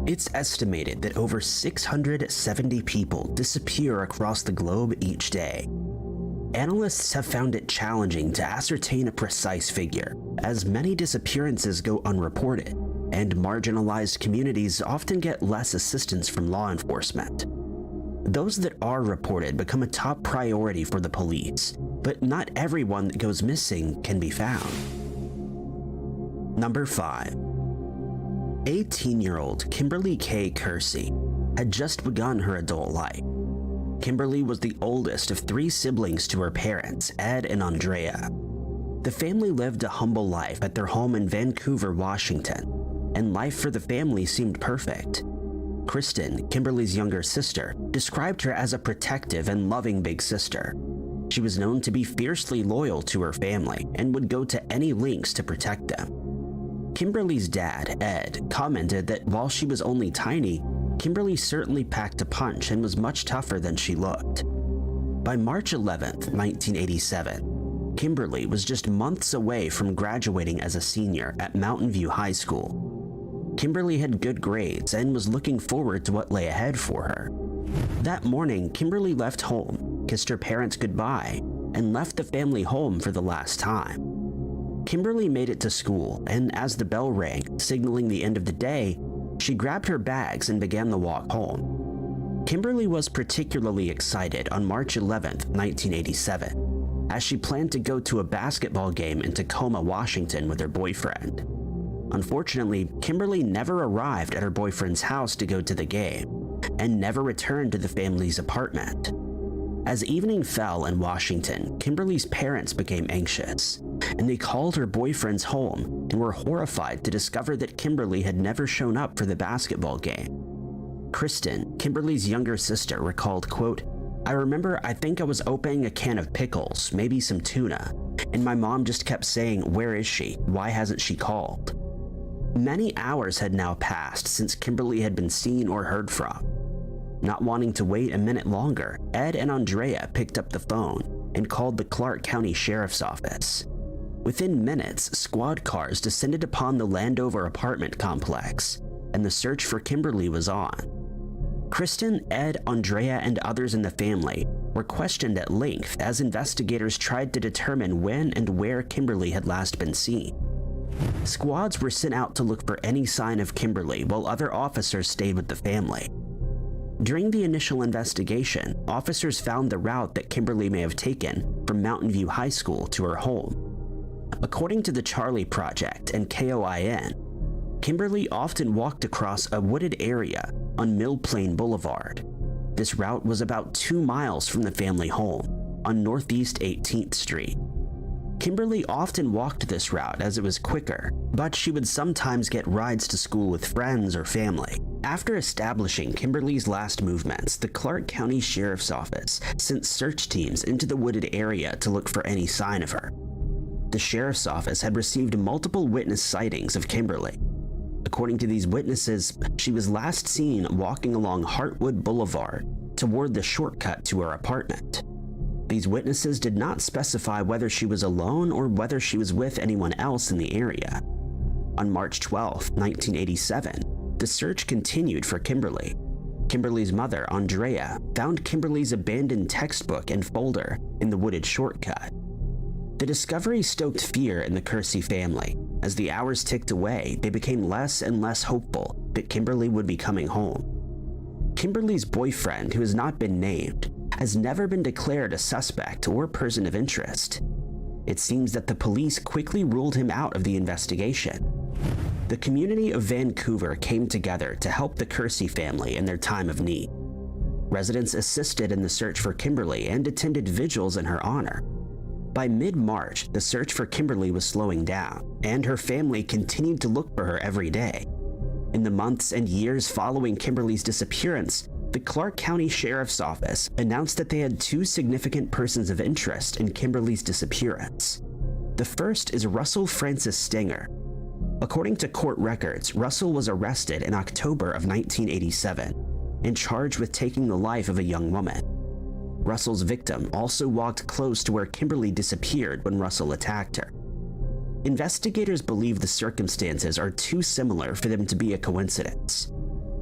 It's estimated that over 670 people disappear across the globe each day. Analysts have found it challenging to ascertain a precise figure, as many disappearances go unreported, and marginalized communities often get less assistance from law enforcement. Those that are reported become a top priority for the police, but not everyone that goes missing can be found. Number 5. 18-year-old Kimberly K. Kersey had just begun her adult life. Kimberly was the oldest of 3 siblings to her parents, Ed and Andrea. The family lived a humble life at their home in Vancouver, Washington, and life for the family seemed perfect. Kristen, Kimberly's younger sister, described her as a protective and loving big sister. She was known to be fiercely loyal to her family and would go to any lengths to protect them. Kimberly's dad, Ed, commented that while she was only tiny, Kimberly certainly packed a punch and was much tougher than she looked. By March 11, 1987, Kimberly was just months away from graduating as a senior at Mountain View High School. Kimberly had good grades and was looking forward to what lay ahead for her. That morning, Kimberly left home, kissed her parents goodbye, and left the family home for the last time. Kimberly made it to school, and as the bell rang, signaling the end of the day, she grabbed her bags and began the walk home. Kimberly was particularly excited on March 11, 1987, as she planned to go to a basketball game in Tacoma, Washington with her boyfriend. Unfortunately, Kimberly never arrived at her boyfriend's house to go to the game, and never returned to the family's apartment. As evening fell in Washington, Kimberly's parents became anxious, and they called her boyfriend's home and were horrified to discover that Kimberly had never shown up for the basketball game. Kristen, Kimberly's younger sister, recalled, quote, "I remember I think I was opening a can of pickles, maybe some tuna, and my mom just kept saying, 'Where is she? Why hasn't she called?'" Many hours had now passed since Kimberly had been seen or heard from. Not wanting to wait a minute longer, Ed and Andrea picked up the phone and called the Clark County Sheriff's Office. Within minutes, squad cars descended upon the Landover apartment complex, and the search for Kimberly was on. Kristen, Ed, Andrea, and others in the family were questioned at length as investigators tried to determine when and where Kimberly had last been seen. Squads were sent out to look for any sign of Kimberly while other officers stayed with the family. During the initial investigation, officers found the route that Kimberly may have taken from Mountain View High School to her home. According to the Charlie Project and KOIN, Kimberly often walked across a wooded area on Mill Plain Boulevard. This route was about 2 miles from the family home on Northeast 18th Street. Kimberly often walked this route as it was quicker, but she would sometimes get rides to school with friends or family. After establishing Kimberly's last movements, the Clark County Sheriff's Office sent search teams into the wooded area to look for any sign of her. The Sheriff's Office had received multiple witness sightings of Kimberly. According to these witnesses, she was last seen walking along Heartwood Boulevard toward the shortcut to her apartment. These witnesses did not specify whether she was alone or whether she was with anyone else in the area. On March 12, 1987, the search continued for Kimberly. Kimberly's mother, Andrea, found Kimberly's abandoned textbook and folder in the wooded shortcut. The discovery stoked fear in the Kersey family. As the hours ticked away, they became less and less hopeful that Kimberly would be coming home. Kimberly's boyfriend, who has not been named, has never been declared a suspect or person of interest. It seems that the police quickly ruled him out of the investigation. The community of Vancouver came together to help the Kersey family in their time of need. Residents assisted in the search for Kimberly and attended vigils in her honor. By mid-March, the search for Kimberly was slowing down, and her family continued to look for her every day. In the months and years following Kimberly's disappearance, the Clark County Sheriff's Office announced that they had 2 significant persons of interest in Kimberly's disappearance. The first is Russell Francis Stenger. According to court records, Russell was arrested in October of 1987 and charged with taking the life of a young woman. Russell's victim also walked close to where Kimberly disappeared when Russell attacked her. Investigators believe the circumstances are too similar for them to be a coincidence.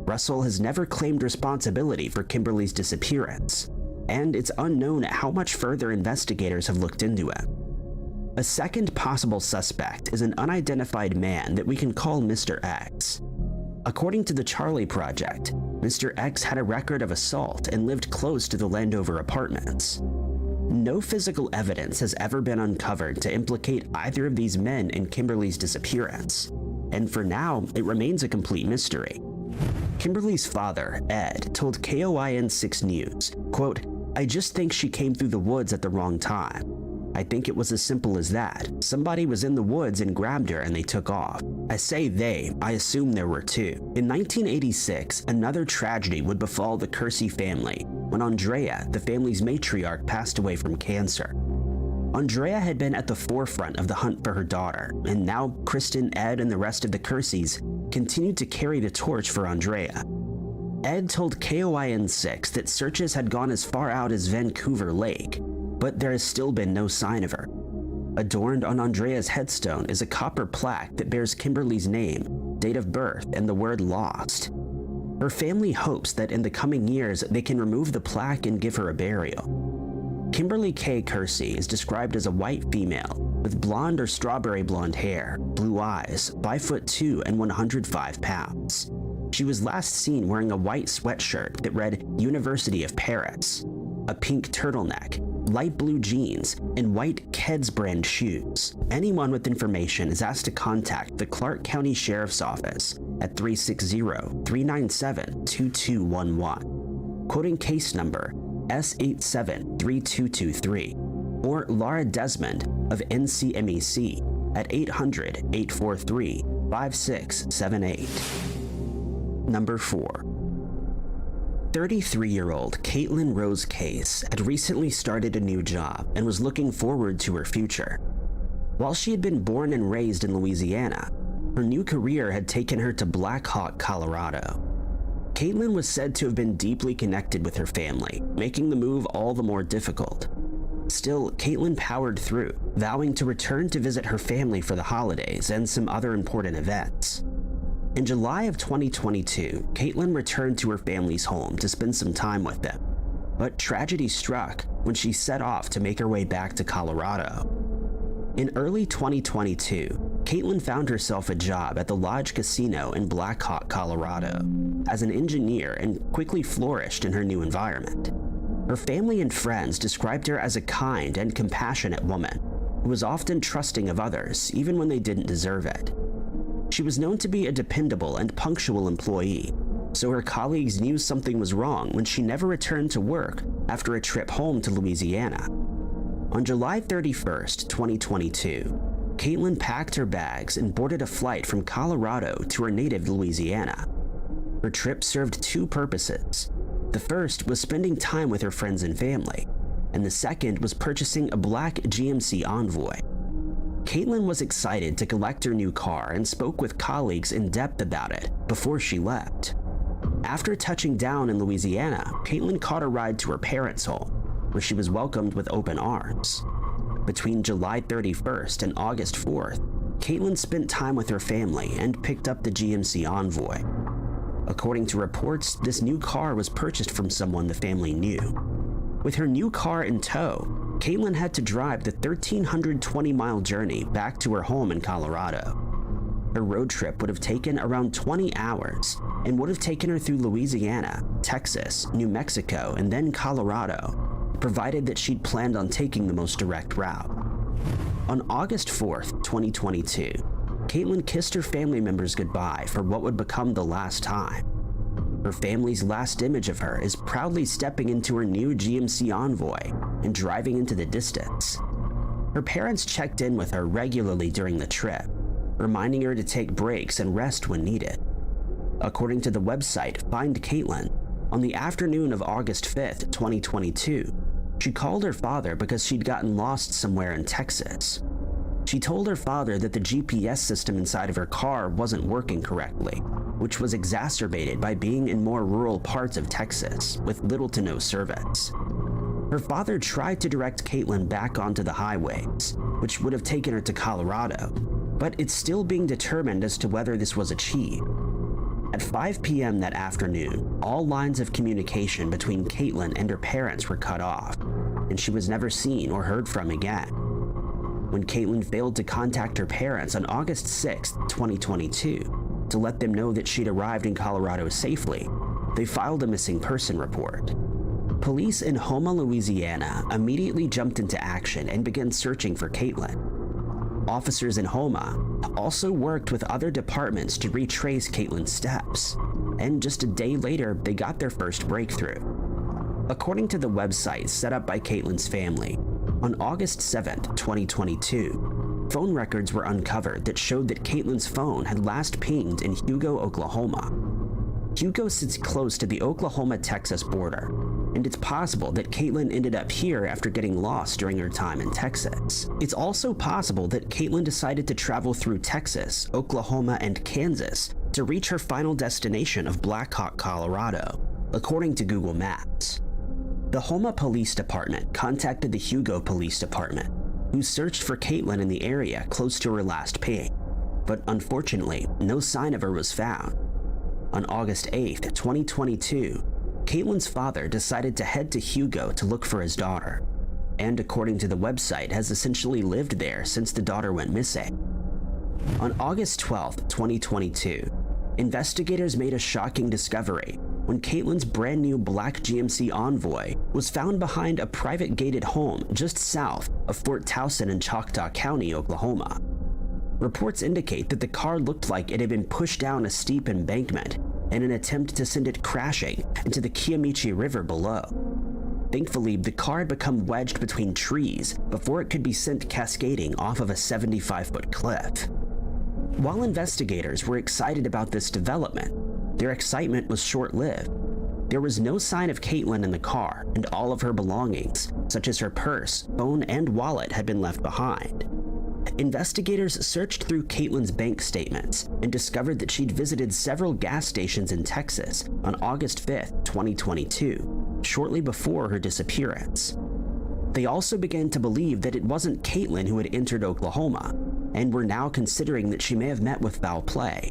Russell has never claimed responsibility for Kimberly's disappearance, and it's unknown how much further investigators have looked into it. A second possible suspect is an unidentified man that we can call Mr. X. According to the Charlie Project, Mr. X had a record of assault and lived close to the Landover apartments. No physical evidence has ever been uncovered to implicate either of these men in Kimberly's disappearance, and for now, it remains a complete mystery. Kimberly's father, Ed, told KOIN 6 News, quote, "I just think she came through the woods at the wrong time. I think it was as simple as that. Somebody was in the woods and grabbed her and they took off. I say they, I assume there were two." In 1986, another tragedy would befall the Kersey family when Andrea, the family's matriarch, passed away from cancer. Andrea had been at the forefront of the hunt for her daughter, and now Kristen, Ed, and the rest of the Kerseys continued to carry the torch for Andrea. Ed told KOIN 6 that searches had gone as far out as Vancouver Lake, but there has still been no sign of her. Adorned on Andrea's headstone is a copper plaque that bears Kimberly's name, date of birth, and the word lost. Her family hopes that in the coming years they can remove the plaque and give her a burial. Kimberly K. Kersey is described as a white female with blonde or strawberry blonde hair, blue eyes, 5'2" and 105 pounds. She was last seen wearing a white sweatshirt that read University of Paris, a pink turtleneck, light blue jeans, and white Keds brand shoes. Anyone with information is asked to contact the Clark County Sheriff's Office at 360-397-2211, quoting case number S873223, or Laura Desmond of NCMEC at 800-843-5678. Number 4. 33-year-old Caitlin Rose Case had recently started a new job and was looking forward to her future. While she had been born and raised in Louisiana, her new career had taken her to Black Hawk, Colorado. Caitlin was said to have been deeply connected with her family, making the move all the more difficult. Still, Caitlin powered through, vowing to return to visit her family for the holidays and some other important events. In July of 2022, Caitlin returned to her family's home to spend some time with them, but tragedy struck when she set off to make her way back to Colorado. In early 2022, Caitlin found herself a job at the Lodge Casino in Black Hawk, Colorado, as an engineer and quickly flourished in her new environment. Her family and friends described her as a kind and compassionate woman who was often trusting of others even when they didn't deserve it. She was known to be a dependable and punctual employee, so her colleagues knew something was wrong when she never returned to work after a trip home to Louisiana. On July 31st, 2022, Caitlin packed her bags and boarded a flight from Colorado to her native Louisiana. Her trip served two purposes. The first was spending time with her friends and family, and the second was purchasing a black GMC Envoy. Caitlin was excited to collect her new car and spoke with colleagues in depth about it before she left. After touching down in Louisiana, Caitlin caught a ride to her parents' home, where she was welcomed with open arms. Between July 31st and August 4th, Caitlin spent time with her family and picked up the GMC Envoy. According to reports, this new car was purchased from someone the family knew. With her new car in tow, Caitlin had to drive the 1,320-mile journey back to her home in Colorado. Her road trip would have taken around 20 hours and would have taken her through Louisiana, Texas, New Mexico, and then Colorado, provided that she'd planned on taking the most direct route. On August 4th, 2022, Caitlin kissed her family members goodbye for what would become the last time. Her family's last image of her is proudly stepping into her new GMC Envoy and driving into the distance. Her parents checked in with her regularly during the trip, reminding her to take breaks and rest when needed. According to the website Find Caitlin, on the afternoon of August 5th, 2022, she called her father because she'd gotten lost somewhere in Texas. She told her father that the GPS system inside of her car wasn't working correctly, which was exacerbated by being in more rural parts of Texas with little to no service. Her father tried to direct Caitlin back onto the highways, which would have taken her to Colorado, but it's still being determined as to whether this was achieved. At 5 p.m. that afternoon, all lines of communication between Caitlin and her parents were cut off, and she was never seen or heard from again. When Caitlin failed to contact her parents on August 6, 2022, to let them know that she'd arrived in Colorado safely, they filed a missing person report. Police in Houma, Louisiana immediately jumped into action and began searching for Caitlin. Officers in Houma also worked with other departments to retrace Caitlin's steps, and just a day later, they got their first breakthrough. According to the website set up by Caitlin's family, on August 7, 2022, phone records were uncovered that showed that Caitlin's phone had last pinged in Hugo, Oklahoma. Hugo sits close to the Oklahoma-Texas border, and it's possible that Caitlin ended up here after getting lost during her time in Texas. It's also possible that Caitlin decided to travel through Texas, Oklahoma, and Kansas to reach her final destination of Black Hawk, Colorado, according to Google Maps. The Houma Police Department contacted the Hugo Police Department, who searched for Caitlin in the area close to her last ping, but unfortunately, no sign of her was found. On August 8, 2022, Caitlin's father decided to head to Hugo to look for his daughter, and according to the website, has essentially lived there since the daughter went missing. On August 12, 2022, investigators made a shocking discovery when Caitlin's brand new black GMC Envoy was found behind a private gated home just south of Fort Towson in Choctaw County, Oklahoma. Reports indicate that the car looked like it had been pushed down a steep embankment in an attempt to send it crashing into the Kiamichi River below. Thankfully, the car had become wedged between trees before it could be sent cascading off of a 75-foot cliff. While investigators were excited about this development, their excitement was short-lived. There was no sign of Caitlin in the car, and all of her belongings, such as her purse, phone, and wallet, had been left behind. Investigators searched through Caitlin's bank statements and discovered that she'd visited several gas stations in Texas on August 5, 2022, shortly before her disappearance. They also began to believe that it wasn't Caitlin who had entered Oklahoma, and were now considering that she may have met with foul play.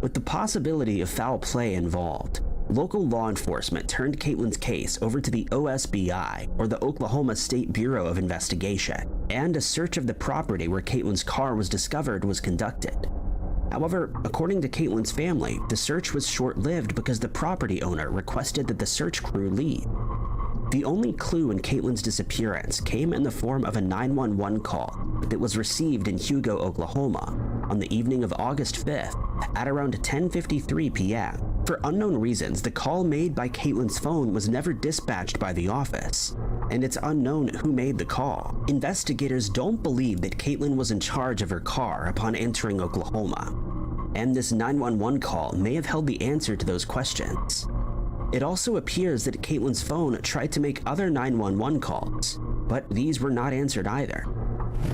With the possibility of foul play involved, local law enforcement turned Caitlin's case over to the OSBI, or the Oklahoma State Bureau of Investigation, and a search of the property where Caitlin's car was discovered was conducted. However, according to Caitlin's family, the search was short-lived because the property owner requested that the search crew leave. The only clue in Caitlin's disappearance came in the form of a 911 call that was received in Hugo, Oklahoma, on the evening of August 5th at around 10:53 p.m. For unknown reasons, the call made by Caitlin's phone was never dispatched by the office, and it's unknown who made the call. Investigators don't believe that Caitlin was in charge of her car upon entering Oklahoma, and this 911 call may have held the answer to those questions. It also appears that Caitlin's phone tried to make other 911 calls, but these were not answered either.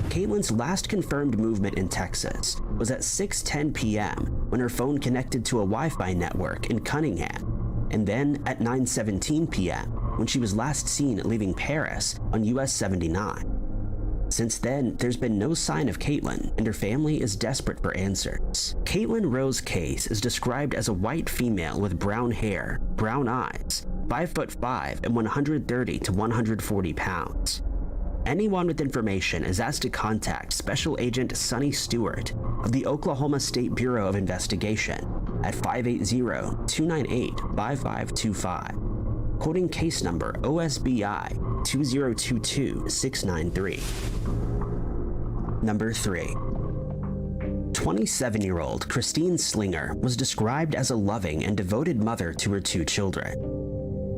Caitlin's last confirmed movement in Texas was at 6:10 p.m. when her phone connected to a Wi-Fi network in Cunningham, and then at 9:17 p.m. when she was last seen leaving Paris on US 79. Since then, there's been no sign of Caitlin, and her family is desperate for answers. Caitlin Rowe's case is described as a white female with brown hair, brown eyes, 5'5" and 130 to 140 pounds. Anyone with information is asked to contact Special Agent Sonny Stewart of the Oklahoma State Bureau of Investigation at 580-298-5525, quoting case number OSBI 2022693. Number 3. 27-year-old Christine Slinger was described as a loving and devoted mother to her 2 children.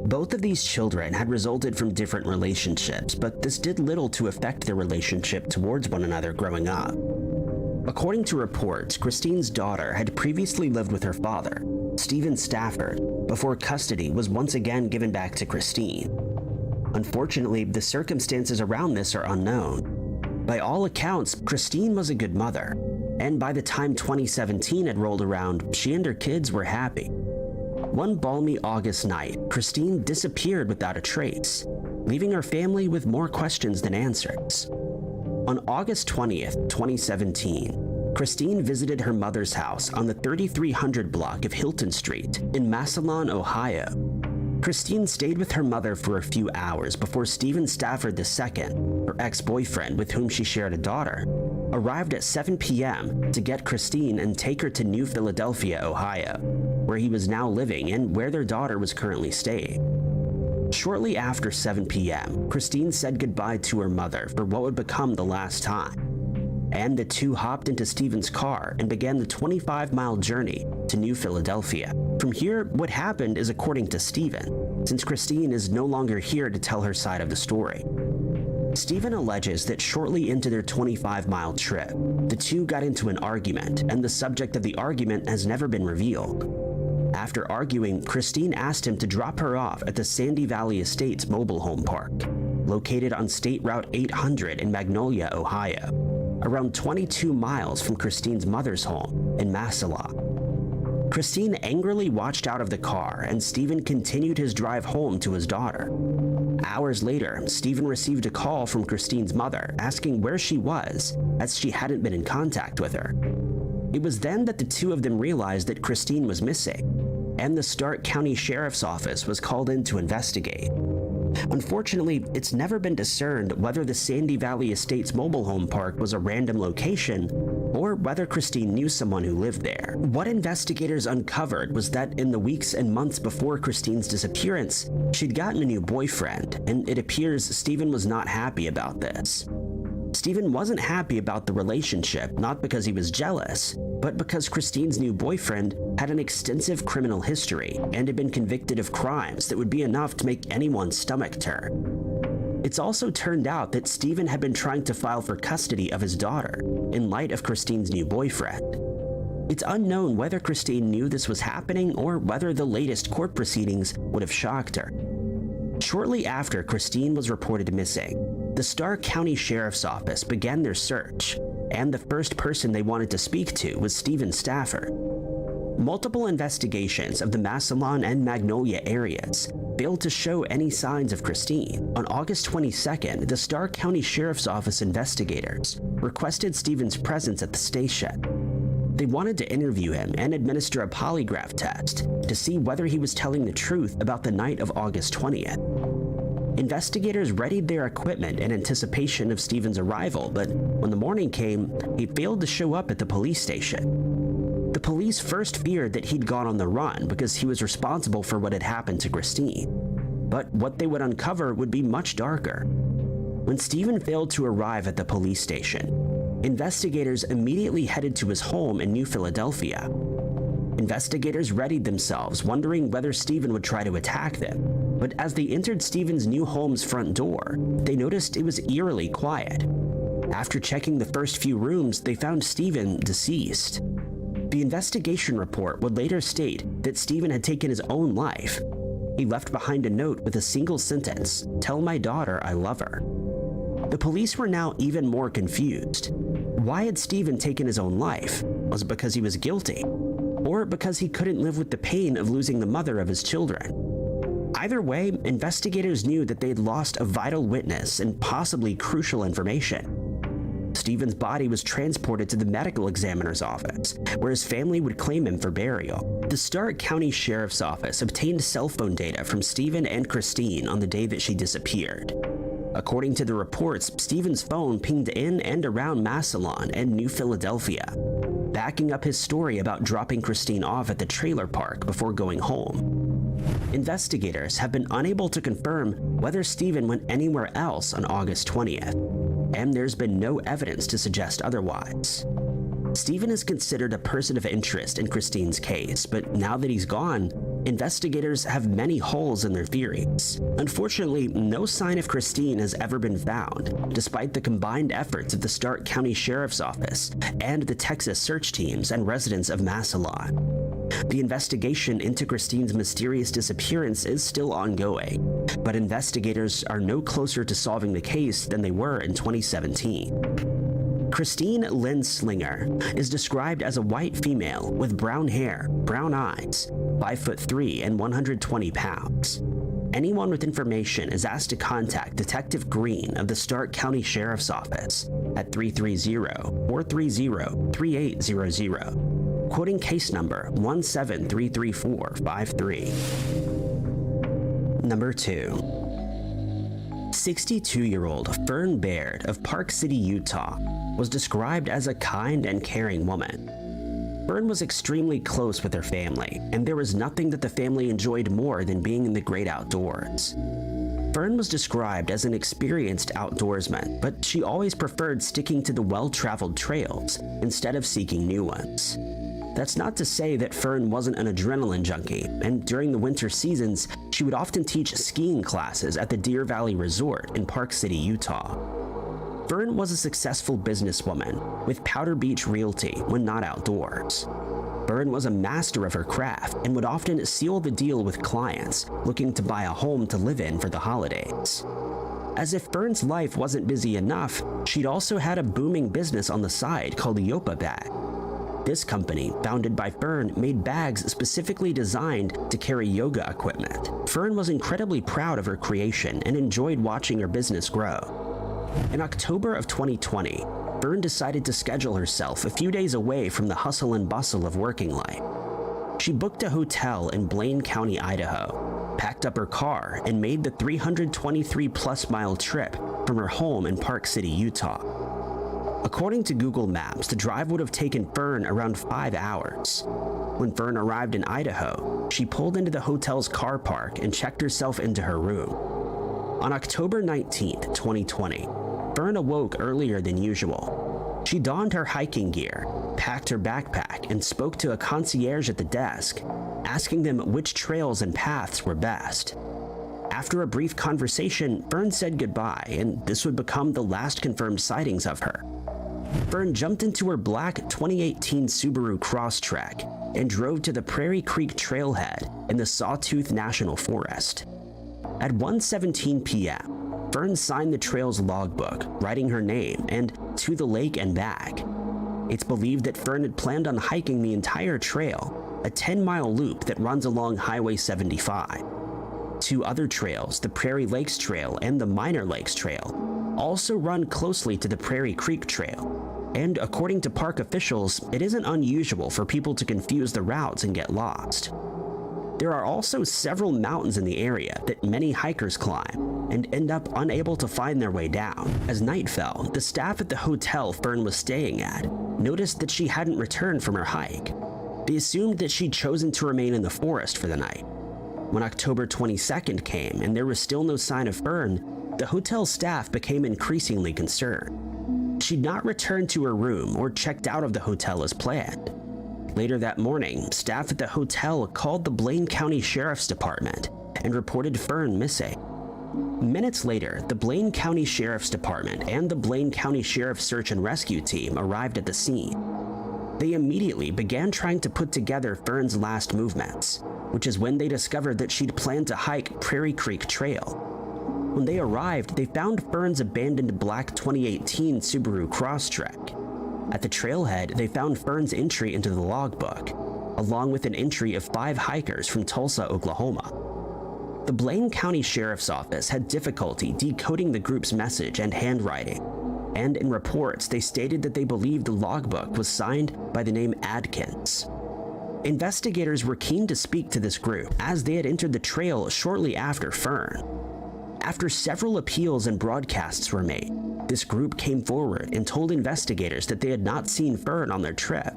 Both of these children had resulted from different relationships, but this did little to affect their relationship towards one another growing up. According to reports, Christine's daughter had previously lived with her father, Stephen Stafford, before custody was once again given back to Christine. Unfortunately, the circumstances around this are unknown. By all accounts, Christine was a good mother, and by the time 2017 had rolled around, she and her kids were happy. One balmy August night, Christine disappeared without a trace, leaving her family with more questions than answers. On August 20th, 2017, Christine visited her mother's house on the 3300 block of Hilton Street in Massillon, Ohio. Christine stayed with her mother for a few hours before Stephen Stafford II, her ex-boyfriend with whom she shared a daughter, arrived at 7 p.m. to get Christine and take her to New Philadelphia, Ohio, where he was now living and where their daughter was currently staying. Shortly after 7 p.m., Christine said goodbye to her mother for what would become the last time, and the two hopped into Stephen's car and began the 25-mile journey to New Philadelphia. From here, what happened is according to Stephen, since Christine is no longer here to tell her side of the story. Stephen alleges that shortly into their 25-mile trip, the two got into an argument, and the subject of the argument has never been revealed. After arguing, Christine asked him to drop her off at the Sandy Valley Estates mobile home park, located on State Route 800 in Magnolia, Ohio, around 22 miles from Christine's mother's home in Massillon. Christine angrily watched out of the car, and Stephen continued his drive home to his daughter. Hours later, Stephen received a call from Christine's mother asking where she was, as she hadn't been in contact with her. It was then that the two of them realized that Christine was missing, and the Stark County Sheriff's Office was called in to investigate. Unfortunately, it's never been discerned whether the Sandy Valley Estates mobile home park was a random location or whether Christine knew someone who lived there. What investigators uncovered was that in the weeks and months before Christine's disappearance, she'd gotten a new boyfriend, and it appears Stephen was not happy about this. Stephen wasn't happy about the relationship, not because he was jealous, but because Christine's new boyfriend had an extensive criminal history and had been convicted of crimes that would be enough to make anyone's stomach turn. It's also turned out that Stephen had been trying to file for custody of his daughter in light of Christine's new boyfriend. It's unknown whether Christine knew this was happening or whether the latest court proceedings would have shocked her. Shortly after Christine was reported missing, the Stark County Sheriff's Office began their search, and the first person they wanted to speak to was Stephen Stafford. Multiple investigations of the Massillon and Magnolia areas failed to show any signs of Christine. On August 22nd, the Stark County Sheriff's Office investigators requested Stephen's presence at the station. They wanted to interview him and administer a polygraph test to see whether he was telling the truth about the night of August 20th. Investigators readied their equipment in anticipation of Stephen's arrival, but when the morning came, he failed to show up at the police station. The police first feared that he'd gone on the run because he was responsible for what had happened to Christine. But what they would uncover would be much darker. When Stephen failed to arrive at the police station, investigators immediately headed to his home in New Philadelphia. Investigators readied themselves, wondering whether Stephen would try to attack them. But as they entered Stephen's new home's front door, they noticed it was eerily quiet. After checking the first few rooms, they found Stephen deceased. The investigation report would later state that Stephen had taken his own life. He left behind a note with a single sentence, "Tell my daughter I love her." The police were now even more confused. Why had Stephen taken his own life? Was it because he was guilty? Or because he couldn't live with the pain of losing the mother of his children? Either way, investigators knew that they'd lost a vital witness and possibly crucial information. Stephen's body was transported to the medical examiner's office, where his family would claim him for burial. The Stark County Sheriff's Office obtained cell phone data from Stephen and Christine on the day that she disappeared. According to the reports, Stephen's phone pinged in and around Massillon and New Philadelphia, backing up his story about dropping Christine off at the trailer park before going home. Investigators have been unable to confirm whether Stephen went anywhere else on August 20th, and there's been no evidence to suggest otherwise. Stephen is considered a person of interest in Christine's case, but now that he's gone, investigators have many holes in their theories. Unfortunately, no sign of Christine has ever been found, despite the combined efforts of the Stark County Sheriff's Office and the Texas search teams and residents of Massillon. The investigation into Christine's mysterious disappearance is still ongoing, but investigators are no closer to solving the case than they were in 2017. Christine Lynn Slinger is described as a white female with brown hair, brown eyes, 5'3" and 120 pounds. anyone with information is asked to contact Detective Green of the Stark County Sheriff's Office at 330-430-3800, quoting case number 1733453. Number 2. 62-year-old Fern Baird of Park City, Utah, was described as a kind and caring woman. Fern was extremely close with her family, and there was nothing that the family enjoyed more than being in the great outdoors. Fern was described as an experienced outdoorsman, but she always preferred sticking to the well-traveled trails instead of seeking new ones. That's not to say that Fern wasn't an adrenaline junkie, and during the winter seasons, she would often teach skiing classes at the Deer Valley Resort in Park City, Utah. Fern was a successful businesswoman with Powder Beach Realty when not outdoors. Fern was a master of her craft and would often seal the deal with clients looking to buy a home to live in for the holidays. As if Fern's life wasn't busy enough, she'd also had a booming business on the side called Yopa Bag. This company, founded by Fern, made bags specifically designed to carry yoga equipment. Fern was incredibly proud of her creation and enjoyed watching her business grow. In October of 2020, Fern decided to schedule herself a few days away from the hustle and bustle of working life. She booked a hotel in Blaine County, Idaho, packed up her car, and made the 323-plus-mile trip from her home in Park City, Utah. According to Google Maps, the drive would have taken Fern around 5 hours. When Fern arrived in Idaho, she pulled into the hotel's car park and checked herself into her room. On October 19, 2020, Fern awoke earlier than usual. She donned her hiking gear, packed her backpack, and spoke to a concierge at the desk, asking them which trails and paths were best. After a brief conversation, Fern said goodbye, and this would become the last confirmed sightings of her. Fern jumped into her black 2018 Subaru Crosstrek and drove to the Prairie Creek Trailhead in the Sawtooth National Forest. At 1:17 p.m., Fern signed the trail's logbook, writing her name and "to the lake and back." It's believed that Fern had planned on hiking the entire trail, a 10-mile loop that runs along Highway 75. Two other trails, the Prairie Lakes Trail and the Minor Lakes Trail, also run closely to the Prairie Creek Trail. And according to park officials, it isn't unusual for people to confuse the routes and get lost. There are also several mountains in the area that many hikers climb and end up unable to find their way down. As night fell, the staff at the hotel Fern was staying at noticed that she hadn't returned from her hike. They assumed that she'd chosen to remain in the forest for the night. When October 22nd came and there was still no sign of Fern, the hotel staff became increasingly concerned. She'd not returned to her room or checked out of the hotel as planned. Later that morning, staff at the hotel called the Blaine County Sheriff's Department and reported Fern missing. Minutes later, the Blaine County Sheriff's Department and the Blaine County Sheriff's Search and Rescue Team arrived at the scene. They immediately began trying to put together Fern's last movements, which is when they discovered that she'd planned to hike Prairie Creek Trail. When they arrived, they found Fern's abandoned black 2018 Subaru Crosstrek. At the trailhead, they found Fern's entry into the logbook, along with an entry of 5 hikers from Tulsa, Oklahoma. The Blaine County Sheriff's Office had difficulty decoding the group's message and handwriting, and in reports they stated that they believed the logbook was signed by the name Adkins. Investigators were keen to speak to this group as they had entered the trail shortly after Fern. After several appeals and broadcasts were made, this group came forward and told investigators that they had not seen Fern on their trip.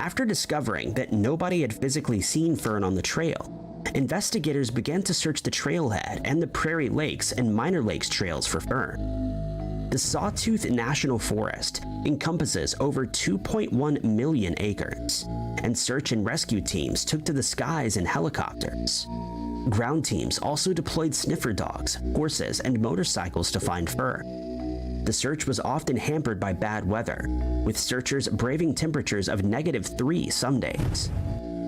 After discovering that nobody had physically seen Fern on the trail, investigators began to search the trailhead and the Prairie Lakes and Minor Lakes trails for Fern. The Sawtooth National Forest encompasses over 2.1 million acres, and search and rescue teams took to the skies in helicopters. Ground teams also deployed sniffer dogs, horses, and motorcycles to find Fern. The search was often hampered by bad weather, with searchers braving temperatures of -3 some days.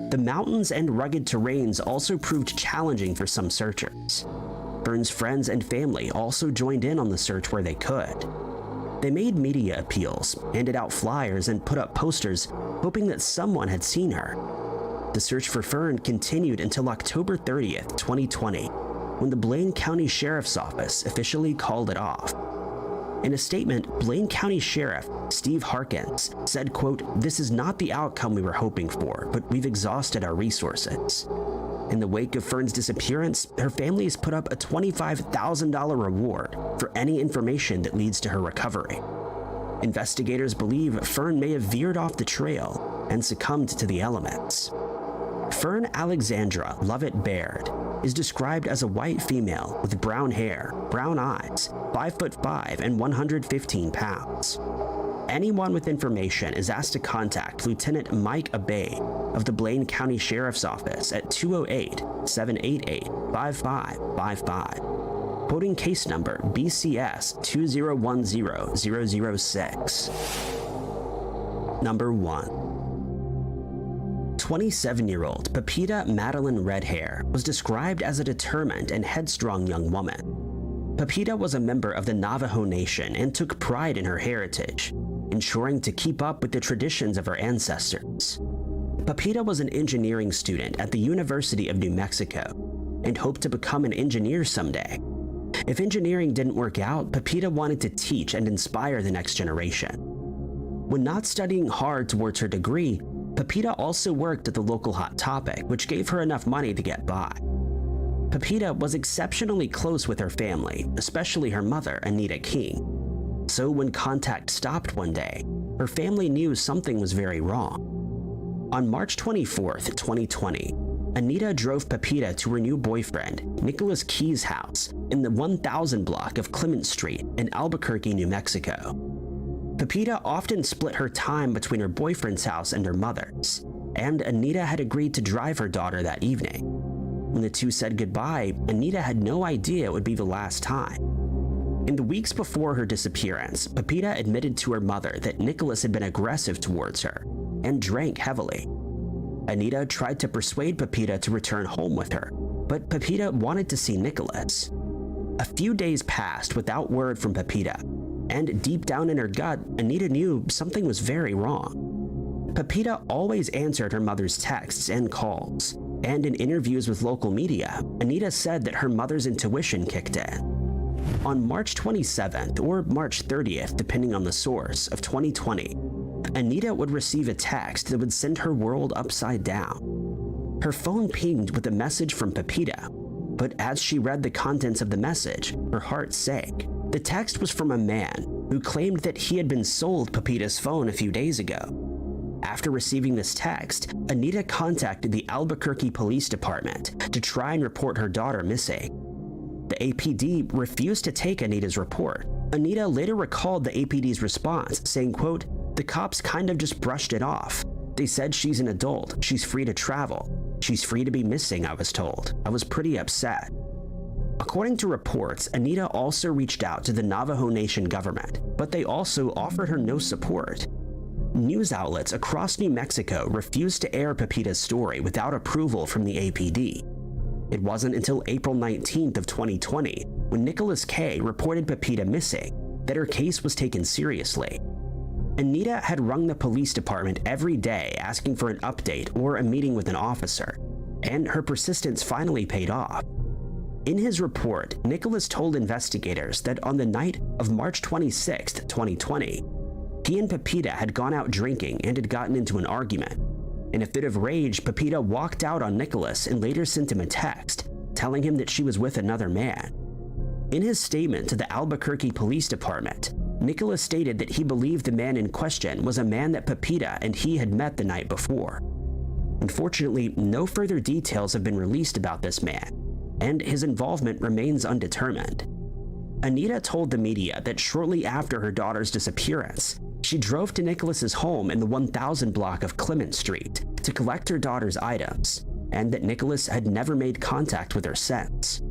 The mountains and rugged terrains also proved challenging for some searchers. Fern's friends and family also joined in on the search where they could. They made media appeals, handed out flyers, and put up posters, hoping that someone had seen her. The search for Fern continued until October 30th, 2020, when the Blaine County Sheriff's Office officially called it off. In a statement, Blaine County Sheriff Steve Harkins said, quote, "This is not the outcome we were hoping for, but we've exhausted our resources." In the wake of Fern's disappearance, her family has put up a $25,000 reward for any information that leads to her recovery. Investigators believe Fern may have veered off the trail and succumbed to the elements. Fern Alexandra Lovett Baird is described as a white female with brown hair, brown eyes, 5'5" and 115 pounds. Anyone with information is asked to contact Lieutenant Mike Abay of the Blaine County Sheriff's Office at 208-788-5555, quoting case number BCS 2010006. Number 1. 27-year-old Pepita Madeline Redhair was described as a determined and headstrong young woman. Pepita was a member of the Navajo Nation and took pride in her heritage, ensuring to keep up with the traditions of her ancestors. Pepita was an engineering student at the University of New Mexico and hoped to become an engineer someday. If engineering didn't work out, Pepita wanted to teach and inspire the next generation. When not studying hard towards her degree, Pepita also worked at the local Hot Topic, which gave her enough money to get by. Pepita was exceptionally close with her family, especially her mother, Anita King. So when contact stopped one day, her family knew something was very wrong. On March 24th, 2020, Anita drove Pepita to her new boyfriend, Nicholas Key's house in the 1000 block of Clement Street in Albuquerque, New Mexico. Pepita often split her time between her boyfriend's house and her mother's, and Anita had agreed to drive her daughter that evening. When the two said goodbye, Anita had no idea it would be the last time. In the weeks before her disappearance, Pepita admitted to her mother that Nicholas had been aggressive towards her and drank heavily. Anita tried to persuade Pepita to return home with her, but Pepita wanted to see Nicholas. A few days passed without word from Pepita, and deep down in her gut, Anita knew something was very wrong. Pepita always answered her mother's texts and calls, and in interviews with local media, Anita said that her mother's intuition kicked in. On March 27th or March 30th, depending on the source, of 2020, Anita would receive a text that would send her world upside down. Her phone pinged with a message from Pepita, but as she read the contents of the message, her heart sank. The text was from a man who claimed that he had been sold Pepita's phone a few days ago. After receiving this text, Anita contacted the Albuquerque Police Department to try and report her daughter missing. The APD refused to take Anita's report. Anita later recalled the APD's response, saying, quote, "The cops kind of just brushed it off. They said she's an adult, she's free to travel. She's free to be missing, I was told. I was pretty upset." According to reports, Anita also reached out to the Navajo Nation government, but they also offered her no support. News outlets across New Mexico refused to air Pepita's story without approval from the APD. It wasn't until April 19th of 2020, when Nicholas K. reported Pepita missing, that her case was taken seriously. Anita had rung the police department every day asking for an update or a meeting with an officer, and her persistence finally paid off. In his report, Nicholas told investigators that on the night of March 26th, 2020, he and Pepita had gone out drinking and had gotten into an argument. In a fit of rage, Pepita walked out on Nicholas and later sent him a text, telling him that she was with another man. In his statement to the Albuquerque Police Department, Nicholas stated that he believed the man in question was a man that Pepita and he had met the night before. Unfortunately, no further details have been released about this man, and his involvement remains undetermined. Anita told the media that shortly after her daughter's disappearance, she drove to Nicholas's home in the 1000 block of Clement Street to collect her daughter's items, and that Nicholas had never made contact with her since.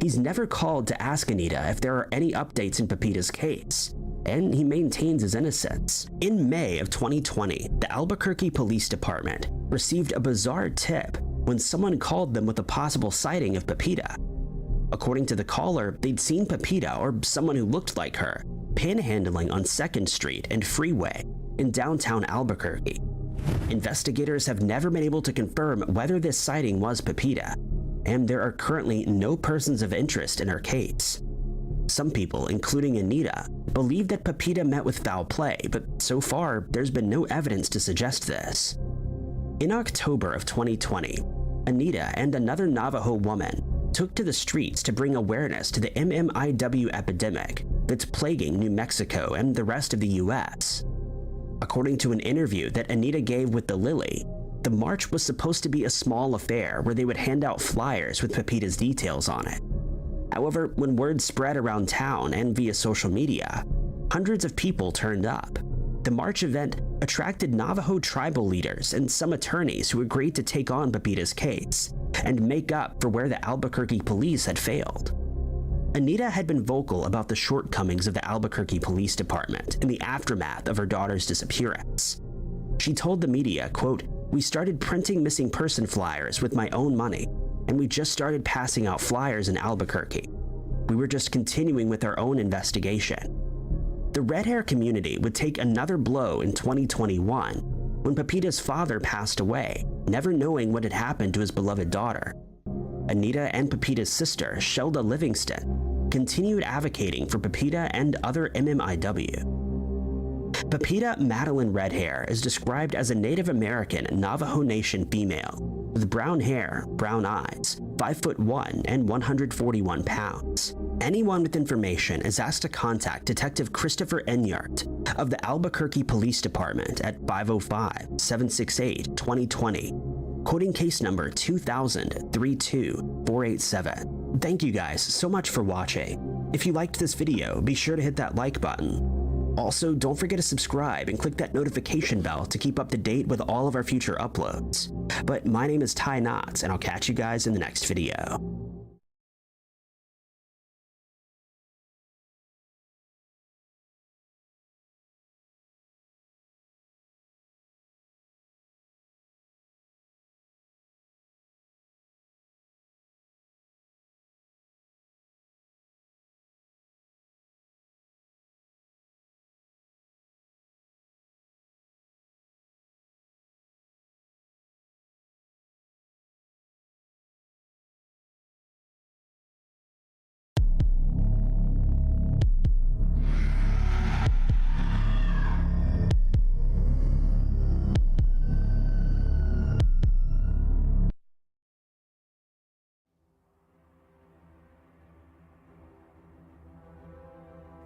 He's never called to ask Anita if there are any updates in Pepita's case, and he maintains his innocence. In May of 2020, the Albuquerque Police Department received a bizarre tip when someone called them with a possible sighting of Pepita. According to the caller, they'd seen Pepita, or someone who looked like her, panhandling on 2nd Street and Freeway in downtown Albuquerque. Investigators have never been able to confirm whether this sighting was Pepita, and there are currently no persons of interest in her case. Some people, including Anita, believe that Pepita met with foul play, but so far, there's been no evidence to suggest this. In October of 2020, Anita and another Navajo woman took to the streets to bring awareness to the MMIW epidemic that's plaguing New Mexico and the rest of the US. According to an interview that Anita gave with The Lily, the march was supposed to be a small affair where they would hand out flyers with Pepita's details on it. However, when word spread around town and via social media, hundreds of people turned up. The march event attracted Navajo tribal leaders and some attorneys who agreed to take on Pepita's case and make up for where the Albuquerque police had failed. Anita had been vocal about the shortcomings of the Albuquerque Police Department in the aftermath of her daughter's disappearance. She told the media, quote, "We started printing missing person flyers with my own money, and we just started passing out flyers in Albuquerque. We were just continuing with our own investigation." The red hair community would take another blow in 2021 when Pepita's father passed away, never knowing what had happened to his beloved daughter. Anita and Pepita's sister, Shelda Livingston, continued advocating for Pepita and other MMIW. Pepita Madeline Redhair is described as a Native American Navajo Nation female with brown hair, brown eyes, 5'1" and 141 pounds. Anyone with information is asked to contact Detective Christopher Enyart of the Albuquerque Police Department at 505-768-2020, quoting case number 2000-32487. Thank you guys so much for watching. If you liked this video, be sure to hit that like button. Also, don't forget to subscribe and click that notification bell to keep up to date with all of our future uploads. But my name is Ty Knotts, and I'll catch you guys in the next video.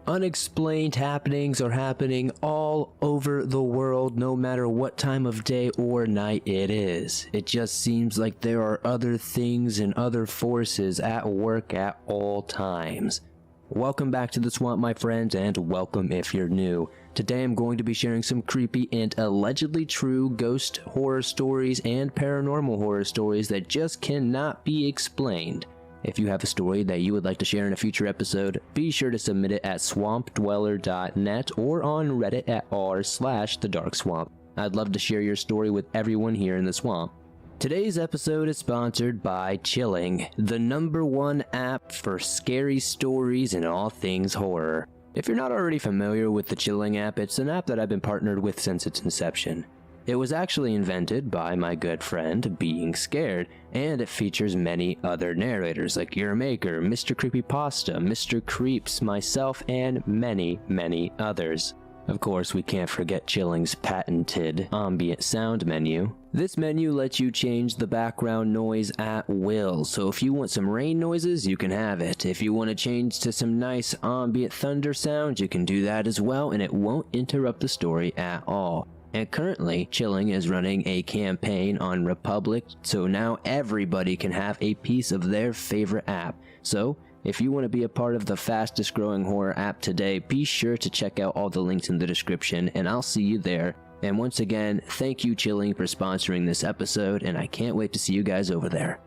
Unexplained happenings are happening all over the world, no matter what time of day or night it is. It just seems like there are other things and other forces at work at all times. Welcome back to the swamp, my friends, and welcome if you're new. Today I'm going to be sharing some creepy and allegedly true ghost horror stories and paranormal horror stories that just cannot be explained. If you have a story that you would like to share in a future episode, be sure to submit it at swampdweller.net or on Reddit at r/thedarkswamp. I'd love to share your story with everyone here in the swamp. Today's episode is sponsored by Chilling, the #1 app for scary stories and all things horror. If you're not already familiar with the Chilling app, it's an app that I've been partnered with since its inception. It was actually invented by my good friend, Being Scared, and it features many other narrators like Your Maker, Mr. Creepypasta, Mr. Creeps, myself, and many, many others. Of course, we can't forget Chilling's patented ambient sound menu. This menu lets you change the background noise at will, so if you want some rain noises, you can have it. If you want to change to some nice ambient thunder sounds, you can do that as well, and it won't interrupt the story at all. And currently, Chilling is running a campaign on Republic, so now everybody can have a piece of their favorite app. So, if you want to be a part of the fastest growing horror app today, be sure to check out all the links in the description, and I'll see you there. And once again, thank you Chilling for sponsoring this episode, and I can't wait to see you guys over there.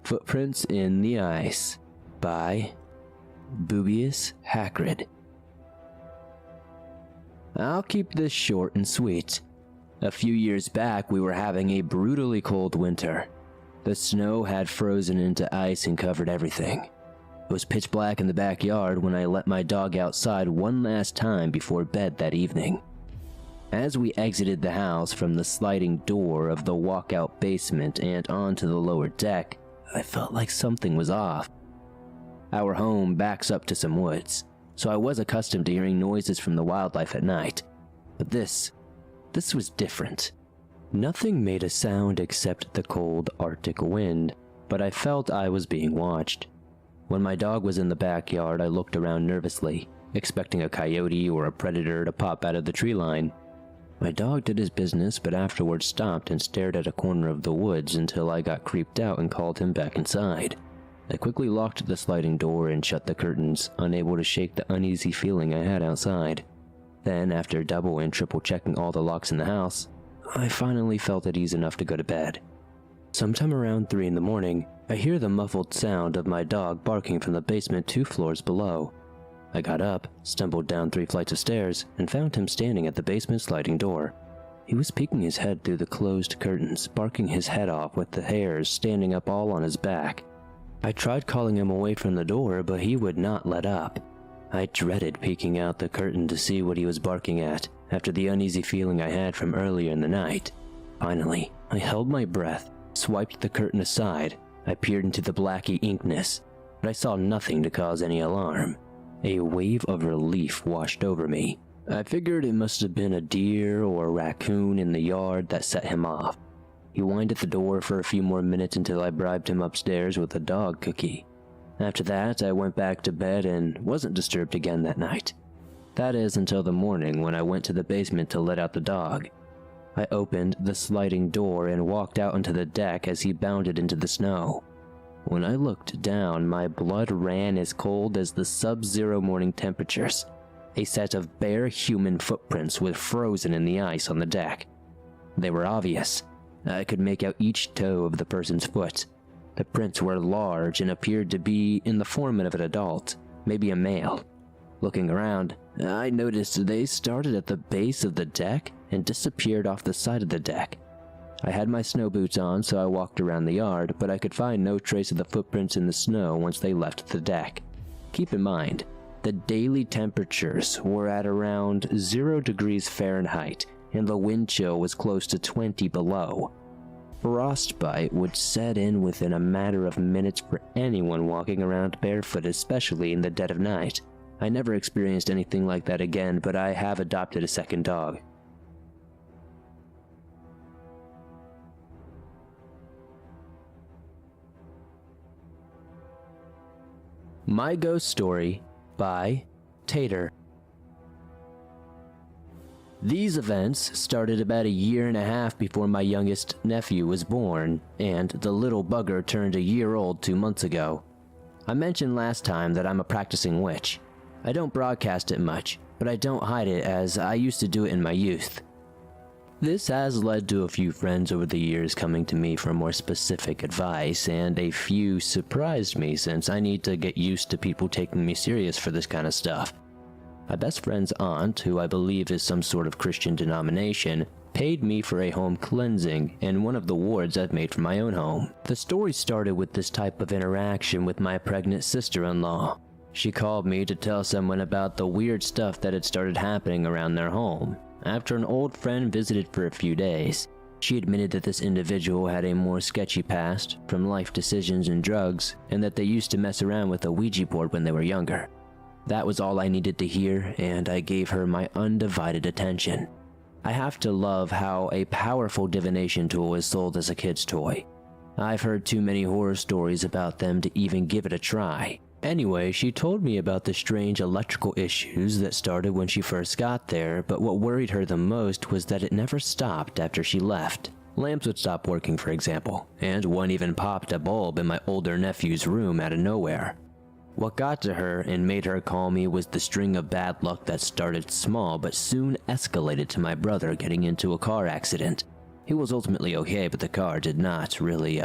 Footprints in the Ice by Boobius Hackrid. I'll keep this short and sweet. A few years back, we were having a brutally cold winter. The snow had frozen into ice and covered everything. It was pitch black in the backyard when I let my dog outside one last time before bed that evening. As we exited the house from the sliding door of the walkout basement and onto the lower deck, I felt like something was off. Our home backs up to some woods, so I was accustomed to hearing noises from the wildlife at night. But this was different. Nothing made a sound except the cold Arctic wind, but I felt I was being watched. When my dog was in the backyard, I looked around nervously, expecting a coyote or a predator to pop out of the tree line. My dog did his business, but afterwards stopped and stared at a corner of the woods until I got creeped out and called him back inside. I quickly locked the sliding door and shut the curtains, unable to shake the uneasy feeling I had outside. Then, after double and triple checking all the locks in the house, I finally felt at ease enough to go to bed. Sometime around 3 in the morning, I hear the muffled sound of my dog barking from the basement 2 floors below. I got up, stumbled down 3 flights of stairs, and found him standing at the basement sliding door. He was peeking his head through the closed curtains, barking his head off with the hairs standing up all on his back. I tried calling him away from the door, but he would not let up. I dreaded peeking out the curtain to see what he was barking at, after the uneasy feeling I had from earlier in the night. Finally, I held my breath, swiped the curtain aside. I peered into the blacky inkness, but I saw nothing to cause any alarm. A wave of relief washed over me. I figured it must have been a deer or a raccoon in the yard that set him off. He whined at the door for a few more minutes until I bribed him upstairs with a dog cookie. After that, I went back to bed and wasn't disturbed again that night. That is until the morning when I went to the basement to let out the dog. I opened the sliding door and walked out onto the deck as he bounded into the snow. When I looked down, my blood ran as cold as the sub-zero morning temperatures. A set of bare human footprints were frozen in the ice on the deck. They were obvious. I could make out each toe of the person's foot. The prints were large and appeared to be in the form of an adult, maybe a male. Looking around, I noticed they started at the base of the deck and disappeared off the side of the deck. I had my snow boots on, so I walked around the yard, but I could find no trace of the footprints in the snow once they left the deck. Keep in mind, the daily temperatures were at around 0 degrees Fahrenheit, and the wind chill was close to 20 below. Frostbite would set in within a matter of minutes for anyone walking around barefoot, especially in the dead of night. I never experienced anything like that again, but I have adopted a second dog. My Ghost Story by Tater. These events started about a year and a half before my youngest nephew was born, and the little bugger turned a year old 2 months ago. I mentioned last time that I'm a practicing witch. I don't broadcast it much, but I don't hide it as I used to do it in my youth. This has led to a few friends over the years coming to me for more specific advice, and a few surprised me since I need to get used to people taking me serious for this kind of stuff. My best friend's aunt, who I believe is some sort of Christian denomination, paid me for a home cleansing in one of the wards I've made for my own home. The story started with this type of interaction with my pregnant sister-in-law. She called me to tell someone about the weird stuff that had started happening around their home. After an old friend visited for a few days, she admitted that this individual had a more sketchy past from life decisions and drugs, and that they used to mess around with a Ouija board when they were younger. That was all I needed to hear, and I gave her my undivided attention. I have to love how a powerful divination tool is sold as a kid's toy. I've heard too many horror stories about them to even give it a try. Anyway, she told me about the strange electrical issues that started when she first got there, but what worried her the most was that it never stopped after she left. Lamps would stop working, for example, and one even popped a bulb in my older nephew's room out of nowhere. What got to her and made her call me was the string of bad luck that started small but soon escalated to my brother getting into a car accident. He was ultimately okay, but the car did not really,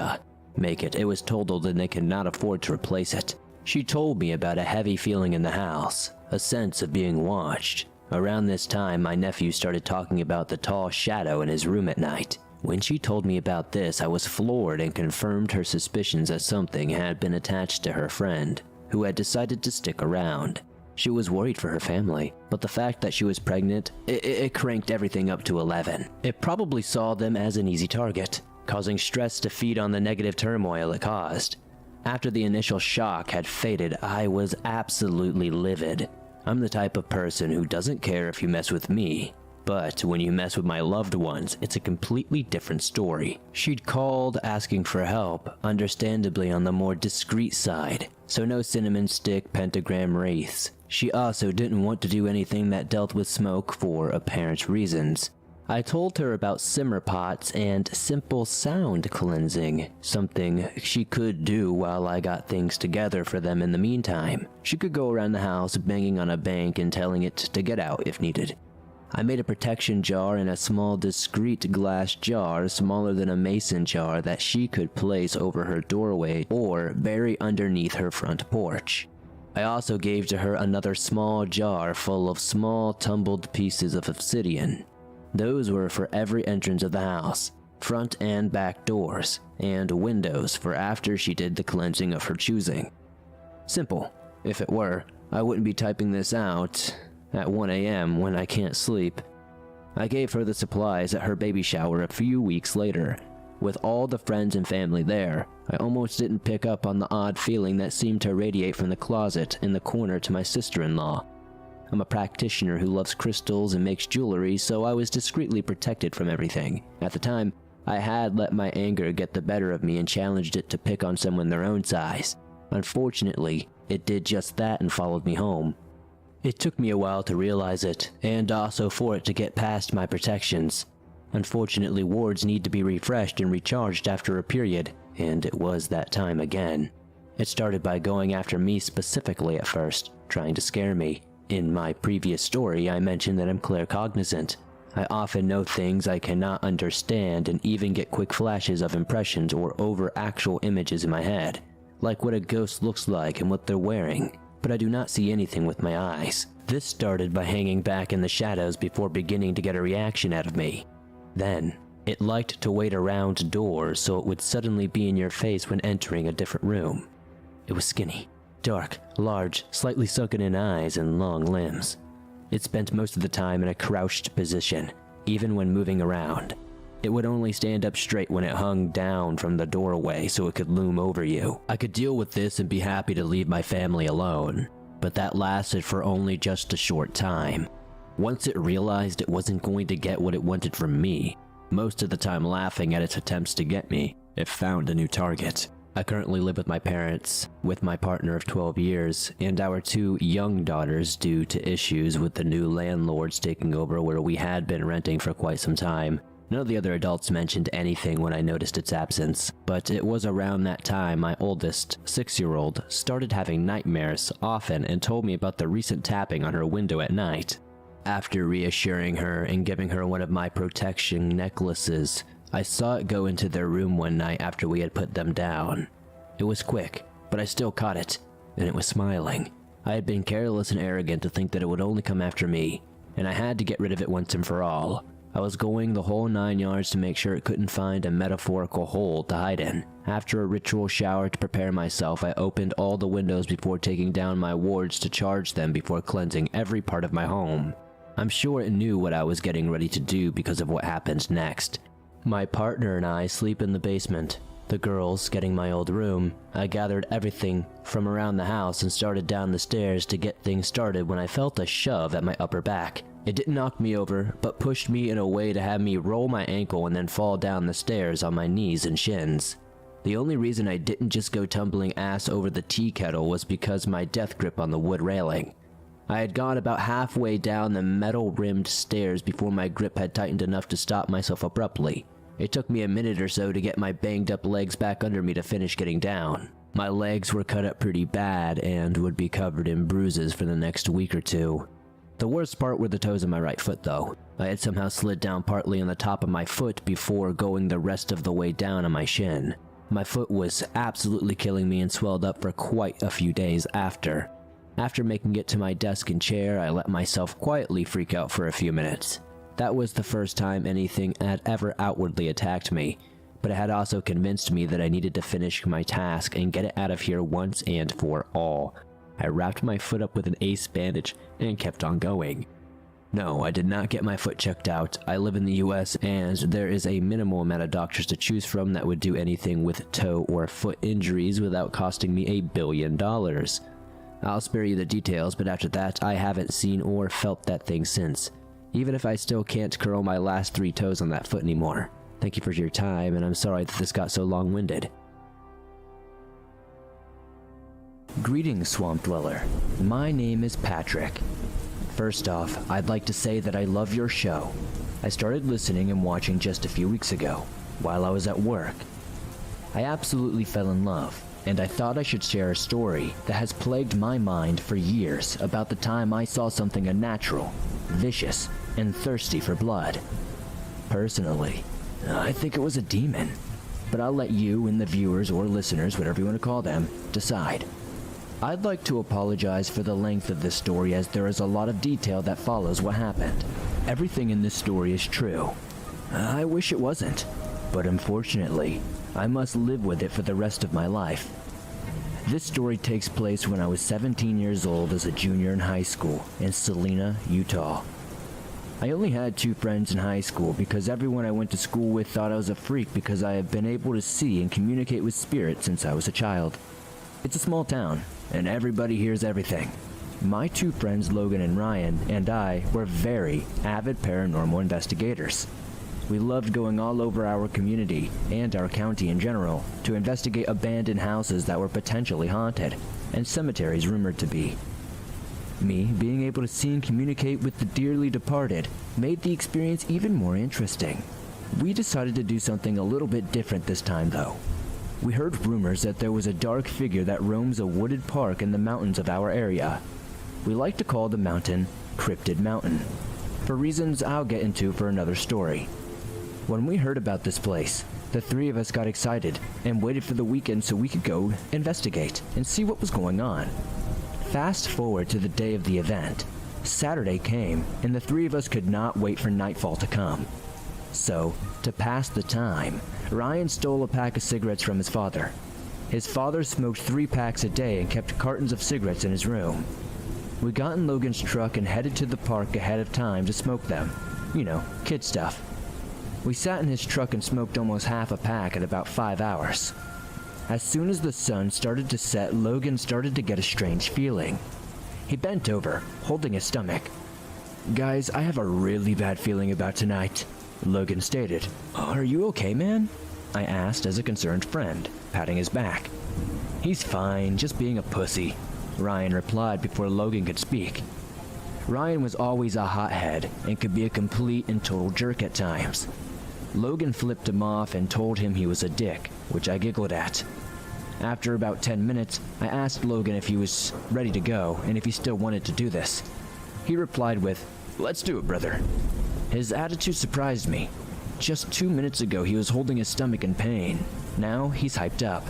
make it. It was totaled and they could not afford to replace it. She told me about a heavy feeling in the house, a sense of being watched. Around this time, my nephew started talking about the tall shadow in his room at night. When she told me about this, I was floored and confirmed her suspicions that something had been attached to her friend, who had decided to stick around. She was worried for her family, but the fact that she was pregnant, it cranked everything up to 11. It probably saw them as an easy target, causing stress to feed on the negative turmoil it caused. After the initial shock had faded, I was absolutely livid. I'm the type of person who doesn't care if you mess with me, but when you mess with my loved ones, it's a completely different story. She'd called asking for help, understandably on the more discreet side, so no cinnamon stick pentagram wraiths. She also didn't want to do anything that dealt with smoke for apparent reasons. I told her about simmer pots and simple sound cleansing, something she could do while I got things together for them in the meantime. She could go around the house banging on a bank and telling it to get out if needed. I made a protection jar in a small discreet glass jar smaller than a mason jar that she could place over her doorway or bury underneath her front porch. I also gave to her another small jar full of small tumbled pieces of obsidian. Those were for every entrance of the house, front and back doors, and windows for after she did the cleansing of her choosing. Simple. If it were, I wouldn't be typing this out at 1 a.m. when I can't sleep. I gave her the supplies at her baby shower a few weeks later. With all the friends and family there, I almost didn't pick up on the odd feeling that seemed to radiate from the closet in the corner to my sister-in-law. I'm a practitioner who loves crystals and makes jewelry, so I was discreetly protected from everything. At the time, I had let my anger get the better of me and challenged it to pick on someone their own size. Unfortunately, it did just that and followed me home. It took me a while to realize it, and also for it to get past my protections. Unfortunately, wards need to be refreshed and recharged after a period, and it was that time again. It started by going after me specifically at first, trying to scare me. In my previous story, I mentioned that I'm claircognizant. I often know things I cannot understand and even get quick flashes of impressions or over actual images in my head, like what a ghost looks like and what they're wearing, but I do not see anything with my eyes. This started by hanging back in the shadows before beginning to get a reaction out of me. Then, it liked to wait around doors so it would suddenly be in your face when entering a different room. It was skinny. Dark, large, slightly sunken in eyes and long limbs. It spent most of the time in a crouched position, even when moving around. It would only stand up straight when it hung down from the doorway so it could loom over you. I could deal with this and be happy to leave my family alone, but that lasted for only just a short time. Once it realized it wasn't going to get what it wanted from me, most of the time laughing at its attempts to get me, it found a new target. I currently live with my parents, with my partner of 12 years, and our 2 young daughters due to issues with the new landlords taking over where we had been renting for quite some time. None of the other adults mentioned anything when I noticed its absence, but it was around that time my oldest, 6-year-old, started having nightmares often and told me about the recent tapping on her window at night. After reassuring her and giving her one of my protection necklaces, I saw it go into their room one night after we had put them down. It was quick, but I still caught it, and it was smiling. I had been careless and arrogant to think that it would only come after me, and I had to get rid of it once and for all. I was going the whole 9 yards to make sure it couldn't find a metaphorical hole to hide in. After a ritual shower to prepare myself, I opened all the windows before taking down my wards to charge them before cleansing every part of my home. I'm sure it knew what I was getting ready to do because of what happened next. My partner and I sleep in the basement. The girls getting my old room. I gathered everything from around the house and started down the stairs to get things started when I felt a shove at my upper back. It didn't knock me over, but pushed me in a way to have me roll my ankle and then fall down the stairs on my knees and shins. The only reason I didn't just go tumbling ass over the tea kettle was because my death grip on the wood railing. I had gone about halfway down the metal-rimmed stairs before my grip had tightened enough to stop myself abruptly. It took me a minute or so to get my banged-up legs back under me to finish getting down. My legs were cut up pretty bad and would be covered in bruises for the next week or 2. The worst part were the toes of my right foot, though. I had somehow slid down partly on the top of my foot before going the rest of the way down on my shin. My foot was absolutely killing me and swelled up for quite a few days after. After making it to my desk and chair, I let myself quietly freak out for a few minutes. That was the first time anything had ever outwardly attacked me, but it had also convinced me that I needed to finish my task and get it out of here once and for all. I wrapped my foot up with an ace bandage and kept on going. No, I did not get my foot checked out. I live in the US and there is a minimal amount of doctors to choose from that would do anything with toe or foot injuries without costing me $1 billion. I'll spare you the details, but after that, I haven't seen or felt that thing since. Even if I still can't curl my last 3 toes on that foot anymore. Thank you for your time, and I'm sorry that this got so long-winded. Greetings, Swamp Dweller. My name is Patrick. First off, I'd like to say that I love your show. I started listening and watching just a few weeks ago, while I was at work. I absolutely fell in love, and I thought I should share a story that has plagued my mind for years about the time I saw something unnatural, vicious, and thirsty for blood. Personally, I think it was a demon, but I'll let you and the viewers or listeners, whatever you want to call them, decide. I'd like to apologize for the length of this story as there is a lot of detail that follows what happened. Everything in this story is true. I wish it wasn't, but unfortunately, I must live with it for the rest of my life. This story takes place when I was 17 years old as a junior in high school in Salina, Utah. I only had 2 friends in high school because everyone I went to school with thought I was a freak because I have been able to see and communicate with spirits since I was a child. It's a small town, and everybody hears everything. My 2 friends, Logan and Ryan, and I were very avid paranormal investigators. We loved going all over our community, and our county in general, to investigate abandoned houses that were potentially haunted, and cemeteries rumored to be. Me being able to see and communicate with the dearly departed made the experience even more interesting. We decided to do something a little bit different this time though. We heard rumors that there was a dark figure that roams a wooded park in the mountains of our area. We like to call the mountain Cryptid Mountain, for reasons I'll get into for another story. When we heard about this place, the 3 of us got excited and waited for the weekend so we could go investigate and see what was going on. Fast forward to the day of the event. Saturday came, and the 3 of us could not wait for nightfall to come. So, to pass the time, Ryan stole a pack of cigarettes from his father. His father smoked 3 packs a day and kept cartons of cigarettes in his room. We got in Logan's truck and headed to the park ahead of time to smoke them. You know, kid stuff. We sat in his truck and smoked almost half a pack in about 5 hours. As soon as the sun started to set, Logan started to get a strange feeling. He bent over, holding his stomach. "Guys, I have a really bad feeling about tonight," Logan stated. "Are you okay, man?" I asked as a concerned friend, patting his back. "He's fine, just being a pussy," Ryan replied before Logan could speak. Ryan was always a hothead and could be a complete and total jerk at times. Logan flipped him off and told him he was a dick, which I giggled at. After about 10 minutes, I asked Logan if he was ready to go and if he still wanted to do this. He replied with, "Let's do it, brother." His attitude surprised me. Just 2 minutes ago he was holding his stomach in pain. Now he's hyped up.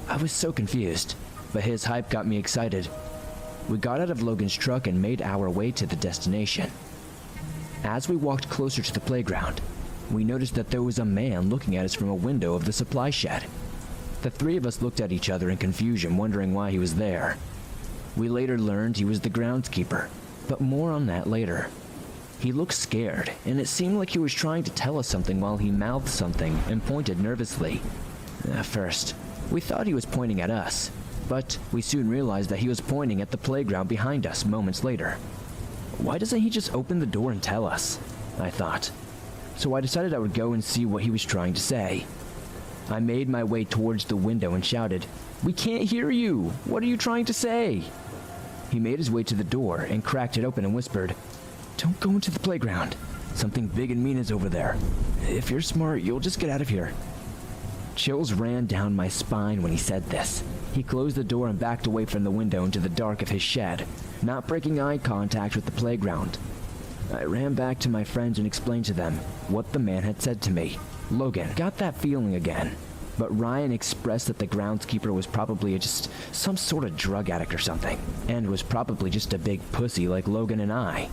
I was so confused, but his hype got me excited. We got out of Logan's truck and made our way to the destination. As we walked closer to the playground, we noticed that there was a man looking at us from a window of the supply shed. The 3 of us looked at each other in confusion, wondering why he was there. We later learned he was the groundskeeper, but more on that later. He looked scared, and it seemed like he was trying to tell us something while he mouthed something and pointed nervously. At first, we thought he was pointing at us, but we soon realized that he was pointing at the playground behind us moments later. Why doesn't he just open the door and tell us? I thought. So I decided I would go and see what he was trying to say. I made my way towards the window and shouted, "We can't hear you! What are you trying to say?" He made his way to the door and cracked it open and whispered, "Don't go into the playground. Something big and mean is over there. If you're smart, you'll just get out of here." Chills ran down my spine when he said this. He closed the door and backed away from the window into the dark of his shed, not breaking eye contact with the playground. I ran back to my friends and explained to them what the man had said to me. Logan got that feeling again, but Ryan expressed that the groundskeeper was probably just some sort of drug addict or something, and was probably just a big pussy like Logan and I.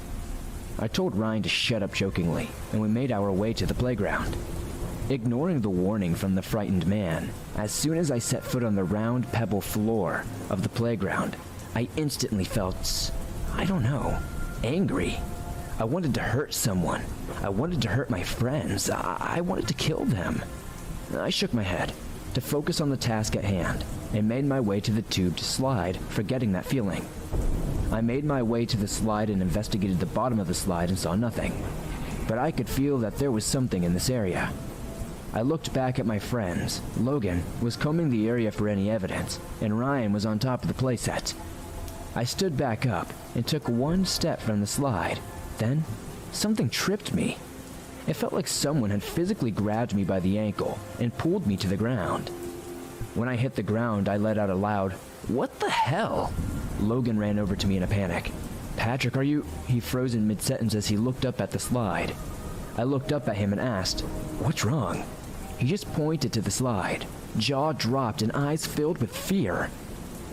I told Ryan to shut up jokingly, and we made our way to the playground. Ignoring the warning from the frightened man, as soon as I set foot on the round pebble floor of the playground, I instantly felt, I don't know, angry. I wanted to hurt someone. I wanted to hurt my friends. I wanted to kill them. I shook my head to focus on the task at hand and made my way to the tube to slide, forgetting that feeling. I made my way to the slide and investigated the bottom of the slide and saw nothing, but I could feel that there was something in this area. I looked back at my friends. Logan was combing the area for any evidence, and Ryan was on top of the playset. I stood back up and took one step from the slide. Then, something tripped me. It felt like someone had physically grabbed me by the ankle and pulled me to the ground. When I hit the ground, I let out a loud, "What the hell?" Logan ran over to me in a panic. "Patrick, are you—" He froze in mid-sentence as he looked up at the slide. I looked up at him and asked, "What's wrong?" He just pointed to the slide, jaw dropped and eyes filled with fear.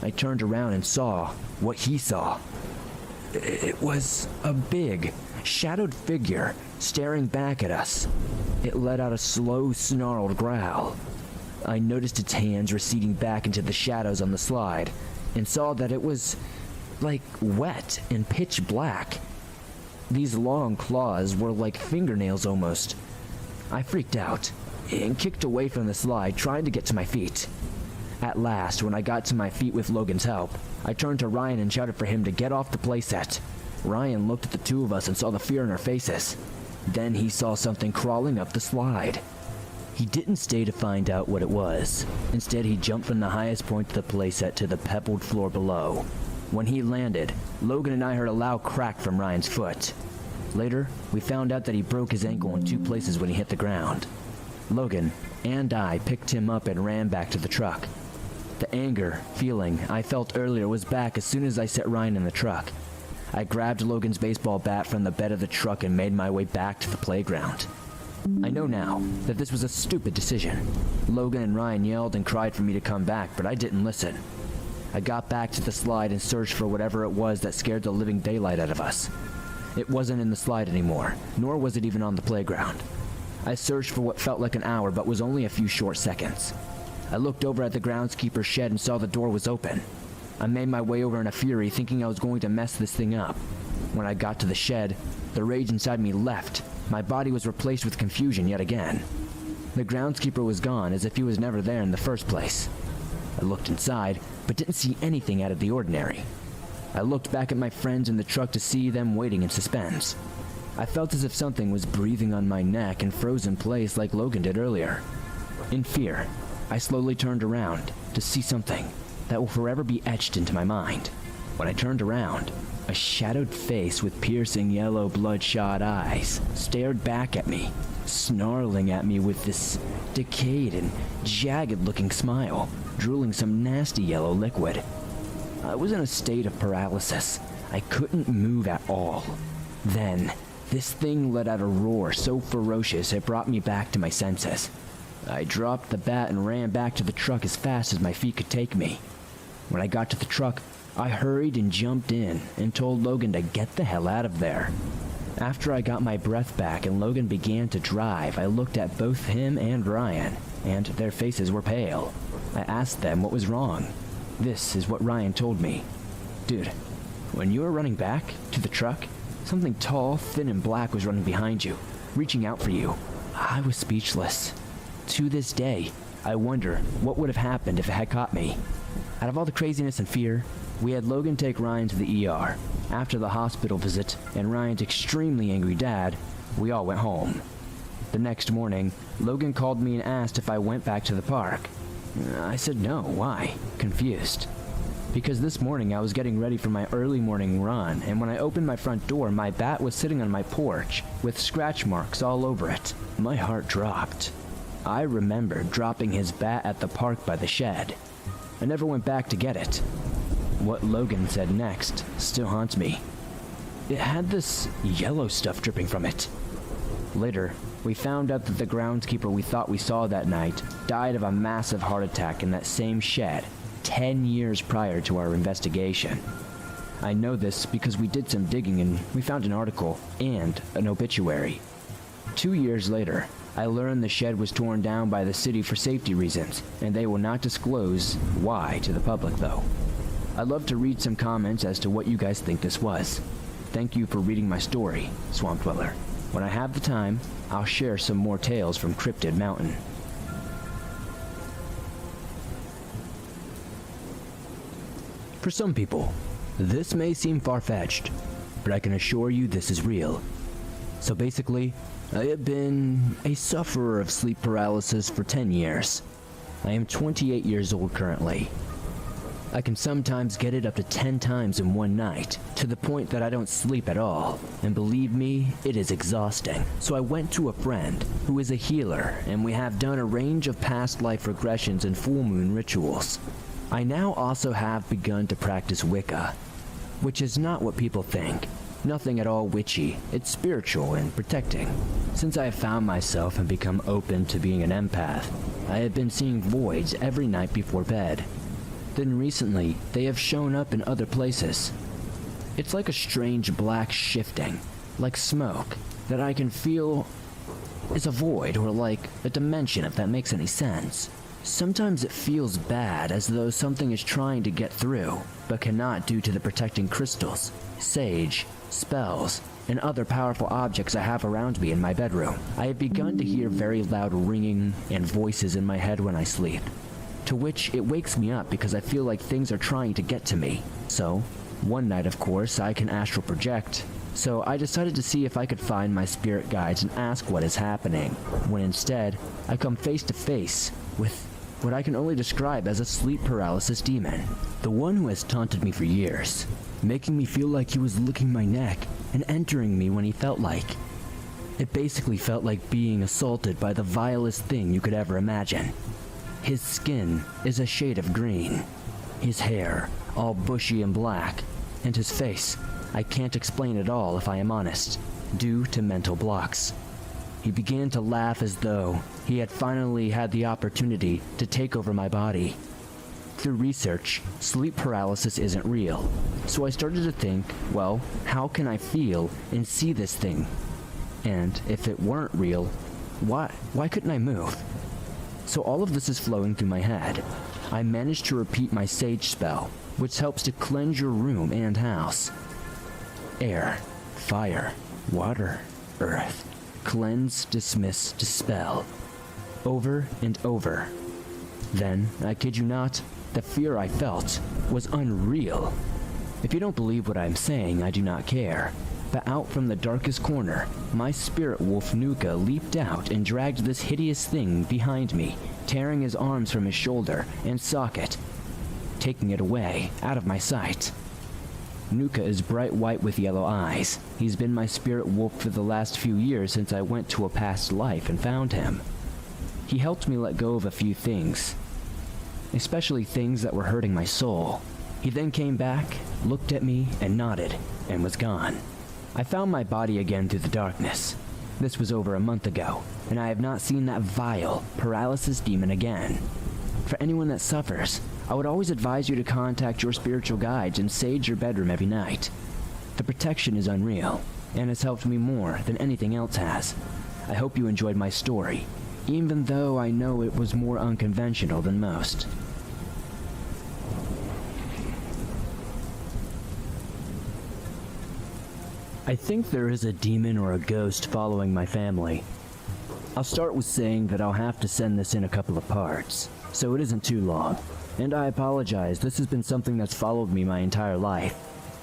I turned around and saw what he saw. It was a big, shadowed figure staring back at us. It let out a slow, snarled growl. I noticed its hands receding back into the shadows on the slide and saw that it was, like, wet and pitch black. These long claws were like fingernails almost. I freaked out and kicked away from the slide, trying to get to my feet. At last, when I got to my feet with Logan's help, I turned to Ryan and shouted for him to get off the playset. Ryan looked at the two of us and saw the fear in our faces. Then he saw something crawling up the slide. He didn't stay to find out what it was. Instead, he jumped from the highest point of the playset to the pebbled floor below. When he landed, Logan and I heard a loud crack from Ryan's foot. Later, we found out that he broke his ankle in 2 places when he hit the ground. Logan and I picked him up and ran back to the truck. The anger feeling I felt earlier was back as soon as I set Ryan in the truck. I grabbed Logan's baseball bat from the bed of the truck and made my way back to the playground. I know now that this was a stupid decision. Logan and Ryan yelled and cried for me to come back, but I didn't listen. I got back to the slide and searched for whatever it was that scared the living daylight out of us. It wasn't in the slide anymore, nor was it even on the playground. I searched for what felt like an hour, but was only a few short seconds. I looked over at the groundskeeper's shed and saw the door was open. I made my way over in a fury, thinking I was going to mess this thing up. When I got to the shed, the rage inside me left. My body was replaced with confusion yet again. The groundskeeper was gone, as if he was never there in the first place. I looked inside, but didn't see anything out of the ordinary. I looked back at my friends in the truck to see them waiting in suspense. I felt as if something was breathing on my neck and froze in place like Logan did earlier. In fear, I slowly turned around to see something that will forever be etched into my mind. When I turned around, a shadowed face with piercing yellow bloodshot eyes stared back at me, snarling at me with this decayed and jagged-looking smile, drooling some nasty yellow liquid. I was in a state of paralysis. I couldn't move at all. Then, this thing let out a roar so ferocious it brought me back to my senses. I dropped the bat and ran back to the truck as fast as my feet could take me. When I got to the truck, I hurried and jumped in and told Logan to get the hell out of there. After I got my breath back and Logan began to drive, I looked at both him and Ryan, and their faces were pale. I asked them what was wrong. This is what Ryan told me. "Dude, when you were running back to the truck, something tall, thin, and black was running behind you, reaching out for you." I was speechless. To this day, I wonder what would have happened if it had caught me. Out of all the craziness and fear, we had Logan take Ryan to the ER. After the hospital visit and Ryan's extremely angry dad, we all went home. The next morning, Logan called me and asked if I went back to the park. I said no. Why? Confused. Because this morning I was getting ready for my early morning run, and when I opened my front door, my bat was sitting on my porch with scratch marks all over it. My heart dropped. I remembered dropping his bat at the park by the shed. I never went back to get it. What Logan said next still haunts me. It had this yellow stuff dripping from it. Later, we found out that the groundskeeper we thought we saw that night died of a massive heart attack in that same shed 10 years prior to our investigation. I know this because we did some digging and we found an article and an obituary. 2 years later, I learned the shed was torn down by the city for safety reasons, and they will not disclose why to the public though. I'd love to read some comments as to what you guys think this was. Thank you for reading my story, Swamp Dweller. When I have the time, I'll share some more tales from Cryptid Mountain. For some people, this may seem far-fetched, but I can assure you this is real. So basically, I have been a sufferer of sleep paralysis for 10 years. I am 28 years old currently. I can sometimes get it up to 10 times in one night, to the point that I don't sleep at all, and believe me, it is exhausting. So I went to a friend, who is a healer, and we have done a range of past life regressions and full moon rituals. I now also have begun to practice Wicca, which is not what people think. Nothing at all witchy, it's spiritual and protecting. Since I have found myself and become open to being an empath, I have been seeing voids every night before bed. Then recently, they have shown up in other places. It's like a strange black shifting, like smoke, that I can feel is a void or like a dimension, if that makes any sense. Sometimes it feels bad, as though something is trying to get through, but cannot due to the protecting crystals, sage, spells, and other powerful objects I have around me in my bedroom. I have begun to hear very loud ringing and voices in my head when I sleep, to which it wakes me up because I feel like things are trying to get to me. So, one night of course, I can astral project. So I decided to see if I could find my spirit guides and ask what is happening, when instead, I come face to face with what I can only describe as a sleep paralysis demon. The one who has taunted me for years, making me feel like he was licking my neck and entering me when he felt like. It basically felt like being assaulted by the vilest thing you could ever imagine. His skin is a shade of green, his hair all bushy and black, and his face, I can't explain at all if I am honest, due to mental blocks. He began to laugh as though he had finally had the opportunity to take over my body. Through research, sleep paralysis isn't real, so I started to think, well, how can I feel and see this thing? And if it weren't real, why couldn't I move? So all of this is flowing through my head. I managed to repeat my sage spell, which helps to cleanse your room and house. Air, fire, water, earth. Cleanse, dismiss, dispel. Over and over. Then, I kid you not, the fear I felt was unreal. If you don't believe what I'm saying, I do not care. But out from the darkest corner, my spirit wolf Nuka leaped out and dragged this hideous thing behind me, tearing his arms from his shoulder and socket, taking it away, out of my sight. Nuka is bright white with yellow eyes. He's been my spirit wolf for the last few years since I went to a past life and found him. He helped me let go of a few things, especially things that were hurting my soul. He then came back, looked at me, and nodded, and was gone. I found my body again through the darkness. This was over a month ago, and I have not seen that vile paralysis demon again. For anyone that suffers, I would always advise you to contact your spiritual guides and sage your bedroom every night. The protection is unreal, and has helped me more than anything else has. I hope you enjoyed my story, even though I know it was more unconventional than most. I think there is a demon or a ghost following my family. I'll start with saying that I'll have to send this in a couple of parts, so it isn't too long. And I apologize, this has been something that's followed me my entire life,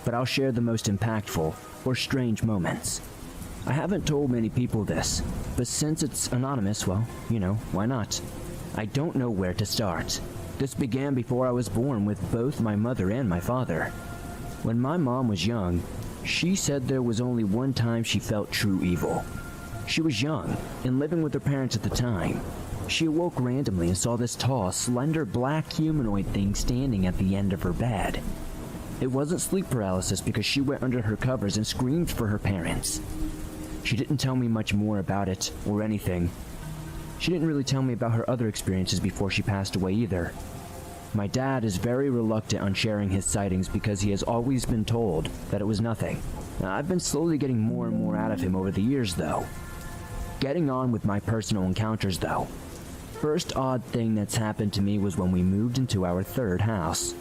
but I'll share the most impactful or strange moments. I haven't told many people this, but since it's anonymous, well, why not? I don't know where to start. This began before I was born with both my mother and my father. When my mom was young, she said there was only one time she felt true evil. She was young and living with her parents at the time. She awoke randomly and saw this tall, slender black humanoid thing standing at the end of her bed. It wasn't sleep paralysis because she went under her covers and screamed for her parents. She didn't tell me much more about it or anything. She didn't really tell me about her other experiences before she passed away either. My dad is very reluctant on sharing his sightings because he has always been told that it was nothing. I've been slowly getting more and more out of him over the years though. Getting on with my personal encounters though. First odd thing that's happened to me was when we moved into our third house.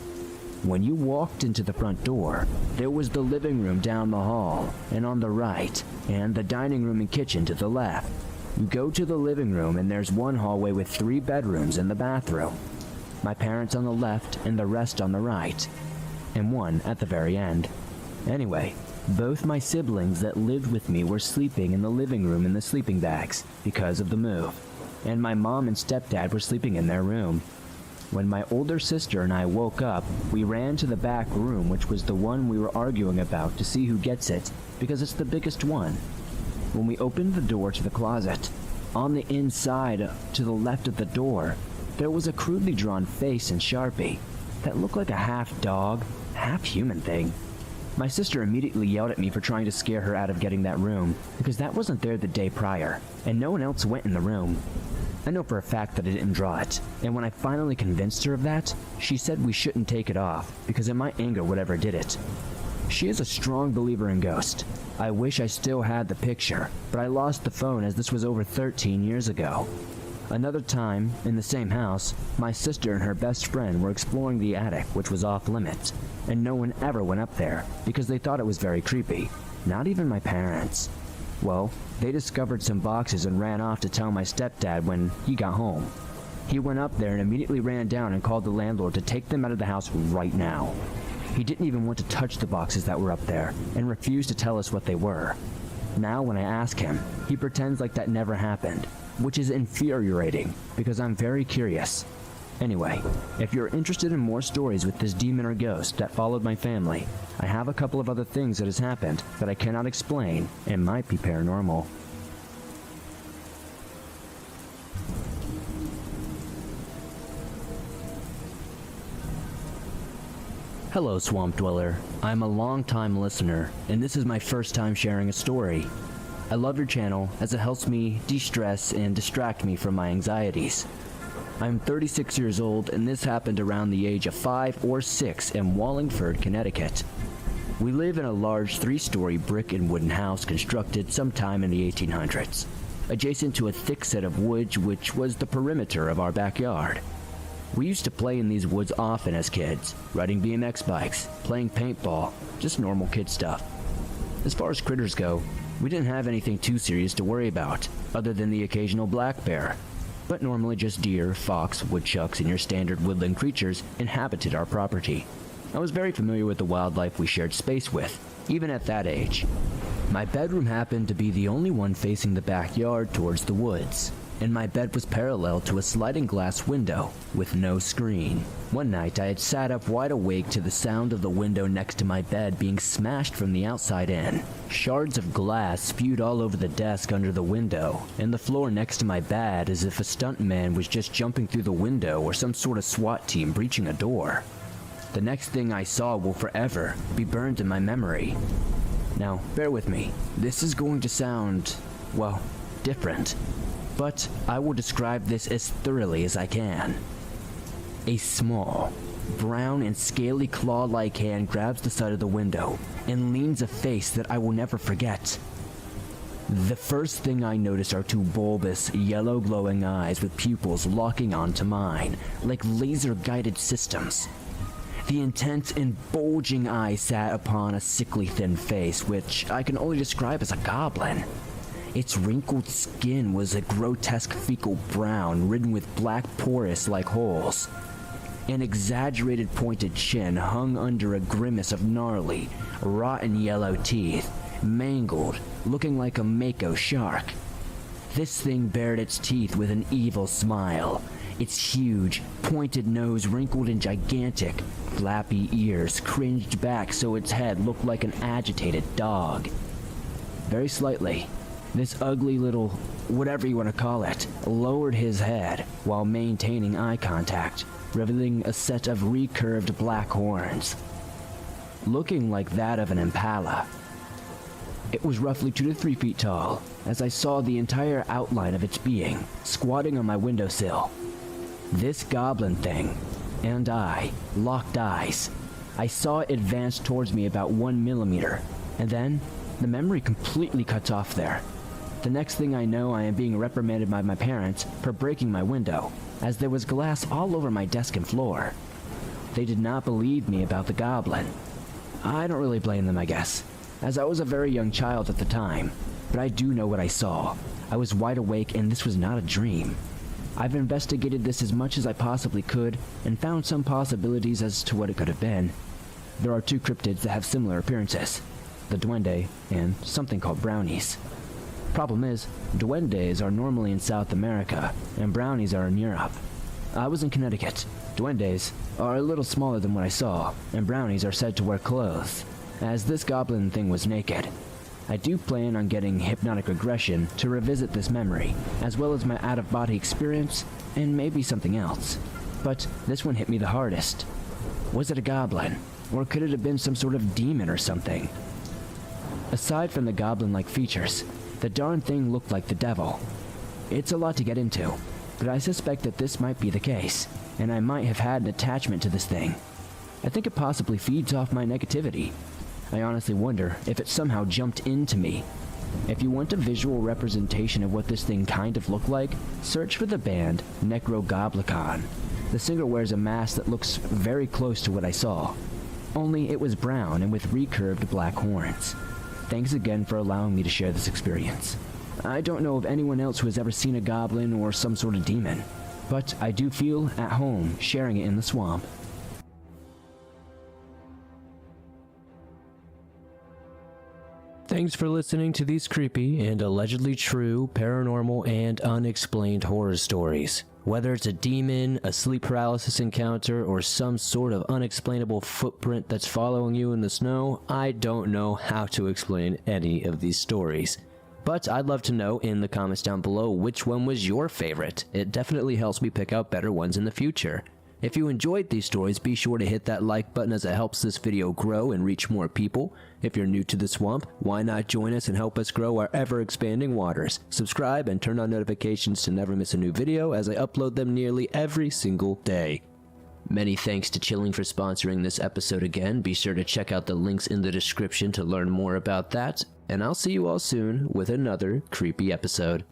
When you walked into the front door, there was the living room down the hall and on the right, and the dining room and kitchen to the left. You go to the living room and there's one hallway with 3 bedrooms and the bathroom. My parents on the left and the rest on the right, and one at the very end. Anyway, both my siblings that lived with me were sleeping in the living room in the sleeping bags because of the move, and my mom and stepdad were sleeping in their room. When my older sister and I woke up, we ran to the back room, which was the one we were arguing about, to see who gets it, because it's the biggest one. When we opened the door to the closet, on the inside to the left of the door, there was a crudely drawn face in Sharpie that looked like a half dog, half human thing. My sister immediately yelled at me for trying to scare her out of getting that room, because that wasn't there the day prior, and no one else went in the room. I know for a fact that I didn't draw it, and when I finally convinced her of that, she said we shouldn't take it off, because it might anger whatever did it. She is a strong believer in ghosts. I wish I still had the picture, but I lost the phone as this was over 13 years ago. Another time, in the same house, my sister and her best friend were exploring the attic, which was off limits, and no one ever went up there because they thought it was very creepy. Not even my parents. Well, they discovered some boxes and ran off to tell my stepdad when he got home. He went up there and immediately ran down and called the landlord to take them out of the house right now. He didn't even want to touch the boxes that were up there and refused to tell us what they were. Now when I ask him, he pretends like that never happened, which is infuriating because I'm very curious. Anyway, if you're interested in more stories with this demon or ghost that followed my family, I have a couple of other things that has happened that I cannot explain and might be paranormal. Hello, Swamp Dweller. I'm a long-time listener, and this is my first time sharing a story. I love your channel as it helps me de-stress and distract me from my anxieties. I'm 36 years old, and this happened around the age of 5 or 6 in Wallingford, Connecticut. We live in a large 3-story brick and wooden house constructed sometime in the 1800s, adjacent to a thick set of woods which was the perimeter of our backyard. We used to play in these woods often as kids, riding BMX bikes, playing paintball, just normal kid stuff. As far as critters go, we didn't have anything too serious to worry about, other than the occasional black bear. But normally just deer, fox, woodchucks, and your standard woodland creatures inhabited our property. I was very familiar with the wildlife we shared space with, even at that age. My bedroom happened to be the only one facing the backyard towards the woods, and my bed was parallel to a sliding glass window with no screen. One night I had sat up wide awake to the sound of the window next to my bed being smashed from the outside in. Shards of glass spewed all over the desk under the window, and the floor next to my bed as if a stuntman was just jumping through the window or some sort of SWAT team breaching a door. The next thing I saw will forever be burned in my memory. Now, bear with me. This is going to sound, well, different. But I will describe this as thoroughly as I can. A small, brown and scaly claw-like hand grabs the side of the window and leans a face that I will never forget. The first thing I notice are 2 bulbous, yellow glowing eyes with pupils locking onto mine, like laser-guided systems. The intense and bulging eye sat upon a sickly thin face, which I can only describe as a goblin. Its wrinkled skin was a grotesque fecal brown, ridden with black porous-like holes. An exaggerated pointed chin hung under a grimace of gnarly, rotten yellow teeth, mangled, looking like a mako shark. This thing bared its teeth with an evil smile, its huge, pointed nose wrinkled and gigantic, flappy ears cringed back so its head looked like an agitated dog. Very slightly, this ugly little, whatever you want to call it, lowered his head while maintaining eye contact, revealing a set of recurved black horns, looking like that of an impala. It was roughly 2 to 3 feet tall, as I saw the entire outline of its being, squatting on my windowsill. This goblin thing and I locked eyes. I saw it advance towards me about 1 millimeter, and then the memory completely cuts off there. The next thing I know, I am being reprimanded by my parents for breaking my window, as there was glass all over my desk and floor. They did not believe me about the goblin. I don't really blame them, I guess, as I was a very young child at the time, but I do know what I saw. I was wide awake and this was not a dream. I've investigated this as much as I possibly could and found some possibilities as to what it could have been. There are two cryptids that have similar appearances, the duende and something called brownies. Problem is, duendes are normally in South America and brownies are in Europe. I was in Connecticut. Duendes are a little smaller than what I saw, and brownies are said to wear clothes, as this goblin thing was naked. I do plan on getting hypnotic regression to revisit this memory, as well as my out-of-body experience, and maybe something else. But this one hit me the hardest. Was it a goblin? Or could it have been some sort of demon or something? Aside from the goblin-like features, the darn thing looked like the devil. It's a lot to get into, but I suspect that this might be the case, and I might have had an attachment to this thing. I think it possibly feeds off my negativity. I honestly wonder if it somehow jumped into me. If you want a visual representation of what this thing kind of looked like, search for the band Necrogoblicon. The singer wears a mask that looks very close to what I saw, only it was brown and with recurved black horns. Thanks again for allowing me to share this experience. I don't know of anyone else who has ever seen a goblin or some sort of demon, but I do feel at home sharing it in the swamp. Thanks for listening to these creepy and allegedly true paranormal and unexplained horror stories. Whether it's a demon, a sleep paralysis encounter, or some sort of unexplainable footprint that's following you in the snow, I don't know how to explain any of these stories. But I'd love to know in the comments down below which one was your favorite. It definitely helps me pick out better ones in the future. If you enjoyed these stories, be sure to hit that like button as it helps this video grow and reach more people. If you're new to the swamp, why not join us and help us grow our ever-expanding waters? Subscribe and turn on notifications to never miss a new video as I upload them nearly every single day. Many thanks to Chilling for sponsoring this episode again. Be sure to check out the links in the description to learn more about that, and I'll see you all soon with another creepy episode.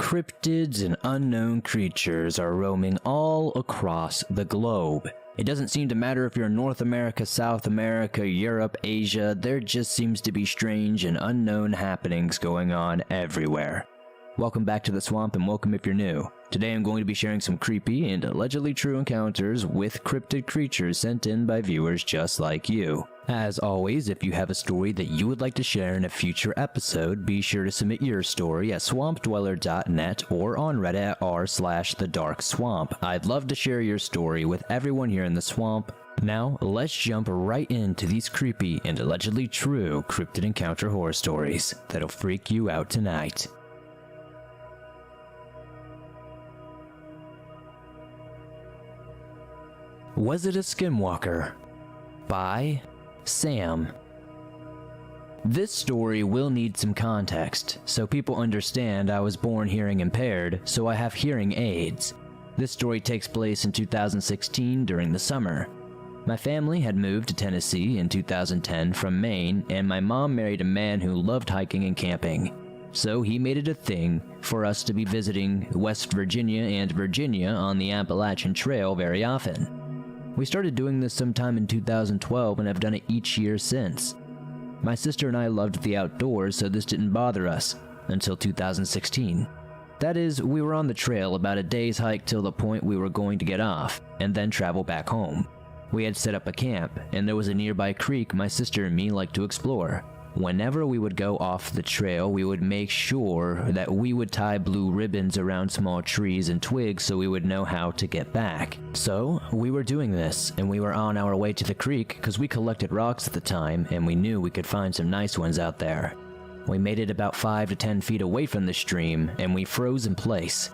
cryptids and unknown creatures are roaming all across the globe. It doesn't seem to matter if you're in North America, South America, Europe, Asia, there just seems to be strange and unknown happenings going on everywhere. Welcome back to the swamp, and welcome if you're new. Today I'm going to be sharing some creepy and allegedly true encounters with cryptid creatures sent in by viewers just like you. As always, if you have a story that you would like to share in a future episode, be sure to submit your story at swampdweller.net or on Reddit at r/thedarkswamp. I'd love to share your story with everyone here in the swamp. Now, let's jump right into these creepy and allegedly true cryptid encounter horror stories that'll freak you out tonight. Was It a Skinwalker? By Sam. This story will need some context, so people understand I was born hearing impaired, so I have hearing aids. This story takes place in 2016 during the summer. My family had moved to Tennessee in 2010 from Maine, and my mom married a man who loved hiking and camping. So he made it a thing for us to be visiting West Virginia and Virginia on the Appalachian Trail very often. We started doing this sometime in 2012 and have done it each year since. My sister and I loved the outdoors, so this didn't bother us until 2016. That is, we were on the trail about a day's hike till the point we were going to get off, and then travel back home. We had set up a camp, and there was a nearby creek my sister and me liked to explore. Whenever we would go off the trail, we would make sure that we would tie blue ribbons around small trees and twigs so we would know how to get back. So, we were doing this, and we were on our way to the creek because we collected rocks at the time and we knew we could find some nice ones out there. We made it about 5 to 10 feet away from the stream and we froze in place.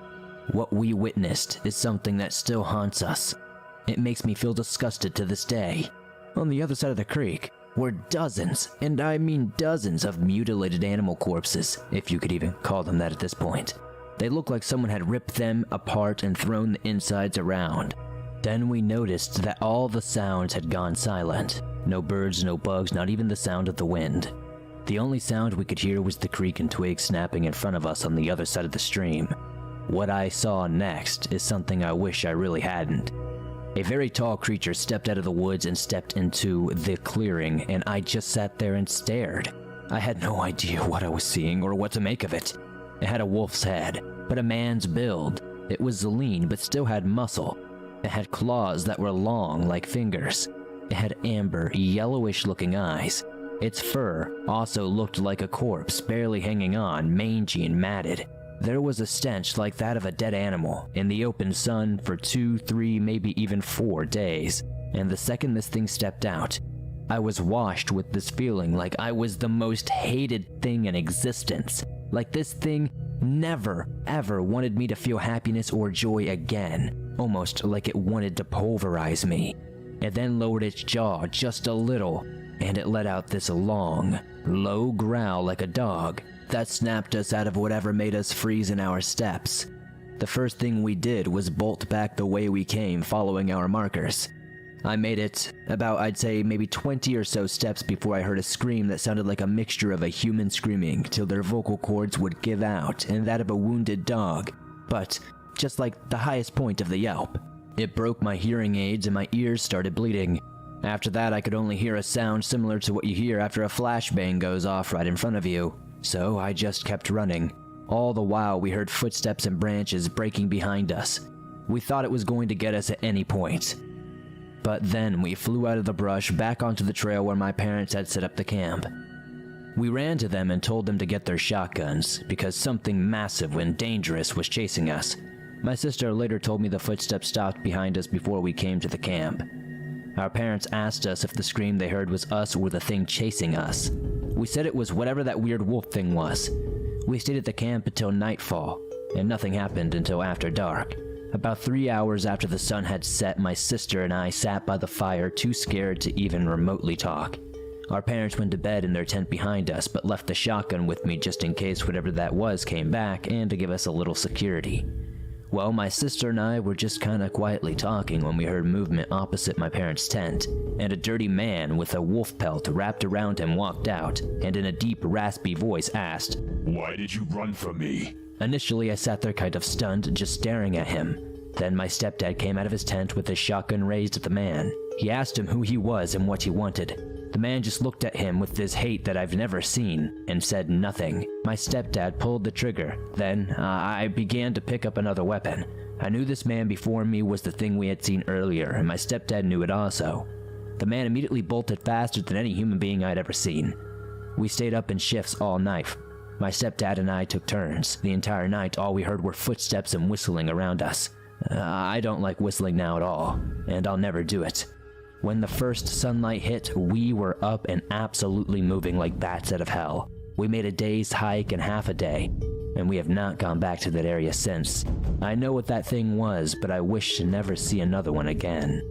What we witnessed is something that still haunts us. It makes me feel disgusted to this day. On the other side of the creek were dozens, and I mean dozens, of mutilated animal corpses, if you could even call them that at this point. They looked like someone had ripped them apart and thrown the insides around. Then we noticed that all the sounds had gone silent. No birds, no bugs, not even the sound of the wind. The only sound we could hear was the creek and twigs snapping in front of us on the other side of the stream. What I saw next is something I wish I really hadn't. A very tall creature stepped out of the woods and stepped into the clearing, and I just sat there and stared. I had no idea what I was seeing or what to make of it. It had a wolf's head, but a man's build. It was lean, but still had muscle. It had claws that were long like fingers. It had amber, yellowish-looking eyes. Its fur also looked like a corpse, barely hanging on, mangy and matted. There was a stench like that of a dead animal in the open sun for 2, 3, maybe even 4 days, and the second this thing stepped out, I was washed with this feeling like I was the most hated thing in existence, like this thing never, ever wanted me to feel happiness or joy again, almost like it wanted to pulverize me. It then lowered its jaw just a little, and it let out this long, low growl like a dog that snapped us out of whatever made us freeze in our steps. The first thing we did was bolt back the way we came, following our markers. I made it about, I'd say, maybe 20 or so steps before I heard a scream that sounded like a mixture of a human screaming till their vocal cords would give out and that of a wounded dog, but just like the highest point of the yelp. It broke my hearing aids and my ears started bleeding. After that, I could only hear a sound similar to what you hear after a flashbang goes off right in front of you. So I just kept running. All the while we heard footsteps and branches breaking behind us. We thought it was going to get us at any point. But then we flew out of the brush back onto the trail where my parents had set up the camp. We ran to them and told them to get their shotguns because something massive and dangerous was chasing us. My sister later told me the footsteps stopped behind us before we came to the camp. Our parents asked us if the scream they heard was us or the thing chasing us. We said it was whatever that weird wolf thing was. We stayed at the camp until nightfall, and nothing happened until after dark. About 3 hours after the sun had set, my sister and I sat by the fire, too scared to even remotely talk. Our parents went to bed in their tent behind us, but left the shotgun with me just in case whatever that was came back and to give us a little security. Well, my sister and I were just kinda quietly talking when we heard movement opposite my parents' tent, and a dirty man with a wolf pelt wrapped around him walked out, and in a deep, raspy voice asked, "Why did you run from me?" Initially, I sat there kind of stunned, just staring at him. Then my stepdad came out of his tent with his shotgun raised at the man. He asked him who he was and what he wanted. The man just looked at him with this hate that I've never seen and said nothing. My stepdad pulled the trigger. Then I began to pick up another weapon. I knew this man before me was the thing we had seen earlier, and my stepdad knew it also. The man immediately bolted faster than any human being I'd ever seen. We stayed up in shifts all night. My stepdad and I took turns. The entire night, all we heard were footsteps and whistling around us. I don't like whistling now at all, and I'll never do it. When the first sunlight hit, we were up and absolutely moving like bats out of hell. We made a day's hike in half a day, and we have not gone back to that area since. I know what that thing was, but I wish to never see another one again.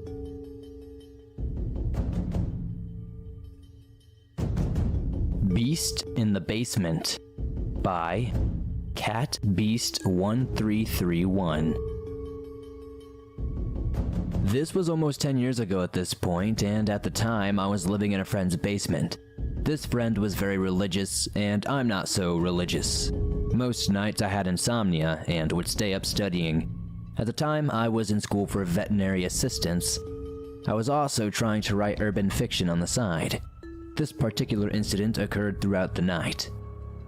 Beast in the Basement by CatBeast1331. This was almost 10 years ago at this point, and at the time I was living in a friend's basement. This friend was very religious, and I'm not so religious. Most nights I had insomnia and would stay up studying. At the time I was in school for veterinary assistance. I was also trying to write urban fiction on the side. This particular incident occurred throughout the night.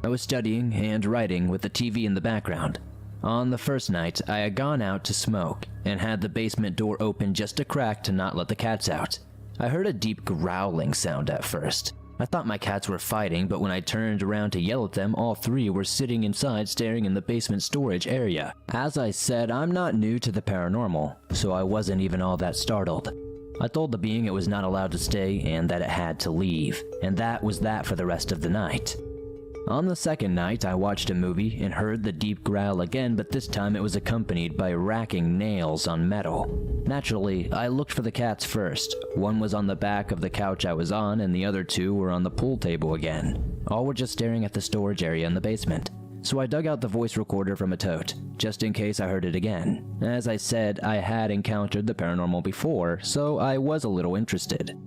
I was studying and writing with the TV in the background. On the first night, I had gone out to smoke and had the basement door open just a crack to not let the cats out. I heard a deep growling sound at first. I thought my cats were fighting, but when I turned around to yell at them, all three were sitting inside staring in the basement storage area. As I said, I'm not new to the paranormal, so I wasn't even all that startled. I told the being it was not allowed to stay and that it had to leave, and that was that for the rest of the night. On the second night, I watched a movie and heard the deep growl again, but this time it was accompanied by racking nails on metal. Naturally, I looked for the cats first. One was on the back of the couch I was on, and the other two were on the pool table again. All were just staring at the storage area in the basement. So I dug out the voice recorder from a tote, just in case I heard it again. As I said, I had encountered the paranormal before, so I was a little interested.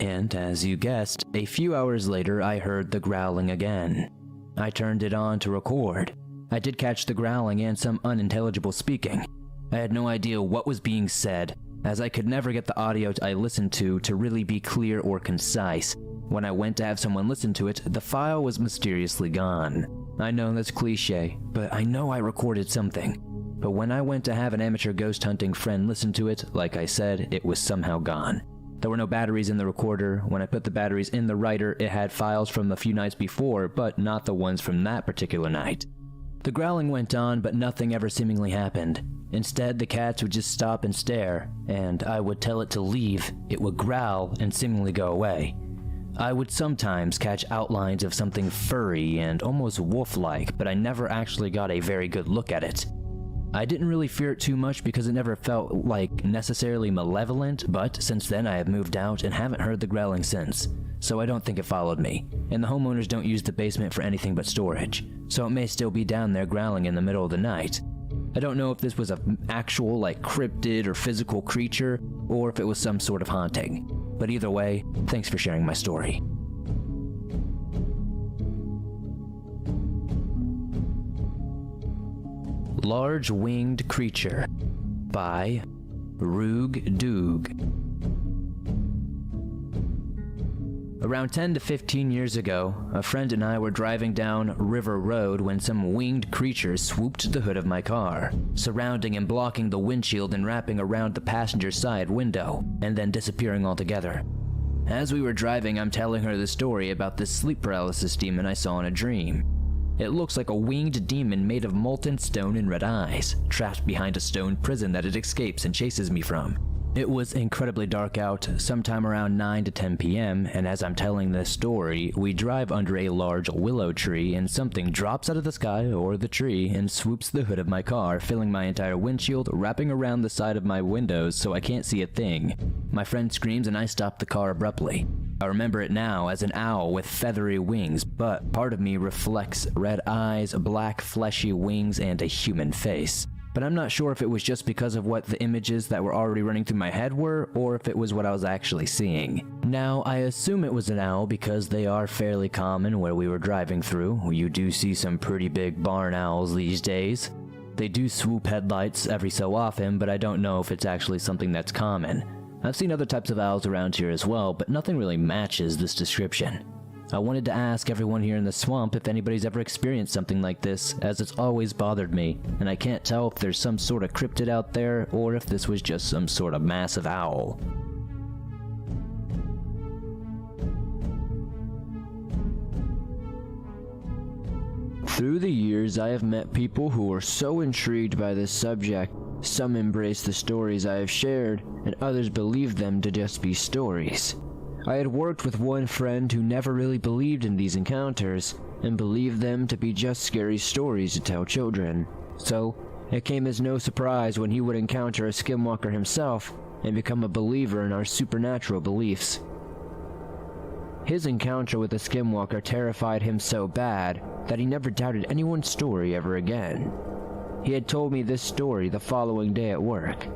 And as you guessed, a few hours later I heard the growling again. I turned it on to record. I did catch the growling and some unintelligible speaking. I had no idea what was being said, as I could never get the audio I listened to really be clear or concise. When I went to have someone listen to it, the file was mysteriously gone. I know that's cliche, but I know I recorded something. But when I went to have an amateur ghost hunting friend listen to it, like I said, it was somehow gone. There were no batteries in the recorder. When I put the batteries in the writer, it had files from the few nights before, but not the ones from that particular night. The growling went on, but nothing ever seemingly happened. Instead, the cats would just stop and stare, and I would tell it to leave. It would growl and seemingly go away. I would sometimes catch outlines of something furry and almost wolf-like, but I never actually got a very good look at it. I didn't really fear it too much because it never felt like necessarily malevolent, but since then I have moved out and haven't heard the growling since, so I don't think it followed me. And the homeowners don't use the basement for anything but storage, so it may still be down there growling in the middle of the night. I don't know if this was an actual cryptid or physical creature, or if it was some sort of haunting. But either way, thanks for sharing my story. Large Winged Creature by Roog Doog. Around 10 to 15 years ago, a friend and I were driving down River Road when some winged creature swooped the hood of my car, surrounding and blocking the windshield and wrapping around the passenger side window, and then disappearing altogether. As we were driving, I'm telling her the story about this sleep paralysis demon I saw in a dream. It looks like a winged demon made of molten stone and red eyes, trapped behind a stone prison that it escapes and chases me from. It was incredibly dark out, sometime around 9 to 10 p.m., and as I'm telling this story, we drive under a large willow tree and something drops out of the sky or the tree and swoops the hood of my car, filling my entire windshield, wrapping around the side of my windows so I can't see a thing. My friend screams and I stop the car abruptly. I remember it now as an owl with feathery wings, but part of me reflects red eyes, black fleshy wings, and a human face. But I'm not sure if it was just because of what the images that were already running through my head were, or if it was what I was actually seeing. Now, I assume it was an owl because they are fairly common where we were driving through. You do see some pretty big barn owls these days. They do swoop headlights every so often, but I don't know if it's actually something that's common. I've seen other types of owls around here as well, but nothing really matches this description. I wanted to ask everyone here in the swamp if anybody's ever experienced something like this, as it's always bothered me, and I can't tell if there's some sort of cryptid out there or if this was just some sort of massive owl. Through the years, I have met people who were so intrigued by this subject. Some embrace the stories I have shared, and others believe them to just be stories. I had worked with one friend who never really believed in these encounters, and believed them to be just scary stories to tell children. So, it came as no surprise when he would encounter a skinwalker himself, and become a believer in our supernatural beliefs. His encounter with the skinwalker terrified him so bad that he never doubted anyone's story ever again. He had told me this story the following day at work.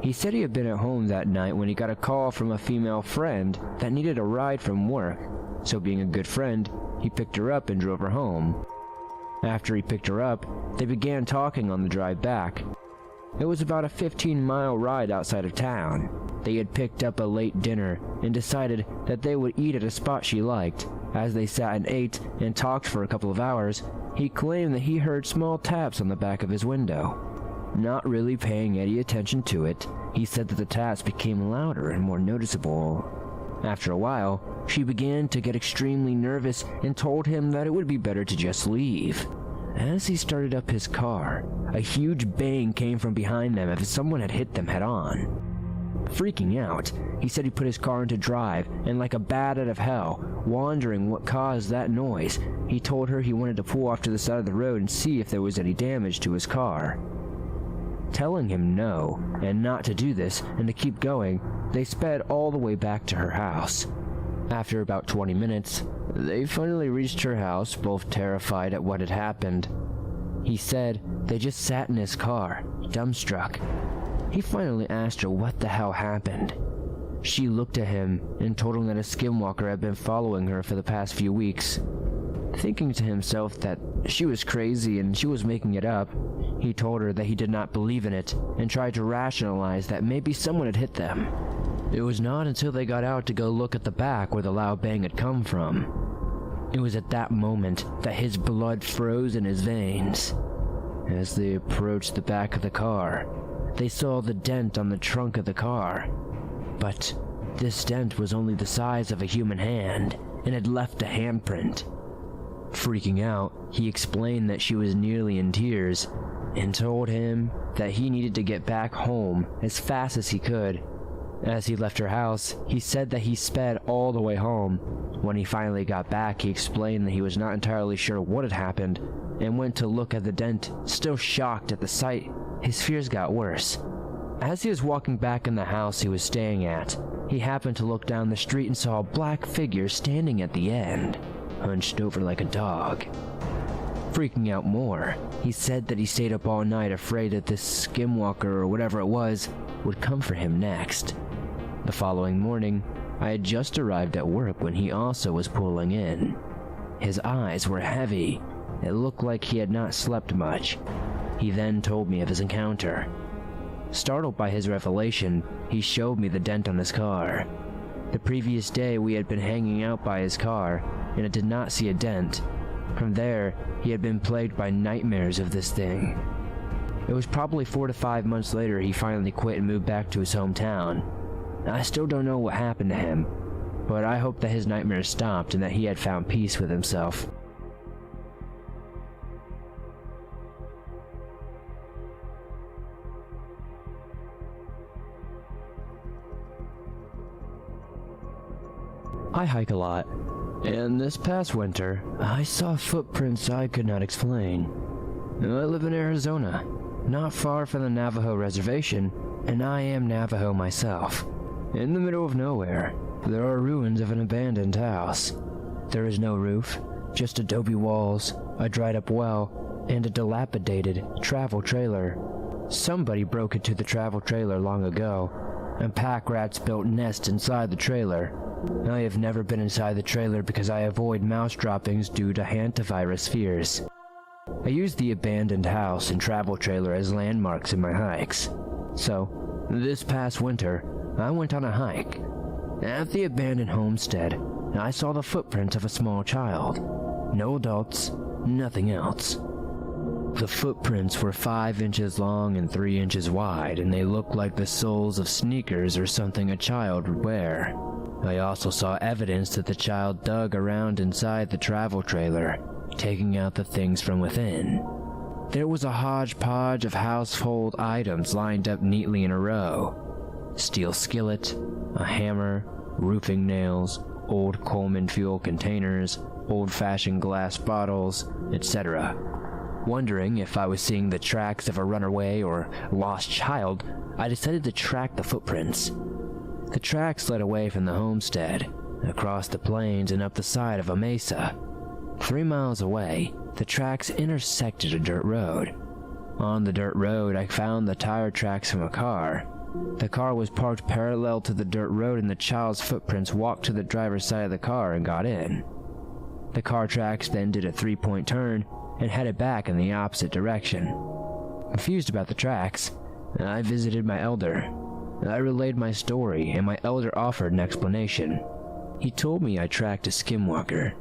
He said he had been at home that night when he got a call from a female friend that needed a ride from work, so being a good friend, he picked her up and drove her home. After he picked her up, they began talking on the drive back. It was about a 15-mile ride outside of town. They had picked up a late dinner and decided that they would eat at a spot she liked. As they sat and ate and talked for a couple of hours, he claimed that he heard small taps on the back of his window. Not really paying any attention to it, he said that the taps became louder and more noticeable. After a while, she began to get extremely nervous and told him that it would be better to just leave. As he started up his car, a huge bang came from behind them as if someone had hit them head on. Freaking out, he said he put his car into drive and, like a bat out of hell, wondering what caused that noise, he told her he wanted to pull off to the side of the road and see if there was any damage to his car. Telling him no, and not to do this, and to keep going, they sped all the way back to her house. After about 20 minutes, they finally reached her house, both terrified at what had happened. He said they just sat in his car, dumbstruck. He finally asked her what the hell happened. She looked at him and told him that a skinwalker had been following her for the past few weeks. Thinking to himself that she was crazy and she was making it up, he told her that he did not believe in it and tried to rationalize that maybe someone had hit them. It was not until they got out to go look at the back where the loud bang had come from. It was at that moment that his blood froze in his veins. As they approached the back of the car, they saw the dent on the trunk of the car. But this dent was only the size of a human hand and had left a handprint. Freaking out, he explained that she was nearly in tears and told him that he needed to get back home as fast as he could. As he left her house, he said that he sped all the way home. When he finally got back, he explained that he was not entirely sure what had happened and went to look at the dent. Still shocked at the sight, his fears got worse. As he was walking back in the house he was staying at, he happened to look down the street and saw a black figure standing at the end, hunched over like a dog. Freaking out more, he said that he stayed up all night afraid that this skinwalker or whatever it was would come for him next. The following morning, I had just arrived at work when he also was pulling in. His eyes were heavy. It looked like he had not slept much. He then told me of his encounter. Startled by his revelation, he showed me the dent on his car. The previous day we had been hanging out by his car, and it did not see a dent. From there, he had been plagued by nightmares of this thing. It was probably 4 to 5 months later he finally quit and moved back to his hometown. I still don't know what happened to him, but I hope that his nightmares stopped and that he had found peace with himself. I hike a lot, and this past winter, I saw footprints I could not explain. I live in Arizona, not far from the Navajo reservation, and I am Navajo myself. In the middle of nowhere, there are ruins of an abandoned house. There is no roof, just adobe walls, a dried up well, and a dilapidated travel trailer. Somebody broke into the travel trailer long ago. and pack rats built nests inside the trailer. I have never been inside the trailer because I avoid mouse droppings due to hantavirus fears. I use the abandoned house and travel trailer as landmarks in my hikes. So, this past winter, I went on a hike. At the abandoned homestead, I saw the footprints of a small child. No adults, nothing else. The footprints were 5 inches long and 3 inches wide, and they looked like the soles of sneakers or something a child would wear. I also saw evidence that the child dug around inside the travel trailer, taking out the things from within. There was a hodgepodge of household items lined up neatly in a row. Steel skillet, a hammer, roofing nails, old Coleman fuel containers, old-fashioned glass bottles, etc. Wondering if I was seeing the tracks of a runaway or lost child, I decided to track the footprints. The tracks led away from the homestead, across the plains and up the side of a mesa. 3 miles away, the tracks intersected a dirt road. On the dirt road, I found the tire tracks from a car. The car was parked parallel to the dirt road, and the child's footprints walked to the driver's side of the car and got in. The car tracks then did a 3-point turn and headed back in the opposite direction. Confused about the tracks, I visited my elder. I relayed my story, and my elder offered an explanation. He told me I tracked a skinwalker.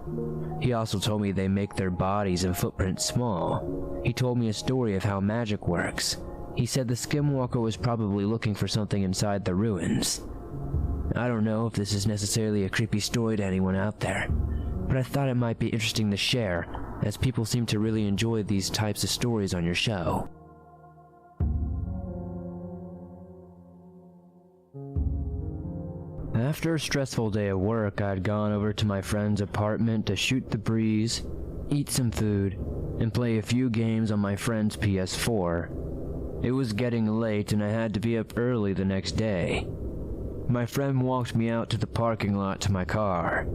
He also told me they make their bodies and footprints small. He told me a story of how magic works. He said the skinwalker was probably looking for something inside the ruins. I don't know if this is necessarily a creepy story to anyone out there, but I thought it might be interesting to share, as people seem to really enjoy these types of stories on your show. After a stressful day of work, I had gone over to my friend's apartment to shoot the breeze, eat some food, and play a few games on my friend's PS4. It was getting late and I had to be up early the next day. My friend walked me out to the parking lot to my car.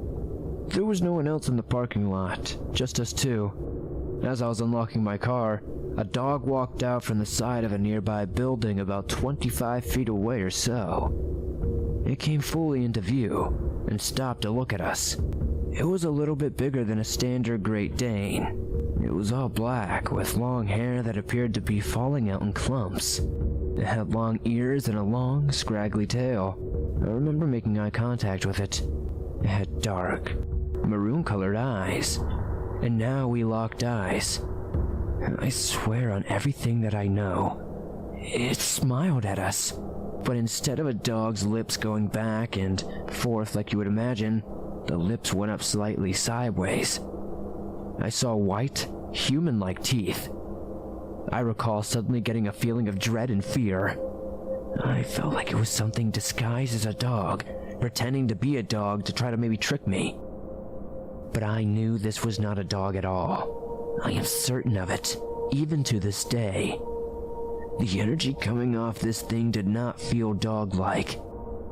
There was no one else in the parking lot, just us two. As I was unlocking my car, a dog walked out from the side of a nearby building about 25 feet away or so. It came fully into view and stopped to look at us. It was a little bit bigger than a standard Great Dane. It was all black with long hair that appeared to be falling out in clumps. It had long ears and a long, scraggly tail. I remember making eye contact with it. It had dark, maroon-colored eyes, and now we locked eyes. I swear on everything that I know, it smiled at us. But instead of a dog's lips going back and forth like you would imagine, the lips went up slightly sideways. I saw white, human-like teeth. I recall suddenly getting a feeling of dread and fear. I felt like it was something disguised as a dog, pretending to be a dog to try to maybe trick me. But I knew this was not a dog at all. I am certain of it, even to this day. The energy coming off this thing did not feel dog-like.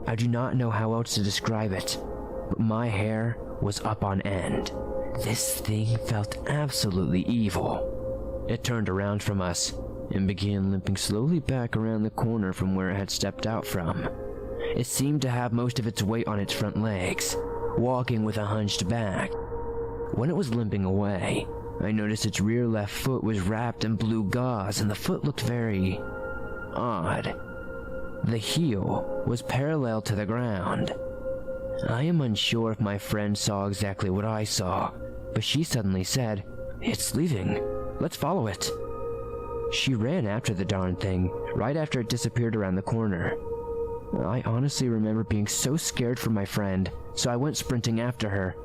I do not know how else to describe it, but my hair was up on end. This thing felt absolutely evil. It turned around from us and began limping slowly back around the corner from where it had stepped out from. It seemed to have most of its weight on its front legs, walking with a hunched back. When it was limping away, I noticed its rear left foot was wrapped in blue gauze, and the foot looked very odd. The heel was parallel to the ground. I am unsure if my friend saw exactly what I saw, but she suddenly said, "It's leaving. Let's follow it." She ran after the darn thing, right after it disappeared around the corner. I honestly remember being so scared for my friend, so I went sprinting after her.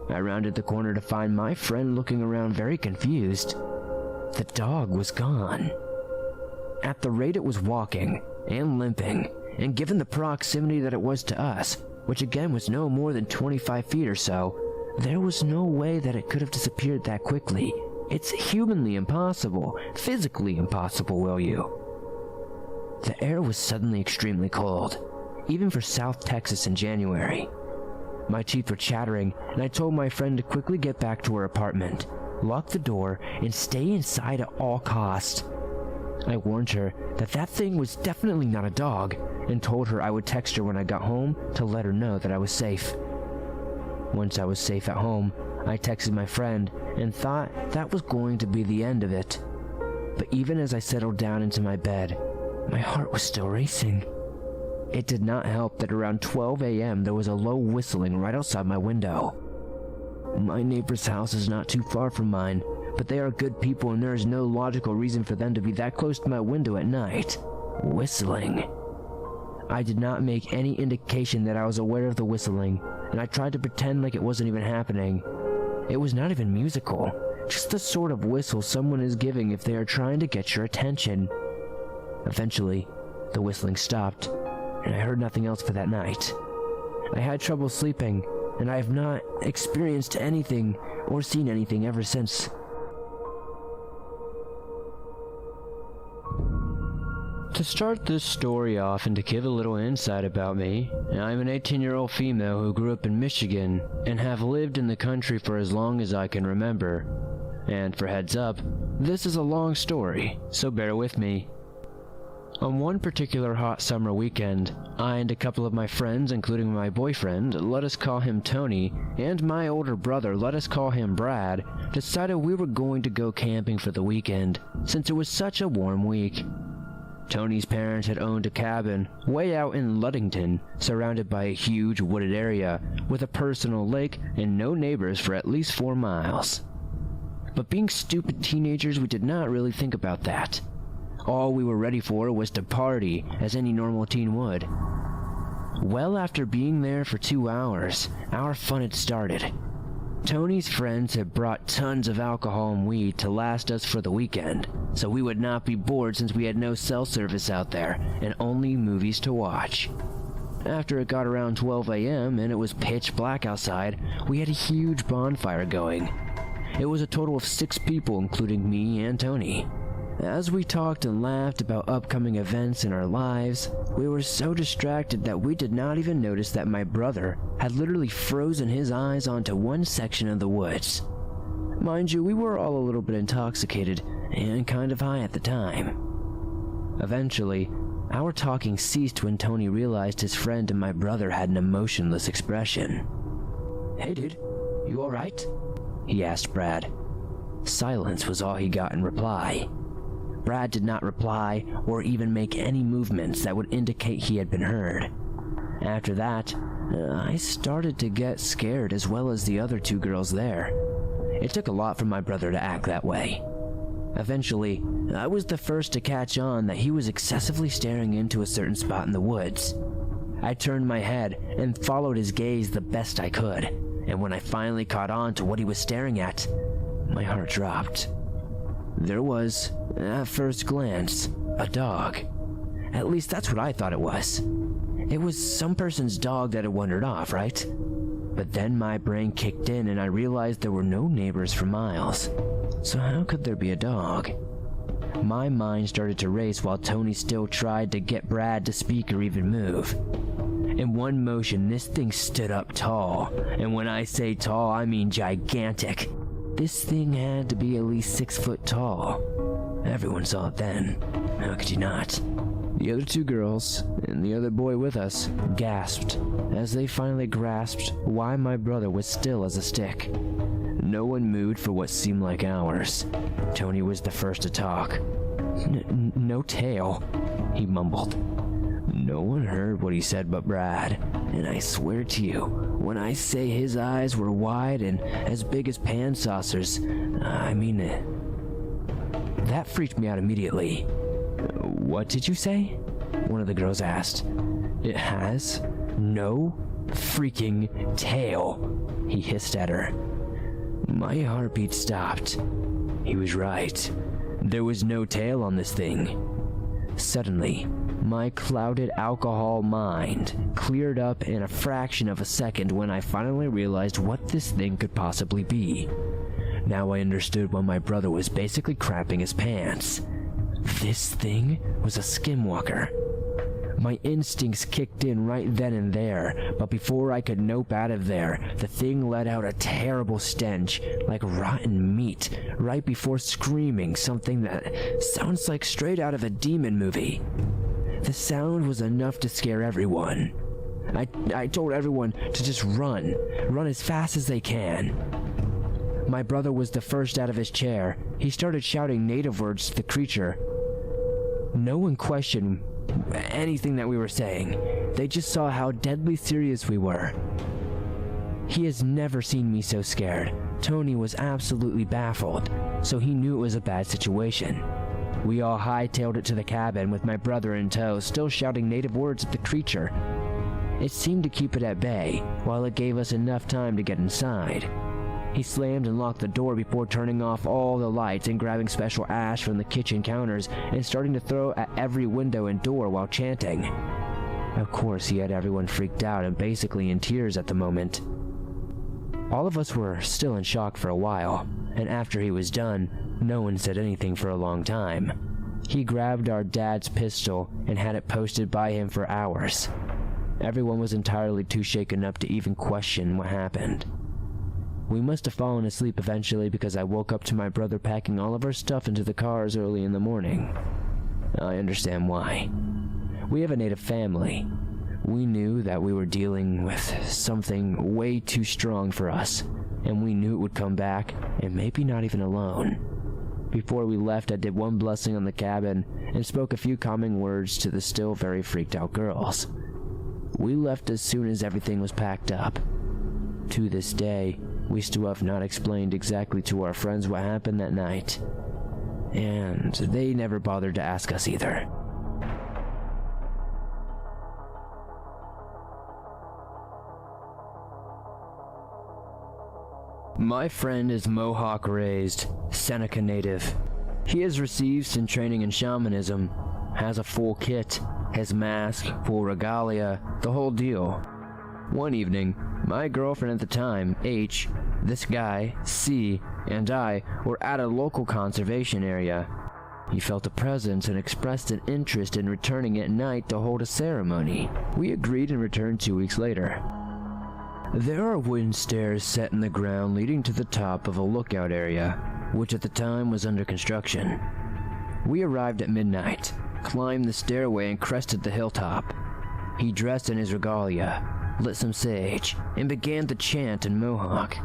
I rounded the corner to find my friend looking around very confused. The dog was gone. At the rate it was walking and limping, and given the proximity that it was to us, which again was no more than 25 feet or so, there was no way that it could have disappeared that quickly. It's humanly impossible, physically impossible, will you? The air was suddenly extremely cold, even for South Texas in January. My teeth were chattering, and I told my friend to quickly get back to her apartment, lock the door, and stay inside at all costs. I warned her that that thing was definitely not a dog and told her I would text her when I got home to let her know that I was safe. Once I was safe at home, I texted my friend and thought that was going to be the end of it. But even as I settled down into my bed, my heart was still racing. It did not help that around 12 a.m. there was a low whistling right outside my window. My neighbor's house is not too far from mine, but they are good people and there is no logical reason for them to be that close to my window at night, whistling. I did not make any indication that I was aware of the whistling, and I tried to pretend like it wasn't even happening. It was not even musical, just the sort of whistle someone is giving if they are trying to get your attention. Eventually, the whistling stopped, and I heard nothing else for that night. I had trouble sleeping, and I have not experienced anything or seen anything ever since. To start this story off and to give a little insight about me, I'm an 18-year-old female who grew up in Michigan and have lived in the country for as long as I can remember. And for heads up, this is a long story, so bear with me. On one particular hot summer weekend, I and a couple of my friends, including my boyfriend, let us call him Tony, and my older brother, let us call him Brad, decided we were going to go camping for the weekend, since it was such a warm week. Tony's parents had owned a cabin way out in Ludington, surrounded by a huge wooded area, with a personal lake and no neighbors for at least 4 miles. But being stupid teenagers, we did not really think about that. All we were ready for was to party, as any normal teen would. Well, after being there for 2 hours, our fun had started. Tony's friends had brought tons of alcohol and weed to last us for the weekend, so we would not be bored since we had no cell service out there and only movies to watch. After it got around 12 a.m. and it was pitch black outside, we had a huge bonfire going. It was a total of 6 people, including me and Tony. As we talked and laughed about upcoming events in our lives, we were so distracted that we did not even notice that my brother had literally frozen his eyes onto one section of the woods. Mind you, we were all a little bit intoxicated and kind of high at the time. Eventually, our talking ceased when Tony realized his friend and my brother had an emotionless expression. "Hey dude, you alright?" he asked Brad. Silence was all he got in reply. Brad did not reply or even make any movements that would indicate he had been heard. After that, I started to get scared as well as the other 2 girls there. It took a lot for my brother to act that way. Eventually, I was the first to catch on that he was excessively staring into a certain spot in the woods. I turned my head and followed his gaze the best I could, and when I finally caught on to what he was staring at, my heart dropped. There was, at first glance, a dog. At least that's what I thought it was. It was some person's dog that had wandered off, right? But then my brain kicked in and I realized there were no neighbors for miles. So how could there be a dog? My mind started to race while Tony still tried to get Brad to speak or even move. In one motion, this thing stood up tall. And when I say tall, I mean gigantic. This thing had to be at least 6 foot tall. Everyone saw it then. How could you not? The other 2 girls, and the other boy with us, gasped as they finally grasped why my brother was still as a stick. No one moved for what seemed like hours. Tony was the first to talk. No tail, he mumbled. No one heard what he said but Brad, and I swear to you, when I say his eyes were wide and as big as pan saucers, I mean it. That freaked me out immediately. "What did you say?" one of the girls asked. "It has no freaking tail," he hissed at her. My heartbeat stopped. He was right. There was no tail on this thing. Suddenly, my clouded alcohol mind cleared up in a fraction of a second when I finally realized what this thing could possibly be. Now I understood why my brother was basically crapping his pants. This thing was a skinwalker. My instincts kicked in right then and there, but before I could nope out of there, the thing let out a terrible stench, like rotten meat, right before screaming something that sounds like straight out of a demon movie. The sound was enough to scare everyone. I told everyone to just run as fast as they can. My brother was the first out of his chair. He started shouting native words to the creature. No one questioned anything that we were saying. They just saw how deadly serious we were. He has never seen me so scared. Tony was absolutely baffled, so he knew it was a bad situation. We all hightailed it to the cabin with my brother in tow, still shouting native words at the creature. It seemed to keep it at bay, while it gave us enough time to get inside. He slammed and locked the door before turning off all the lights and grabbing special ash from the kitchen counters and starting to throw at every window and door while chanting. Of course, he had everyone freaked out and basically in tears at the moment. All of us were still in shock for a while, and after he was done, no one said anything for a long time. He grabbed our dad's pistol and had it posted by him for hours. Everyone was entirely too shaken up to even question what happened. We must have fallen asleep eventually because I woke up to my brother packing all of our stuff into the cars early in the morning. I understand why. We have a native family. We knew that we were dealing with something way too strong for us, and we knew it would come back, and maybe not even alone. Before we left, I did one blessing on the cabin and spoke a few calming words to the still very freaked out girls. We left as soon as everything was packed up. To this day, we still have not explained exactly to our friends what happened that night, and they never bothered to ask us either. My friend is Mohawk raised, Seneca native. He has received some training in shamanism, has a full kit, his mask, full regalia, the whole deal. One evening, my girlfriend at the time, H, this guy, C, and I were at a local conservation area. He felt a presence and expressed an interest in returning at night to hold a ceremony. We agreed and returned 2 weeks later. There are wooden stairs set in the ground leading to the top of a lookout area, which at the time was under construction. We arrived at midnight, climbed the stairway and crested the hilltop. He dressed in his regalia, lit some sage, and began to chant in Mohawk.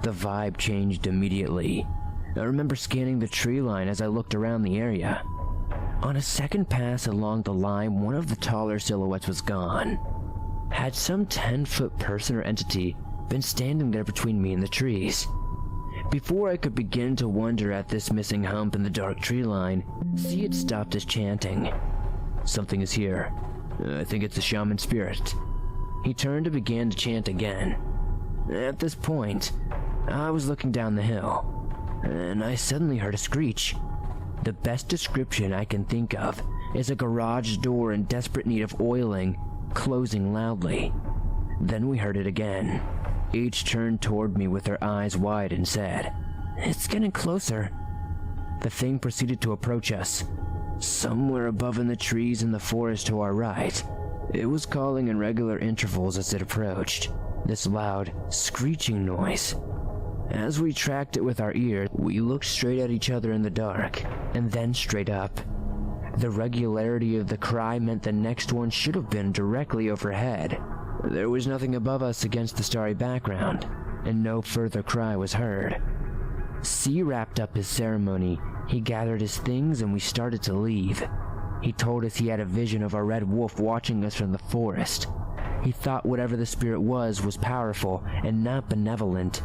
The vibe changed immediately. I remember scanning the tree line as I looked around the area. On a second pass along the line, one of the taller silhouettes was gone. Had some 10-foot person or entity been standing there between me and the trees? Before I could begin to wonder at this missing hump in the dark tree line, C had stopped his chanting. Something is here. I think it's a shaman spirit. He turned and began to chant again. At this point, I was looking down the hill, and I suddenly heard a screech. The best description I can think of is a garage door in desperate need of oiling, closing loudly. Then we heard it again. H turned toward me with her eyes wide and said, "It's getting closer." The thing proceeded to approach us. Somewhere above in the trees in the forest to our right, it was calling in regular intervals as it approached, this loud, screeching noise. As we tracked it with our ear, we looked straight at each other in the dark, and then straight up. The regularity of the cry meant the next one should have been directly overhead. There was nothing above us against the starry background, and no further cry was heard. C wrapped up his ceremony. He gathered his things and we started to leave. He told us he had a vision of a red wolf watching us from the forest. He thought whatever the spirit was powerful and not benevolent.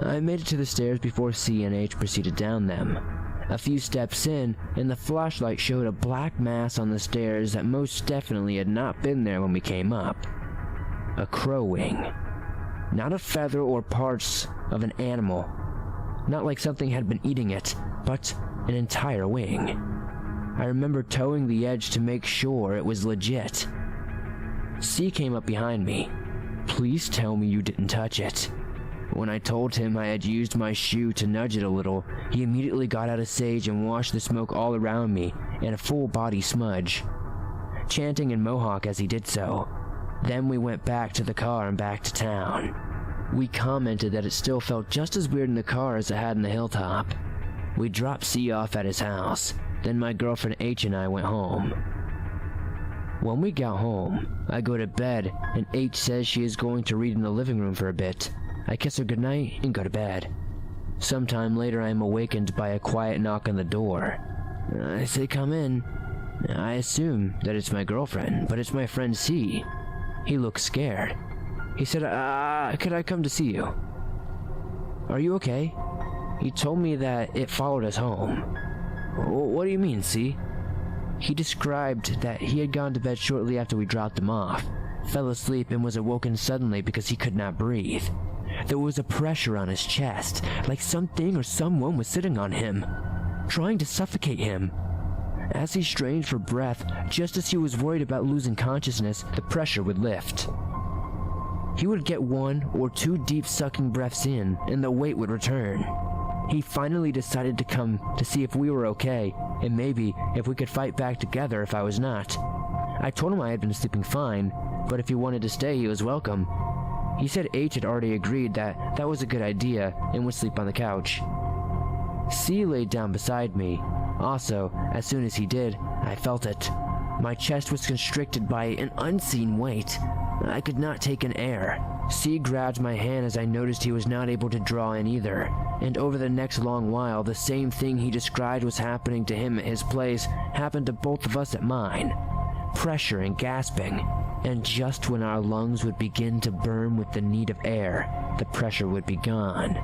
I made it to the stairs before C and H proceeded down them. A few steps in, and the flashlight showed a black mass on the stairs that most definitely had not been there when we came up. A crow wing. Not a feather or parts of an animal. Not like something had been eating it, but an entire wing. I remember towing the edge to make sure it was legit. C came up behind me. "Please tell me you didn't touch it." When I told him I had used my shoe to nudge it a little, he immediately got out a sage and washed the smoke all around me in a full body smudge. chanting in Mohawk as he did so. Then we went back to the car and back to town. We commented that it still felt just as weird in the car as it had in the hilltop. We dropped C off at his house. Then my girlfriend H and I went home. When we got home, I go to bed and H says she is going to read in the living room for a bit. I kiss her goodnight and go to bed. Sometime later I am awakened by a quiet knock on the door. I say come in. I assume that it's my girlfriend, but it's my friend C. He looks scared. He said, could I come to see you? Are you okay? He told me that it followed us home. What do you mean, C? He described that he had gone to bed shortly after we dropped him off, fell asleep and was awoken suddenly because he could not breathe. There was a pressure on his chest, like something or someone was sitting on him, trying to suffocate him. As he strained for breath, just as he was worried about losing consciousness, the pressure would lift. He would get 1 or 2 deep sucking breaths in, and the weight would return. He finally decided to come to see if we were okay, and maybe if we could fight back together if I was not. I told him I had been sleeping fine, but if he wanted to stay, he was welcome. He said H had already agreed that that was a good idea and would sleep on the couch. C laid down beside me. Also, as soon as he did, I felt it. My chest was constricted by an unseen weight. I could not take in air. C grabbed my hand as I noticed he was not able to draw in either. And over the next long while, the same thing he described was happening to him at his place happened to both of us at mine. Pressure and gasping. And just when our lungs would begin to burn with the need of air, the pressure would be gone.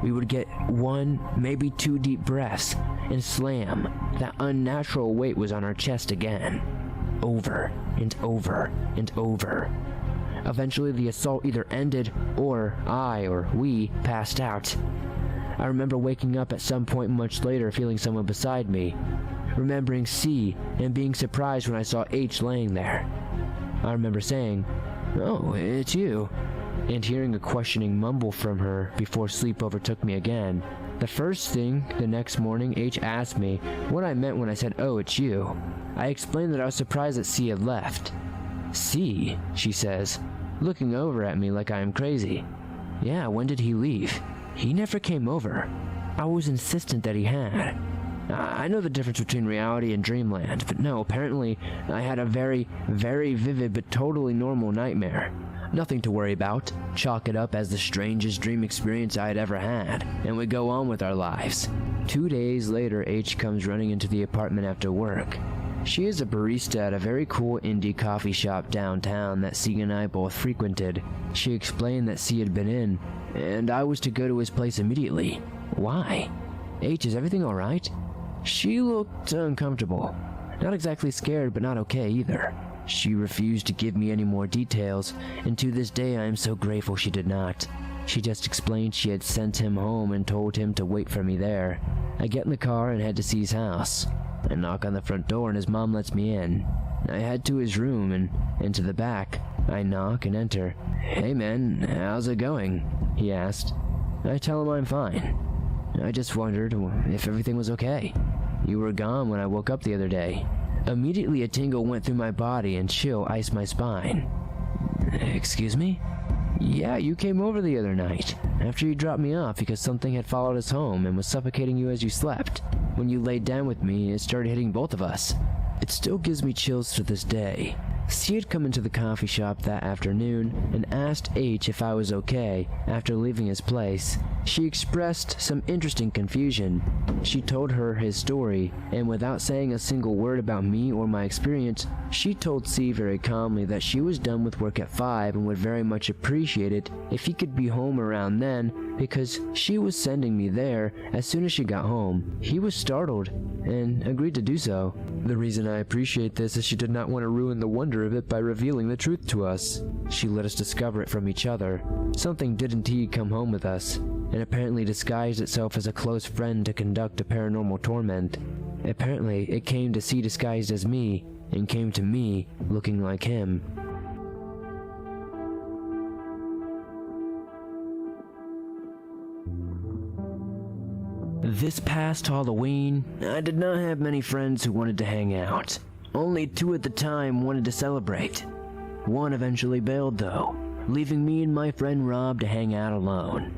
We would get 1, maybe 2 deep breaths, and slam, that unnatural weight was on our chest again. Over and over and over. Eventually the assault either ended, or I or we passed out. I remember waking up at some point much later feeling someone beside me, remembering C and being surprised when I saw H laying there. I remember saying, "Oh, it's you," and hearing a questioning mumble from her before sleep overtook me again. The first thing the next morning, H asked me what I meant when I said, "Oh, it's you." I explained that I was surprised that C had left. "C?" she says, looking over at me like I am crazy. "Yeah, when did he leave? He never came over." I was insistent that he had. I know the difference between reality and dreamland, but no, apparently I had a very, very vivid but totally normal nightmare. Nothing to worry about. Chalk it up as the strangest dream experience I had ever had, and we go on with our lives. 2 days later, H comes running into the apartment after work. She is a barista at a very cool indie coffee shop downtown that C and I both frequented. She explained that C had been in, and I was to go to his place immediately. Why? H, is everything alright? She looked uncomfortable. Not exactly scared, but not okay either. She refused to give me any more details, and to this day I am so grateful she did not. She just explained she had sent him home and told him to wait for me there. I get in the car and head to C's house. I knock on the front door and his mom lets me in. I head to his room and into the back. I knock and enter. "Hey man, how's it going?" he asked. I tell him I'm fine. I just wondered if everything was okay. You were gone when I woke up the other day. Immediately a tingle went through my body and chill iced my spine. Excuse me? Yeah, you came over the other night, after you dropped me off because something had followed us home and was suffocating you as you slept. When you laid down with me, it started hitting both of us. It still gives me chills to this day. C had come into the coffee shop that afternoon and asked H if I was okay after leaving his place. She expressed some interesting confusion. She told her his story, and without saying a single word about me or my experience, she told C very calmly that she was done with work at 5 and would very much appreciate it if he could be home around then because she was sending me there as soon as she got home. He was startled and agreed to do so. The reason I appreciate this is she did not want to ruin the wonder of it by revealing the truth to us. She let us discover it from each other. Something did indeed come home with us, and apparently disguised itself as a close friend to conduct a paranormal torment. Apparently, it came to C disguised as me, and came to me looking like him. This past Halloween, I did not have many friends who wanted to hang out. Only 2 at the time wanted to celebrate. 1 eventually bailed though, leaving me and my friend Rob to hang out alone.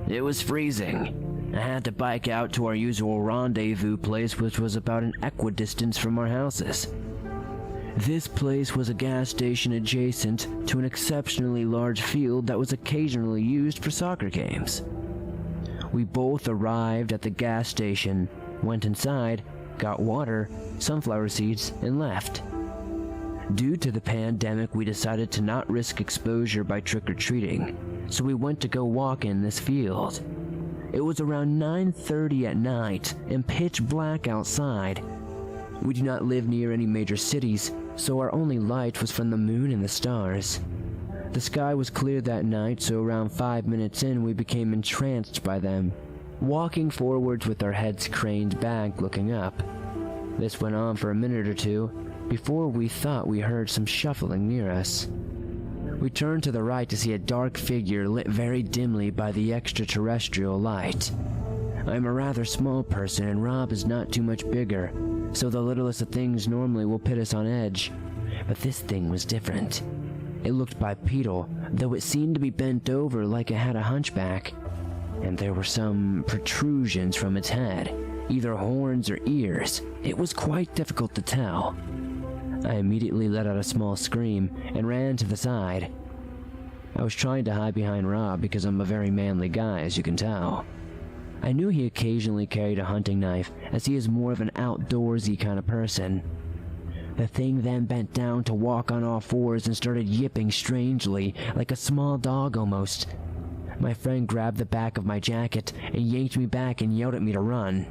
It was freezing. I had to bike out to our usual rendezvous place, which was about an equidistance from our houses. This place was a gas station adjacent to an exceptionally large field that was occasionally used for soccer games. We both arrived at the gas station, went inside, got water, sunflower seeds, and left. Due to the pandemic, we decided to not risk exposure by trick-or-treating, so we went to go walk in this field. It was around 9:30 at night and pitch black outside. We do not live near any major cities, so our only light was from the moon and the stars. The sky was clear that night, so around 5 minutes in we became entranced by them, walking forwards with our heads craned back looking up. This went on for a minute or two before we thought we heard some shuffling near us. We turned to the right to see a dark figure lit very dimly by the extraterrestrial light. I'm a rather small person and Rob is not too much bigger, so the littlest of things normally will put us on edge. But this thing was different. It looked bipedal, though it seemed to be bent over like it had a hunchback. And there were some protrusions from its head, either horns or ears. It was quite difficult to tell. I immediately let out a small scream and ran to the side. I was trying to hide behind Rob because I'm a very manly guy, as you can tell. I knew he occasionally carried a hunting knife, as he is more of an outdoorsy kind of person. The thing then bent down to walk on all fours and started yipping strangely, like a small dog almost. My friend grabbed the back of my jacket and yanked me back and yelled at me to run.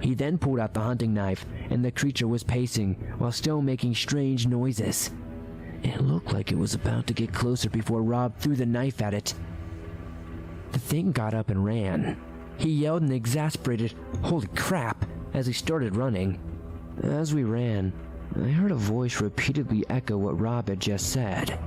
He then pulled out the hunting knife, and the creature was pacing while still making strange noises. It looked like it was about to get closer before Rob threw the knife at it. The thing got up and ran. He yelled an exasperated, "Holy crap!" as he started running. As we ran, I heard a voice repeatedly echo what Rob had just said.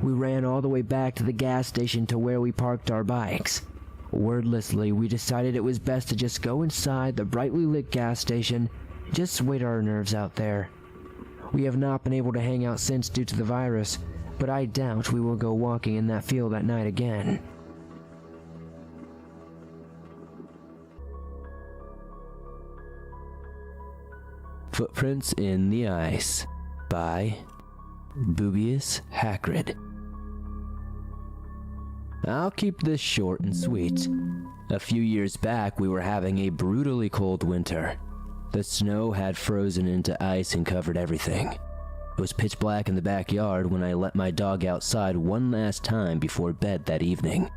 We ran all the way back to the gas station to where we parked our bikes. Wordlessly, we decided it was best to just go inside the brightly lit gas station, just wait our nerves out there. We have not been able to hang out since due to the virus, but I doubt we will go walking in that field at night again. Footprints in the Ice by Bubius Hackred. I'll keep this short and sweet. A few years back, we were having a brutally cold winter. The snow had frozen into ice and covered everything. It was pitch black in the backyard when I let my dog outside one last time before bed that evening.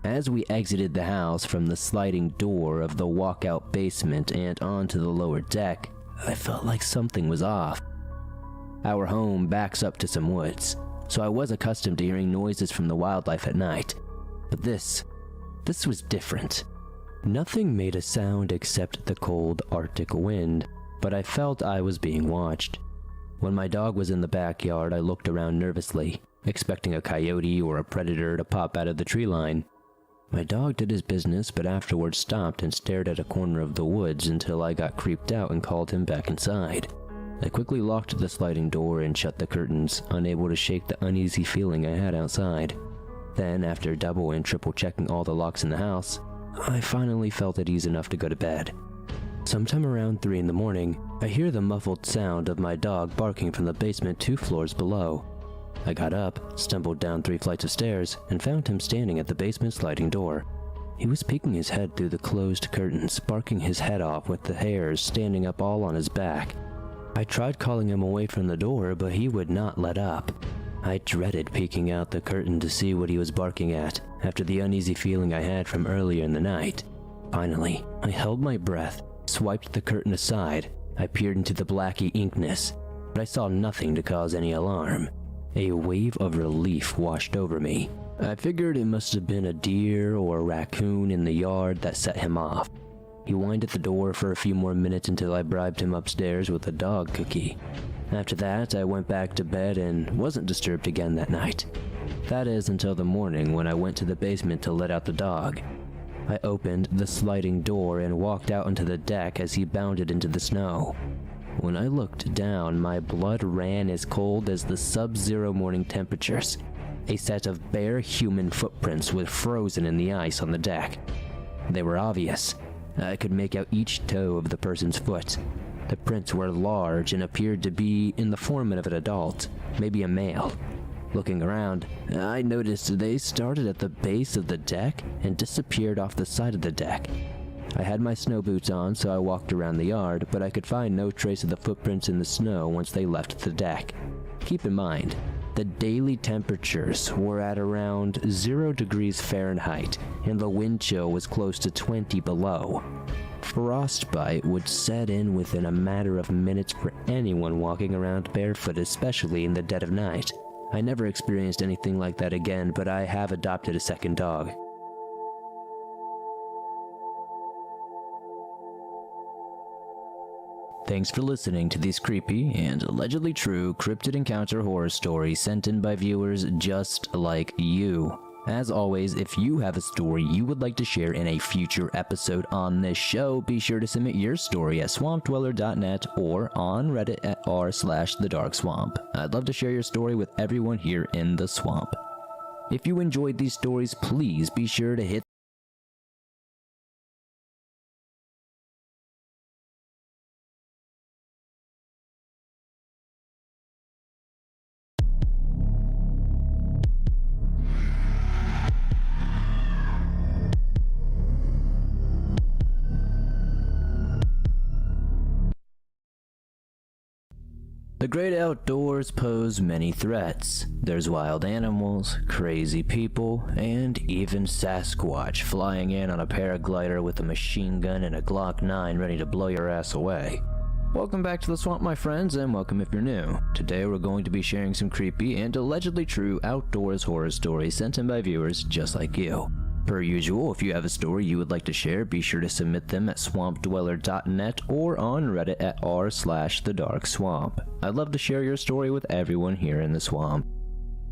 As we exited the house from the sliding door of the walkout basement and onto the lower deck, I felt like something was off. Our home backs up to some woods, so I was accustomed to hearing noises from the wildlife at night. But this was different. Nothing made a sound except the cold Arctic wind, but I felt I was being watched. When my dog was in the backyard, I looked around nervously, expecting a coyote or a predator to pop out of the tree line. My dog did his business, but afterwards stopped and stared at a corner of the woods until I got creeped out and called him back inside. I quickly locked the sliding door and shut the curtains, unable to shake the uneasy feeling I had outside. Then, after double and triple checking all the locks in the house, I finally felt at ease enough to go to bed. Sometime around 3 in the morning, I hear the muffled sound of my dog barking from the basement 2 floors below. I got up, stumbled down 3 flights of stairs, and found him standing at the basement sliding door. He was peeking his head through the closed curtains, barking his head off with the hairs standing up all on his back. I tried calling him away from the door, but he would not let up. I dreaded peeking out the curtain to see what he was barking at, after the uneasy feeling I had from earlier in the night. Finally, I held my breath, swiped the curtain aside. I peered into the blacky inkness, but I saw nothing to cause any alarm. A wave of relief washed over me. I figured it must have been a deer or a raccoon in the yard that set him off. He whined at the door for a few more minutes until I bribed him upstairs with a dog cookie. After that, I went back to bed and wasn't disturbed again that night. That is until the morning when I went to the basement to let out the dog. I opened the sliding door and walked out onto the deck as he bounded into the snow. When I looked down, my blood ran as cold as the sub-zero morning temperatures. A set of bare human footprints were frozen in the ice on the deck. They were obvious. I could make out each toe of the person's foot. The prints were large and appeared to be in the form of an adult, maybe a male. Looking around, I noticed they started at the base of the deck and disappeared off the side of the deck. I had my snow boots on, so I walked around the yard, but I could find no trace of the footprints in the snow once they left the deck. Keep in mind, the daily temperatures were at around 0 degrees Fahrenheit, and the wind chill was close to 20 below. Frostbite would set in within a matter of minutes for anyone walking around barefoot, especially in the dead of night. I never experienced anything like that again, but I have adopted a second dog. Thanks for listening to these creepy and allegedly true cryptid encounter horror stories sent in by viewers just like you. As always, if you have a story you would like to share in a future episode on this show, be sure to submit your story at swampdweller.net or on Reddit at r/thedarkswamp. I'd love to share your story with everyone here in the swamp. If you enjoyed these stories, please be sure to hit The great outdoors pose many threats. There's wild animals, crazy people, and even Sasquatch flying in on a paraglider with a machine gun and a Glock 9 ready to blow your ass away. Welcome back to the swamp, my friends, and welcome if you're new. Today we're going to be sharing some creepy and allegedly true outdoors horror stories sent in by viewers just like you. Per usual, if you have a story you would like to share, be sure to submit them at swampdweller.net or on Reddit at r/thedarkswamp. I'd love to share your story with everyone here in the swamp.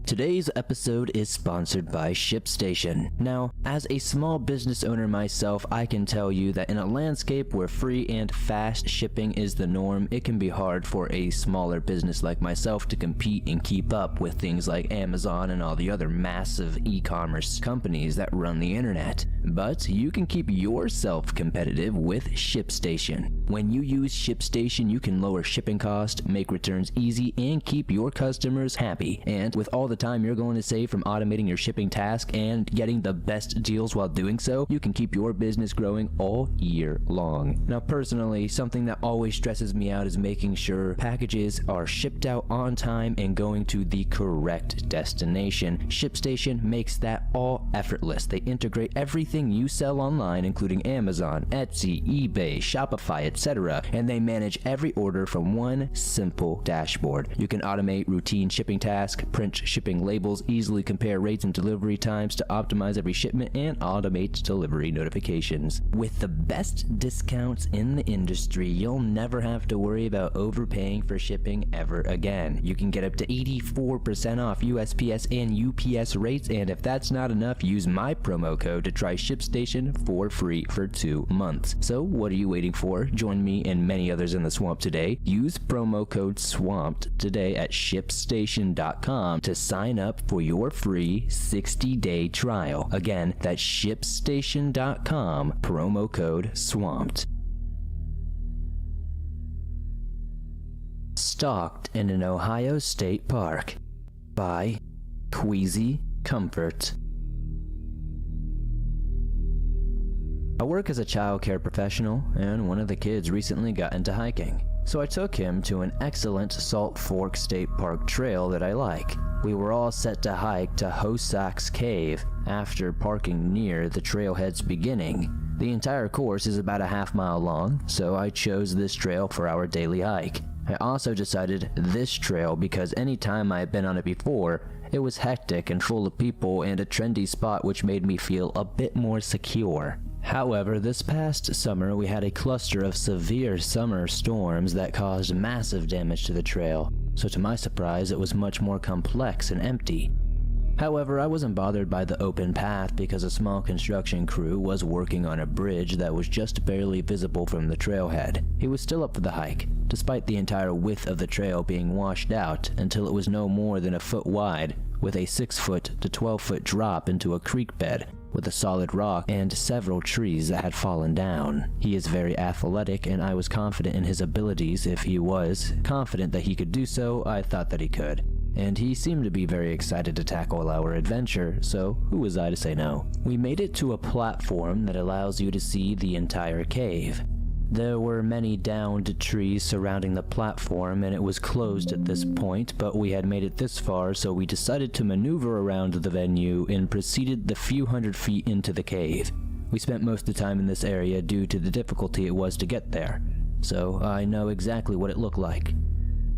Today's episode is sponsored by ShipStation. Now, as a small business owner myself, I can tell you that in a landscape where free and fast shipping is the norm, it can be hard for a smaller business like myself to compete and keep up with things like Amazon and all the other massive e-commerce companies that run the internet. But you can keep yourself competitive with ShipStation. When you use ShipStation, you can lower shipping costs, make returns easy, and keep your customers happy. And with all the time you're going to save from automating your shipping task and getting the best deals while doing so, you can keep your business growing all year long. Now, personally, something that always stresses me out is making sure packages are shipped out on time and going to the correct destination. ShipStation makes that all effortless. They integrate everything you sell online, including Amazon, Etsy, eBay, Shopify, etc., and they manage every order from one simple dashboard. You can automate routine shipping tasks, print shipping labels, easily compare rates and delivery times to optimize every shipment, and automate delivery notifications. With the best discounts in the industry, you'll never have to worry about overpaying for shipping ever again. You can get up to 84% off USPS and UPS rates, and if that's not enough, use my promo code to try ShipStation for free for 2 months. So what are you waiting for? Join me and many others in the swamp today. Use promo code SWAMPED today at ShipStation.com to sign up for your free 60-day trial. Again, that's ShipStation.com, promo code SWAMPED. Stalked in an Ohio State Park by Queasy Comfort. I work as a child care professional, and one of the kids recently got into hiking. So I took him to an excellent Salt Fork State Park trail that I like. We were all set to hike to Hosak's Cave after parking near the trailhead's beginning. The entire course is about a half-mile long, so I chose this trail for our daily hike. I also decided this trail because any time I had been on it before, it was hectic and full of people and a trendy spot which made me feel a bit more secure. However, this past summer we had a cluster of severe summer storms that caused massive damage to the trail, so to my surprise it was much more complex and empty. However, I wasn't bothered by the open path because a small construction crew was working on a bridge that was just barely visible from the trailhead. It was still up for the hike, despite the entire width of the trail being washed out until it was no more than a foot wide, with a 6-foot to 12-foot drop into a creek bed with a solid rock and several trees that had fallen down. He is very athletic, and I was confident in his abilities. If he was confident that he could do so, I thought that he could. And he seemed to be very excited to tackle our adventure, so who was I to say no? We made it to a platform that allows you to see the entire cave. There were many downed trees surrounding the platform, and it was closed at this point, but we had made it this far, so we decided to maneuver around the venue and proceeded the few hundred feet into the cave. We spent most of the time in this area due to the difficulty it was to get there, so I know exactly what it looked like.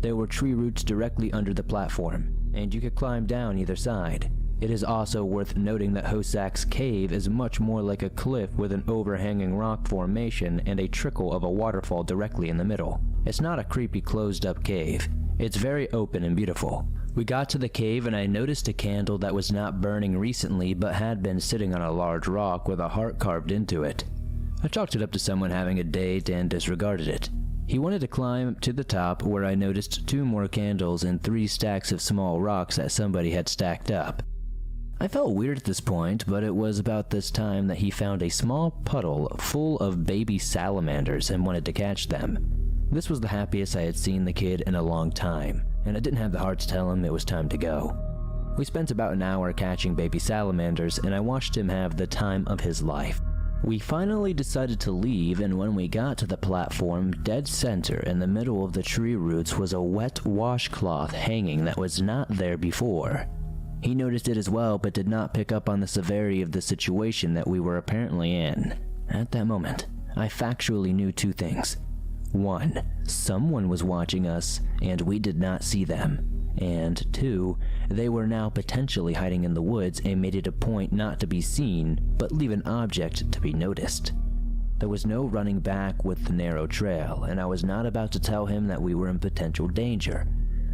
There were tree roots directly under the platform, and you could climb down either side. It is also worth noting that Hosak's cave is much more like a cliff with an overhanging rock formation and a trickle of a waterfall directly in the middle. It's not a creepy closed-up cave. It's very open and beautiful. We got to the cave and I noticed a candle that was not burning recently but had been sitting on a large rock with a heart carved into it. I chalked it up to someone having a date and disregarded it. He wanted to climb to the top, where I noticed 2 more candles and 3 stacks of small rocks that somebody had stacked up. I felt weird at this point, but it was about this time that he found a small puddle full of baby salamanders and wanted to catch them. This was the happiest I had seen the kid in a long time, and I didn't have the heart to tell him it was time to go. We spent about an hour catching baby salamanders, and I watched him have the time of his life. We finally decided to leave, and when we got to the platform, dead center in the middle of the tree roots was a wet washcloth hanging that was not there before. He noticed it as well, but did not pick up on the severity of the situation that we were apparently in. At that moment, I factually knew 2 things. 1, someone was watching us, and we did not see them. And 2, they were now potentially hiding in the woods and made it a point not to be seen, but leave an object to be noticed. There was no running back with the narrow trail, and I was not about to tell him that we were in potential danger.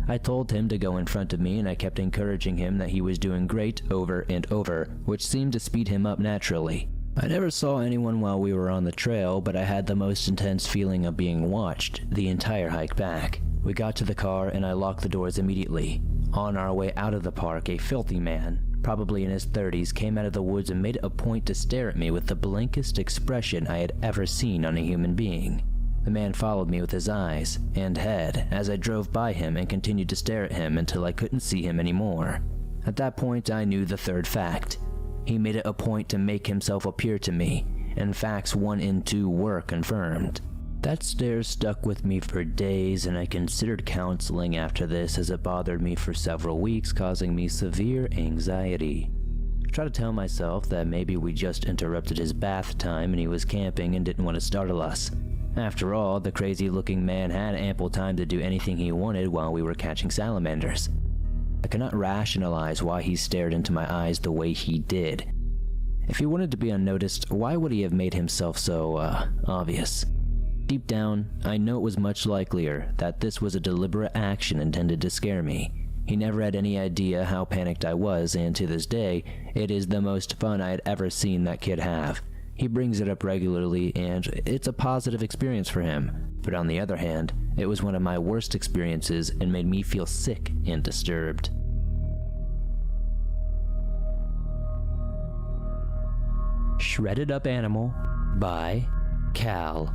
I told him to go in front of me, and I kept encouraging him that he was doing great over and over, which seemed to speed him up naturally. I never saw anyone while we were on the trail, but I had the most intense feeling of being watched the entire hike back. We got to the car, and I locked the doors immediately. On our way out of the park, a filthy man, probably in his 30s, came out of the woods and made it a point to stare at me with the blankest expression I had ever seen on a human being. The man followed me with his eyes and head as I drove by him and continued to stare at him until I couldn't see him anymore. At that point, I knew the third fact. He made it a point to make himself appear to me, and facts 1 and 2 were confirmed. That stare stuck with me for days, and I considered counseling after this, as it bothered me for several weeks, causing me severe anxiety. I tried to tell myself that maybe we just interrupted his bath time and he was camping and didn't want to startle us. After all, the crazy-looking man had ample time to do anything he wanted while we were catching salamanders. I could not rationalize why he stared into my eyes the way he did. If he wanted to be unnoticed, why would he have made himself so, obvious? Deep down, I know it was much likelier that this was a deliberate action intended to scare me. He never had any idea how panicked I was, and to this day, it is the most fun I had ever seen that kid have. He brings it up regularly, and it's a positive experience for him. But on the other hand, it was one of my worst experiences and made me feel sick and disturbed. Shredded Up Animal by Cal.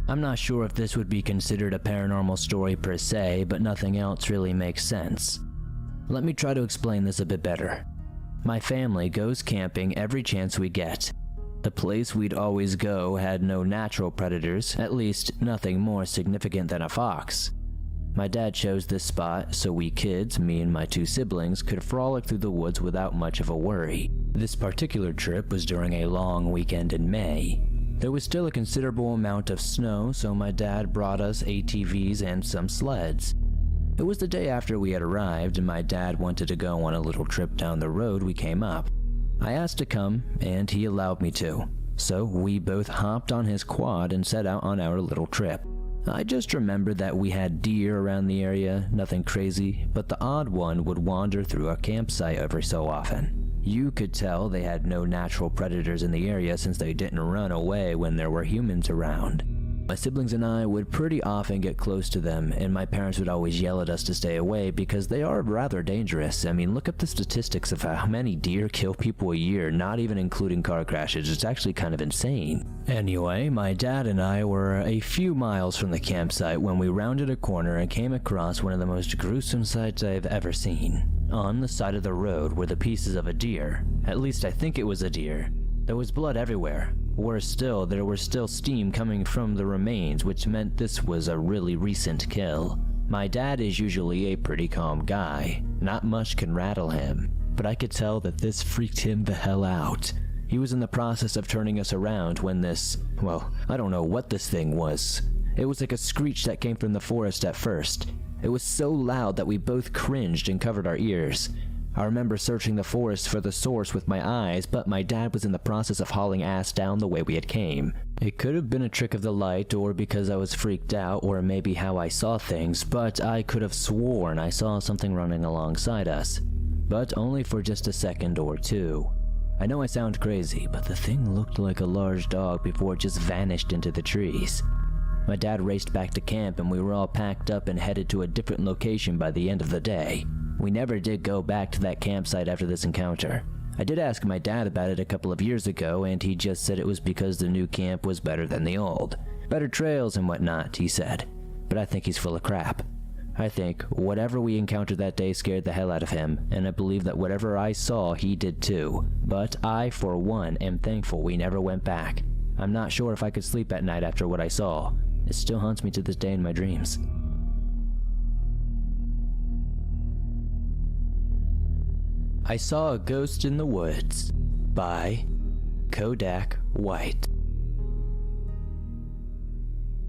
I'm not sure if this would be considered a paranormal story per se, but nothing else really makes sense. Let me try to explain this a bit better. My family goes camping every chance we get. The place we'd always go had no natural predators, at least nothing more significant than a fox. My dad chose this spot so we kids, me and my 2 siblings, could frolic through the woods without much of a worry. This particular trip was during a long weekend in May. There was still a considerable amount of snow, so my dad brought us ATVs and some sleds. It was the day after we had arrived, and my dad wanted to go on a little trip down the road we came up. I asked to come, and he allowed me to. So we both hopped on his quad and set out on our little trip. I just remembered that we had deer around the area, nothing crazy, but the odd one would wander through our campsite every so often. You could tell they had no natural predators in the area since they didn't run away when there were humans around. My siblings and I would pretty often get close to them, and my parents would always yell at us to stay away because they are rather dangerous. I mean, look up the statistics of how many deer kill people a year, not even including car crashes. It's actually kind of insane. Anyway, my dad and I were a few miles from the campsite when we rounded a corner and came across one of the most gruesome sights I've ever seen. On the side of the road were the pieces of a deer. At least I think it was a deer. There was blood everywhere. Worse still, there was still steam coming from the remains, which meant this was a really recent kill. My dad is usually a pretty calm guy. Not much can rattle him, but I could tell that this freaked him the hell out. He was in the process of turning us around when this, well, I don't know what this thing was. It was like a screech that came from the forest at first. It was so loud that we both cringed and covered our ears. I remember searching the forest for the source with my eyes, but my dad was in the process of hauling ass down the way we had came. It could have been a trick of the light, or because I was freaked out, or maybe how I saw things, but I could have sworn I saw something running alongside us. But only for just a second or two. I know I sound crazy, but the thing looked like a large dog before it just vanished into the trees. My dad raced back to camp and we were all packed up and headed to a different location by the end of the day. We never did go back to that campsite after this encounter. I did ask my dad about it a couple of years ago, and he just said it was because the new camp was better than the old. Better trails and whatnot, he said. But I think he's full of crap. I think whatever we encountered that day scared the hell out of him, and I believe that whatever I saw, he did too. But I, for one, am thankful we never went back. I'm not sure if I could sleep at night after what I saw. It still haunts me to this day in my dreams. I Saw a Ghost in the Woods by Kodak White.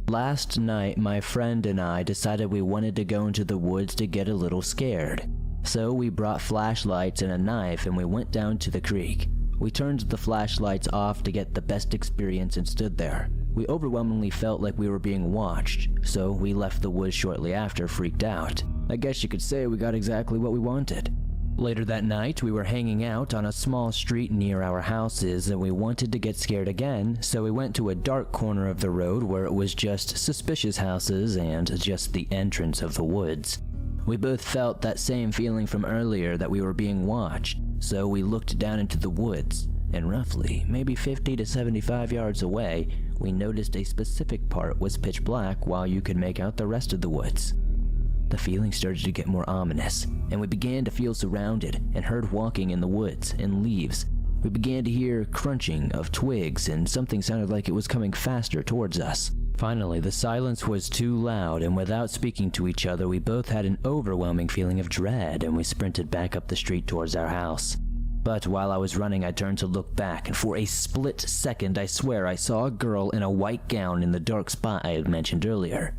Last night, my friend and I decided we wanted to go into the woods to get a little scared. So we brought flashlights and a knife and we went down to the creek. We turned the flashlights off to get the best experience and stood there. We overwhelmingly felt like we were being watched, so we left the woods shortly after, freaked out. I guess you could say we got exactly what we wanted. Later that night, we were hanging out on a small street near our houses and we wanted to get scared again, so we went to a dark corner of the road where it was just suspicious houses and just the entrance of the woods. We both felt that same feeling from earlier that we were being watched, so we looked down into the woods, and roughly, maybe 50 to 75 yards away, we noticed a specific part was pitch black while you could make out the rest of the woods. The feeling started to get more ominous, and we began to feel surrounded and heard walking in the woods and leaves. We began to hear crunching of twigs and something sounded like it was coming faster towards us. Finally, the silence was too loud, and without speaking to each other, we both had an overwhelming feeling of dread and we sprinted back up the street towards our house. But while I was running, I turned to look back, and for a split second, I swear I saw a girl in a white gown in the dark spot I had mentioned earlier.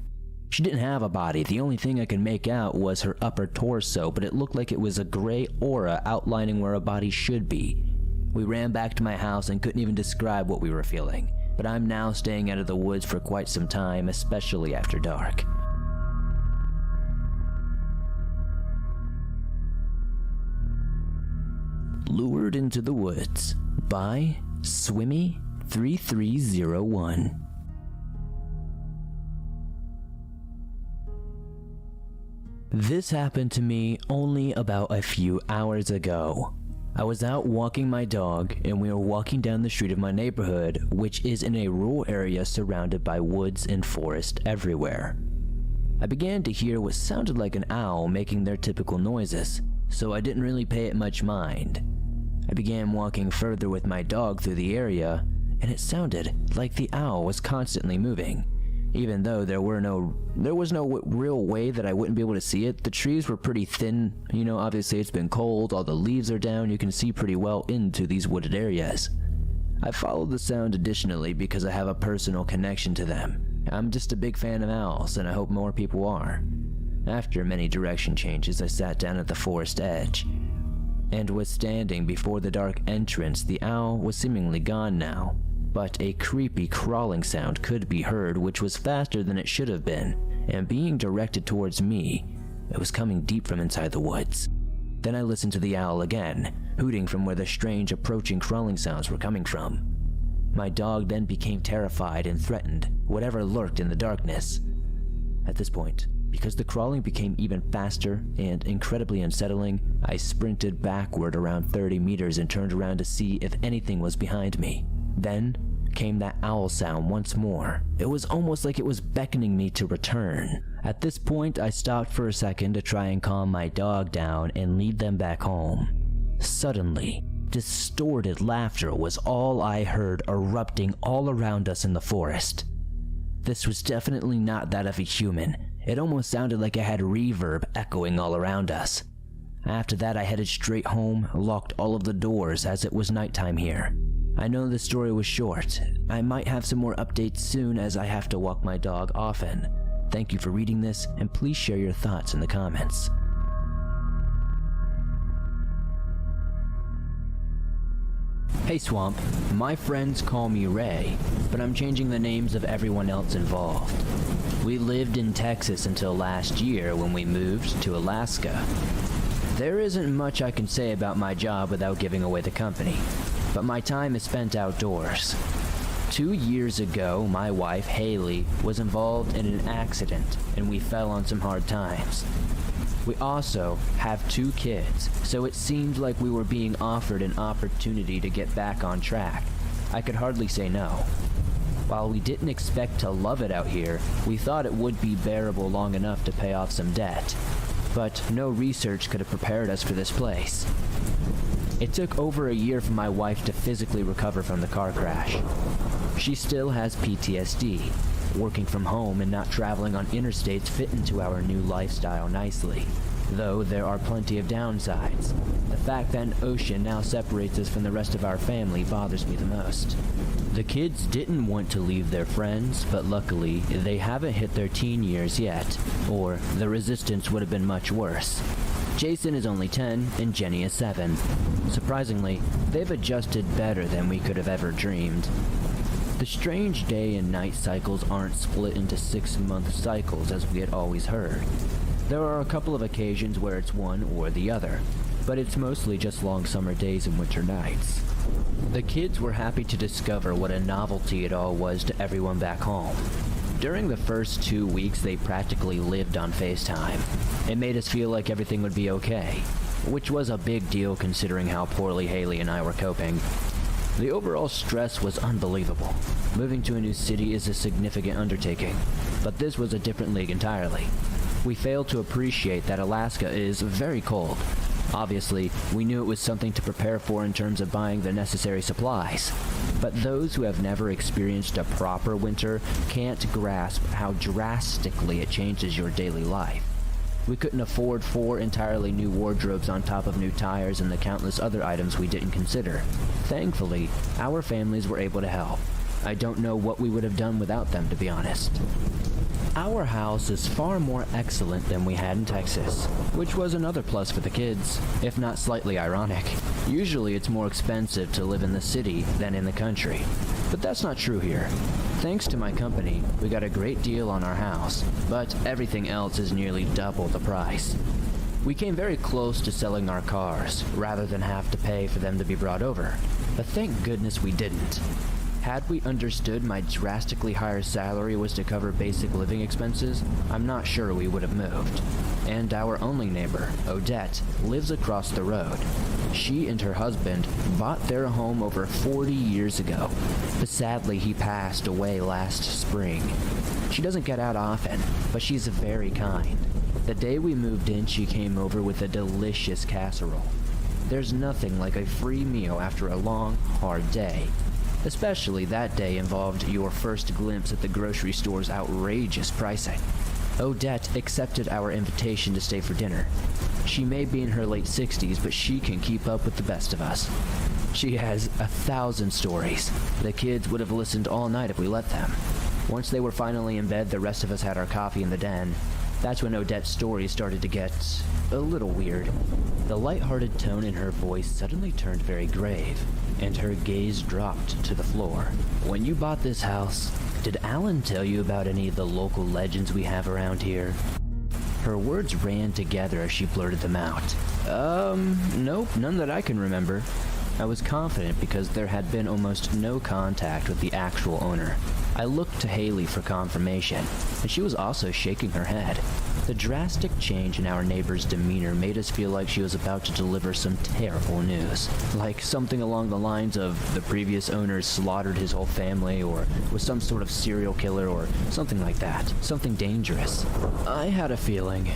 She didn't have a body. The only thing I could make out was her upper torso, but it looked like it was a gray aura outlining where a body should be. We ran back to my house and couldn't even describe what we were feeling, but I'm now staying out of the woods for quite some time, especially after dark. Lured into the Woods by Swimmy3301. This happened to me only about a few hours ago. I was out walking my dog and we were walking down the street of my neighborhood, which is in a rural area surrounded by woods and forest everywhere. I began to hear what sounded like an owl making their typical noises, so I didn't really pay it much mind. I began walking further with my dog through the area, and it sounded like the owl was constantly moving. Even though there was no real way that I wouldn't be able to see it. The trees were pretty thin, obviously it's been cold, all the leaves are down, you can see pretty well into these wooded areas. I followed the sound additionally because I have a personal connection to them. I'm just a big fan of owls, and I hope more people are. After many direction changes, I sat down at the forest edge, and was standing before the dark entrance. The owl was seemingly gone now, but a creepy crawling sound could be heard, which was faster than it should have been, and being directed towards me. It was coming deep from inside the woods. Then I listened to the owl again, hooting from where the strange approaching crawling sounds were coming from. My dog then became terrified and threatened whatever lurked in the darkness. At this point, because the crawling became even faster and incredibly unsettling, I sprinted backward around 30 meters and turned around to see if anything was behind me. Then came that owl sound once more. It was almost like it was beckoning me to return. At this point, I stopped for a second to try and calm my dog down and lead them back home. Suddenly, distorted laughter was all I heard erupting all around us in the forest. This was definitely not that of a human. It almost sounded like it had reverb echoing all around us. After that, I headed straight home, locked all of the doors as it was nighttime here. I know the story was short. I might have some more updates soon as I have to walk my dog often. Thank you for reading this, and please share your thoughts in the comments. Hey Swamp, my friends call me Ray, but I'm changing the names of everyone else involved. We lived in Texas until last year when we moved to Alaska. There isn't much I can say about my job without giving away the company, but my time is spent outdoors. 2 years ago, my wife, Haley, was involved in an accident and we fell on some hard times. We also have 2 kids, so it seemed like we were being offered an opportunity to get back on track. I could hardly say no. While we didn't expect to love it out here, we thought it would be bearable long enough to pay off some debt. But no research could have prepared us for this place. It took over a year for my wife to physically recover from the car crash. She still has PTSD. Working from home and not traveling on interstates fit into our new lifestyle nicely, though there are plenty of downsides. The fact that an ocean now separates us from the rest of our family bothers me the most. The kids didn't want to leave their friends, but luckily they haven't hit their teen years yet, or the resistance would have been much worse. Jason is only 10 and Jenny is 7. Surprisingly, they've adjusted better than we could have ever dreamed. The strange day and night cycles aren't split into 6-month cycles as we had always heard. There are a couple of occasions where it's one or the other, but it's mostly just long summer days and winter nights. The kids were happy to discover what a novelty it all was to everyone back home. During the first 2 weeks, they practically lived on FaceTime. It made us feel like everything would be okay, which was a big deal considering how poorly Haley and I were coping. The overall stress was unbelievable. Moving to a new city is a significant undertaking, but this was a different league entirely. We failed to appreciate that Alaska is very cold. Obviously, we knew it was something to prepare for in terms of buying the necessary supplies, but those who have never experienced a proper winter can't grasp how drastically it changes your daily life. We couldn't afford 4 entirely new wardrobes on top of new tires and the countless other items we didn't consider. Thankfully, our families were able to help. I don't know what we would have done without them, to be honest. Our house is far more excellent than we had in Texas, which was another plus for the kids, if not slightly ironic. Usually it's more expensive to live in the city than in the country, but that's not true here. Thanks to my company, we got a great deal on our house, but everything else is nearly double the price. We came very close to selling our cars, rather than have to pay for them to be brought over, but thank goodness we didn't. Had we understood my drastically higher salary was to cover basic living expenses, I'm not sure we would have moved. And our only neighbor, Odette, lives across the road. She and her husband bought their home over 40 years ago, but sadly he passed away last spring. She doesn't get out often, but she's very kind. The day we moved in, she came over with a delicious casserole. There's nothing like a free meal after a long, hard day. Especially that day involved your first glimpse at the grocery store's outrageous pricing. Odette accepted our invitation to stay for dinner. She may be in her late 60s, but she can keep up with the best of us. She has 1,000 stories. The kids would have listened all night if we let them. Once they were finally in bed, the rest of us had our coffee in the den. That's when Odette's stories started to get a little weird. The lighthearted tone in her voice suddenly turned very grave, and her gaze dropped to the floor. When you bought this house, did Alan tell you about any of the local legends we have around here? Her words ran together as she blurted them out. Nope, none that I can remember. I was confident because there had been almost no contact with the actual owner. I looked to Haley for confirmation, and she was also shaking her head. The drastic change in our neighbor's demeanor made us feel like she was about to deliver some terrible news. Like something along the lines of the previous owner slaughtered his whole family, or was some sort of serial killer, or something like that. Something dangerous. I had a feeling.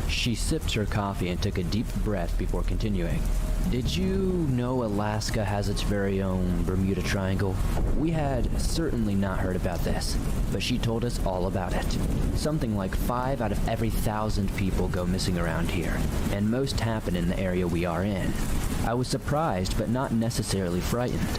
She sipped her coffee and took a deep breath before continuing. Did you know Alaska has its very own Bermuda Triangle? We had certainly not heard about this, but she told us all about it. Something like 5 out of every 1,000 people go missing around here, and most happen in the area we are in. I was surprised, but not necessarily frightened.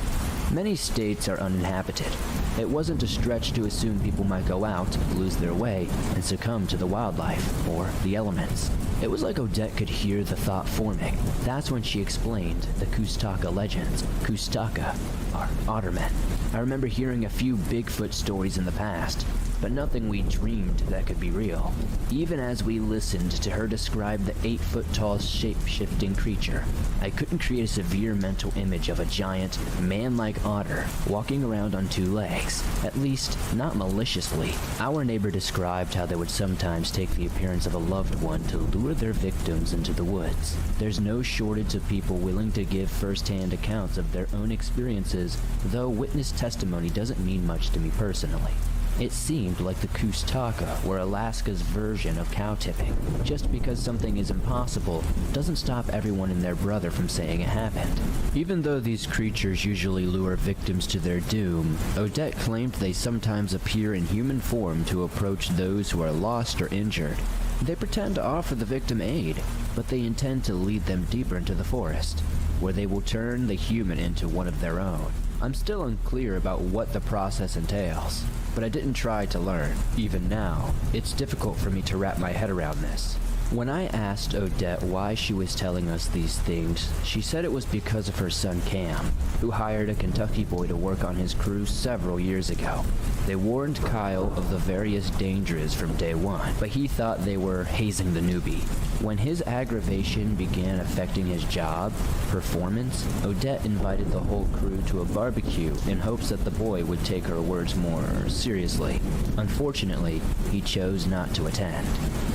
Many states are uninhabited. It wasn't a stretch to assume people might go out, lose their way, and succumb to the wildlife, or the elements. It was like Odette could hear the thought forming. That's when she explained the Kustaka legends. Kustaka are ottermen. I remember hearing a few Bigfoot stories in the past, but nothing we dreamed that could be real. Even as we listened to her describe the 8-foot-tall shape-shifting creature, I couldn't create a severe mental image of a giant, man-like otter walking around on 2 legs, at least not maliciously. Our neighbor described how they would sometimes take the appearance of a loved one to lure their victims into the woods. There's no shortage of people willing to give first-hand accounts of their own experiences, though witness testimony doesn't mean much to me personally. It seemed like the Kustaka were Alaska's version of cow tipping. Just because something is impossible doesn't stop everyone and their brother from saying it happened. Even though these creatures usually lure victims to their doom, Odette claimed they sometimes appear in human form to approach those who are lost or injured. They pretend to offer the victim aid, but they intend to lead them deeper into the forest, where they will turn the human into one of their own. I'm still unclear about what the process entails, but I didn't try to learn. Even now, it's difficult for me to wrap my head around this. When I asked Odette why she was telling us these things, she said it was because of her son Cam, who hired a Kentucky boy to work on his crew several years ago. They warned Kyle of the various dangers from day one, but he thought they were hazing the newbie. When his aggravation began affecting his job, performance, Odette invited the whole crew to a barbecue in hopes that the boy would take her words more seriously. Unfortunately, he chose not to attend.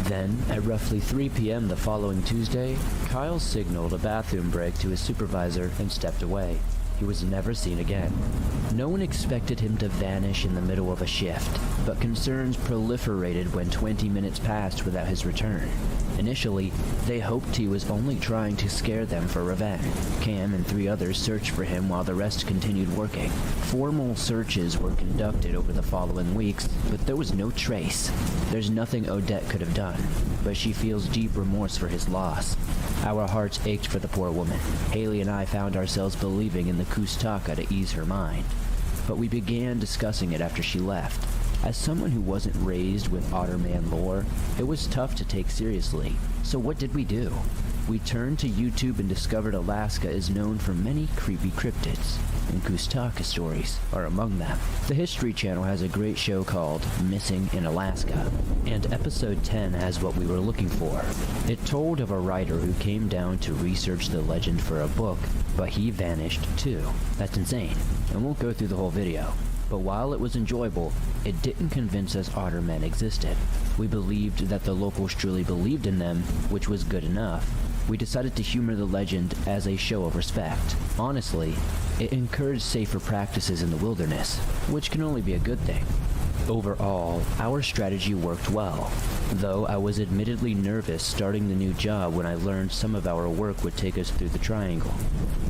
Then, at roughly 3 p.m. the following Tuesday, Kyle signaled a bathroom break to his supervisor and stepped away. He was never seen again. No one expected him to vanish in the middle of a shift, but concerns proliferated when 20 minutes passed without his return. Initially, they hoped he was only trying to scare them for revenge. Cam and 3 others searched for him while the rest continued working. Formal searches were conducted over the following weeks, but there was no trace. There's nothing Odette could have done, but she feels deep remorse for his loss. Our hearts ached for the poor woman. Haley and I found ourselves believing in the Kustaka to ease her mind, but we began discussing it after she left. As someone who wasn't raised with Otterman lore, it was tough to take seriously. So what did we do? We turned to YouTube and discovered Alaska is known for many creepy cryptids, and Kustaka stories are among them. The History Channel has a great show called Missing in Alaska, and episode 10 has what we were looking for. It told of a writer who came down to research the legend for a book, but he vanished too. That's insane. I won't go through the whole video. But while it was enjoyable, it didn't convince us ottermen existed. We believed that the locals truly believed in them, which was good enough. We decided to humor the legend as a show of respect. Honestly, it encouraged safer practices in the wilderness, which can only be a good thing. Overall, our strategy worked well, though I was admittedly nervous starting the new job when I learned some of our work would take us through the triangle.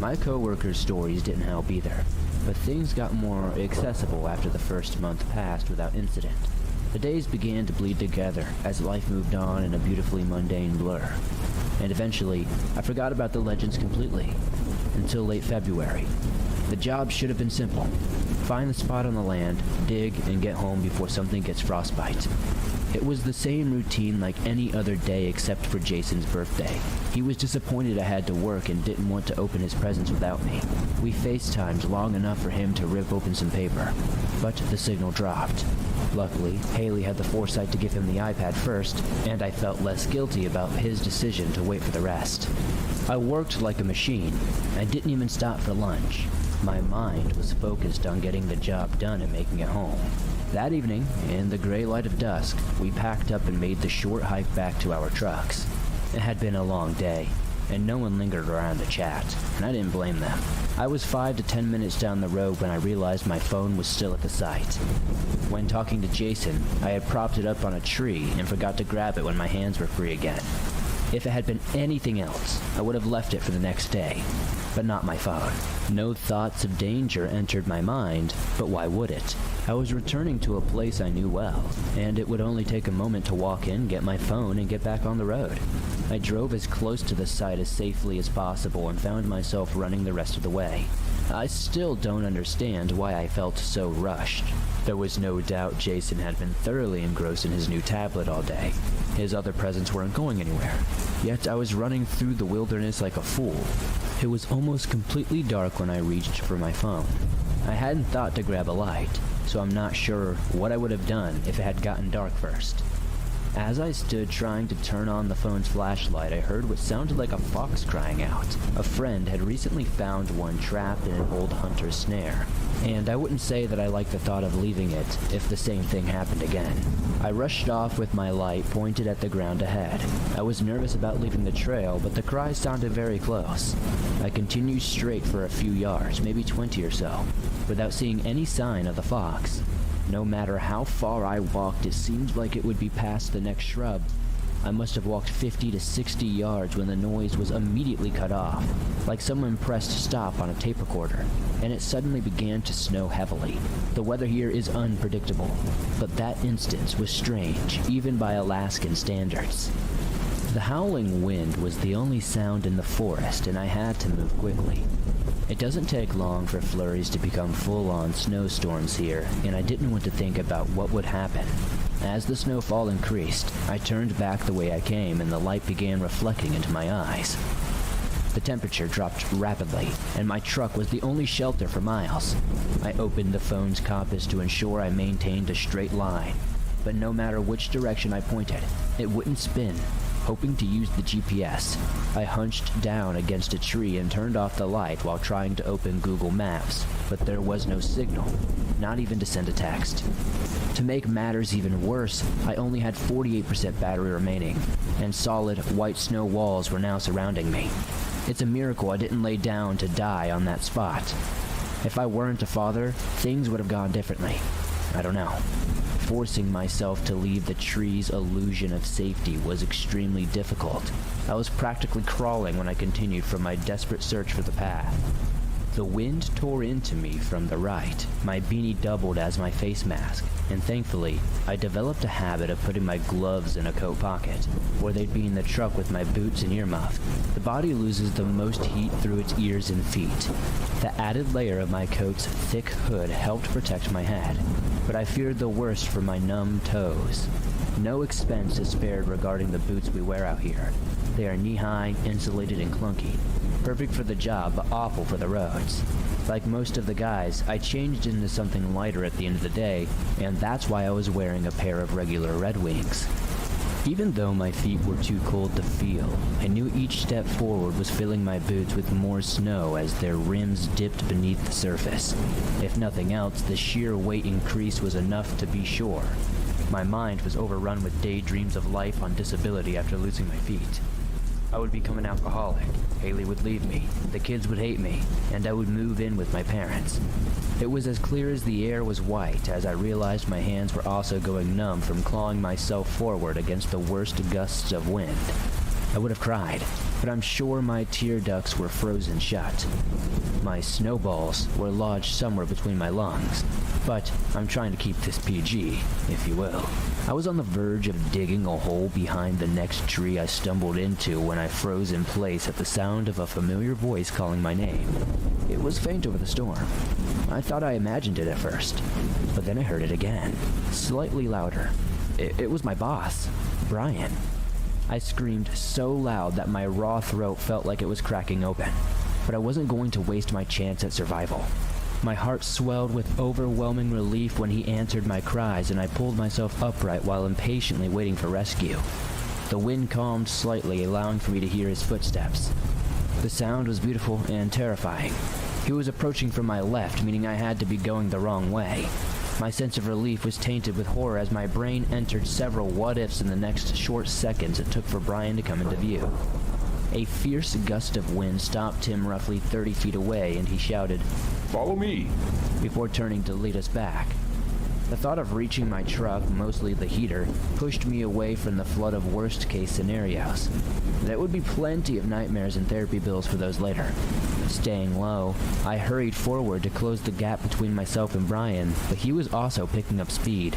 My coworkers' stories didn't help either, but things got more accessible after the first month passed without incident. The days began to bleed together as life moved on in a beautifully mundane blur. And eventually, I forgot about the legends completely, until late February. The job should have been simple. Find the spot on the land, dig, and get home before something gets frostbite. It was the same routine like any other day except for Jason's birthday. He was disappointed I had to work and didn't want to open his presents without me. We FaceTimed long enough for him to rip open some paper, but the signal dropped. Luckily, Haley had the foresight to give him the iPad first, and I felt less guilty about his decision to wait for the rest. I worked like a machine. I didn't even stop for lunch. My mind was focused on getting the job done and making it home. That evening, in the gray light of dusk, we packed up and made the short hike back to our trucks. It had been a long day, and no one lingered around to chat, and I didn't blame them. I was 5 to 10 minutes down the road when I realized my phone was still at the site. When talking to Jason, I had propped it up on a tree and forgot to grab it when my hands were free again. If it had been anything else, I would have left it for the next day, but not my phone. No thoughts of danger entered my mind, but why would it? I was returning to a place I knew well, and it would only take a moment to walk in, get my phone, and get back on the road. I drove as close to the site as safely as possible and found myself running the rest of the way. I still don't understand why I felt so rushed. There was no doubt Jason had been thoroughly engrossed in his new tablet all day. His other presents weren't going anywhere. Yet I was running through the wilderness like a fool. It was almost completely dark when I reached for my phone. I hadn't thought to grab a light, so I'm not sure what I would have done if it had gotten dark first. As I stood trying to turn on the phone's flashlight, I heard what sounded like a fox crying out. A friend had recently found one trapped in an old hunter's snare, and I wouldn't say that I liked the thought of leaving it if the same thing happened again. I rushed off with my light pointed at the ground ahead. I was nervous about leaving the trail, but the cry sounded very close. I continued straight for a few yards, maybe 20 or so, without seeing any sign of the fox. No matter how far I walked, it seemed like it would be past the next shrub. I must have walked 50 to 60 yards when the noise was immediately cut off, like someone pressed stop on a tape recorder, and it suddenly began to snow heavily. The weather here is unpredictable, but that instance was strange, even by Alaskan standards. The howling wind was the only sound in the forest, and I had to move quickly. It doesn't take long for flurries to become full-on snowstorms here, and I didn't want to think about what would happen. As the snowfall increased, I turned back the way I came and the light began reflecting into my eyes. The temperature dropped rapidly, and my truck was the only shelter for miles. I opened the phone's compass to ensure I maintained a straight line, but no matter which direction I pointed, it wouldn't spin. Hoping to use the GPS, I hunched down against a tree and turned off the light while trying to open Google Maps, but there was no signal, not even to send a text. To make matters even worse, I only had 48% battery remaining, and solid white snow walls were now surrounding me. It's a miracle I didn't lay down to die on that spot. If I weren't a father, things would have gone differently. I don't know. Forcing myself to leave the tree's illusion of safety was extremely difficult. I was practically crawling when I continued from my desperate search for the path. The wind tore into me from the right. My beanie doubled as my face mask, and thankfully, I developed a habit of putting my gloves in a coat pocket, or they'd be in the truck with my boots and earmuff. The body loses the most heat through its ears and feet. The added layer of my coat's thick hood helped protect my head, but I feared the worst for my numb toes. No expense is spared regarding the boots we wear out here. They are knee-high, insulated, and clunky. Perfect for the job, but awful for the roads. Like most of the guys, I changed into something lighter at the end of the day, and that's why I was wearing a pair of regular Red Wings. Even though my feet were too cold to feel, I knew each step forward was filling my boots with more snow as their rims dipped beneath the surface. If nothing else, the sheer weight increase was enough to be sure. My mind was overrun with daydreams of life on disability after losing my feet. I would become an alcoholic, Haley would leave me, the kids would hate me, and I would move in with my parents. It was as clear as the air was white as I realized my hands were also going numb from clawing myself forward against the worst gusts of wind. I would have cried, but I'm sure my tear ducts were frozen shut. My snowballs were lodged somewhere between my lungs, but I'm trying to keep this PG, if you will. I was on the verge of digging a hole behind the next tree I stumbled into when I froze in place at the sound of a familiar voice calling my name. It was faint over the storm. I thought I imagined it at first, but then I heard it again, slightly louder. It was my boss, Brian. I screamed so loud that my raw throat felt like it was cracking open, but I wasn't going to waste my chance at survival. My heart swelled with overwhelming relief when he answered my cries, and I pulled myself upright while impatiently waiting for rescue. The wind calmed slightly, allowing for me to hear his footsteps. The sound was beautiful and terrifying. He was approaching from my left, meaning I had to be going the wrong way. My sense of relief was tainted with horror as my brain entered several what-ifs in the next short seconds it took for Brian to come into view. A fierce gust of wind stopped him roughly 30 feet away, and he shouted, "Follow me!" before turning to lead us back. The thought of reaching my truck, mostly the heater, pushed me away from the flood of worst-case scenarios. There would be plenty of nightmares and therapy bills for those later. Staying low, I hurried forward to close the gap between myself and Brian, but he was also picking up speed.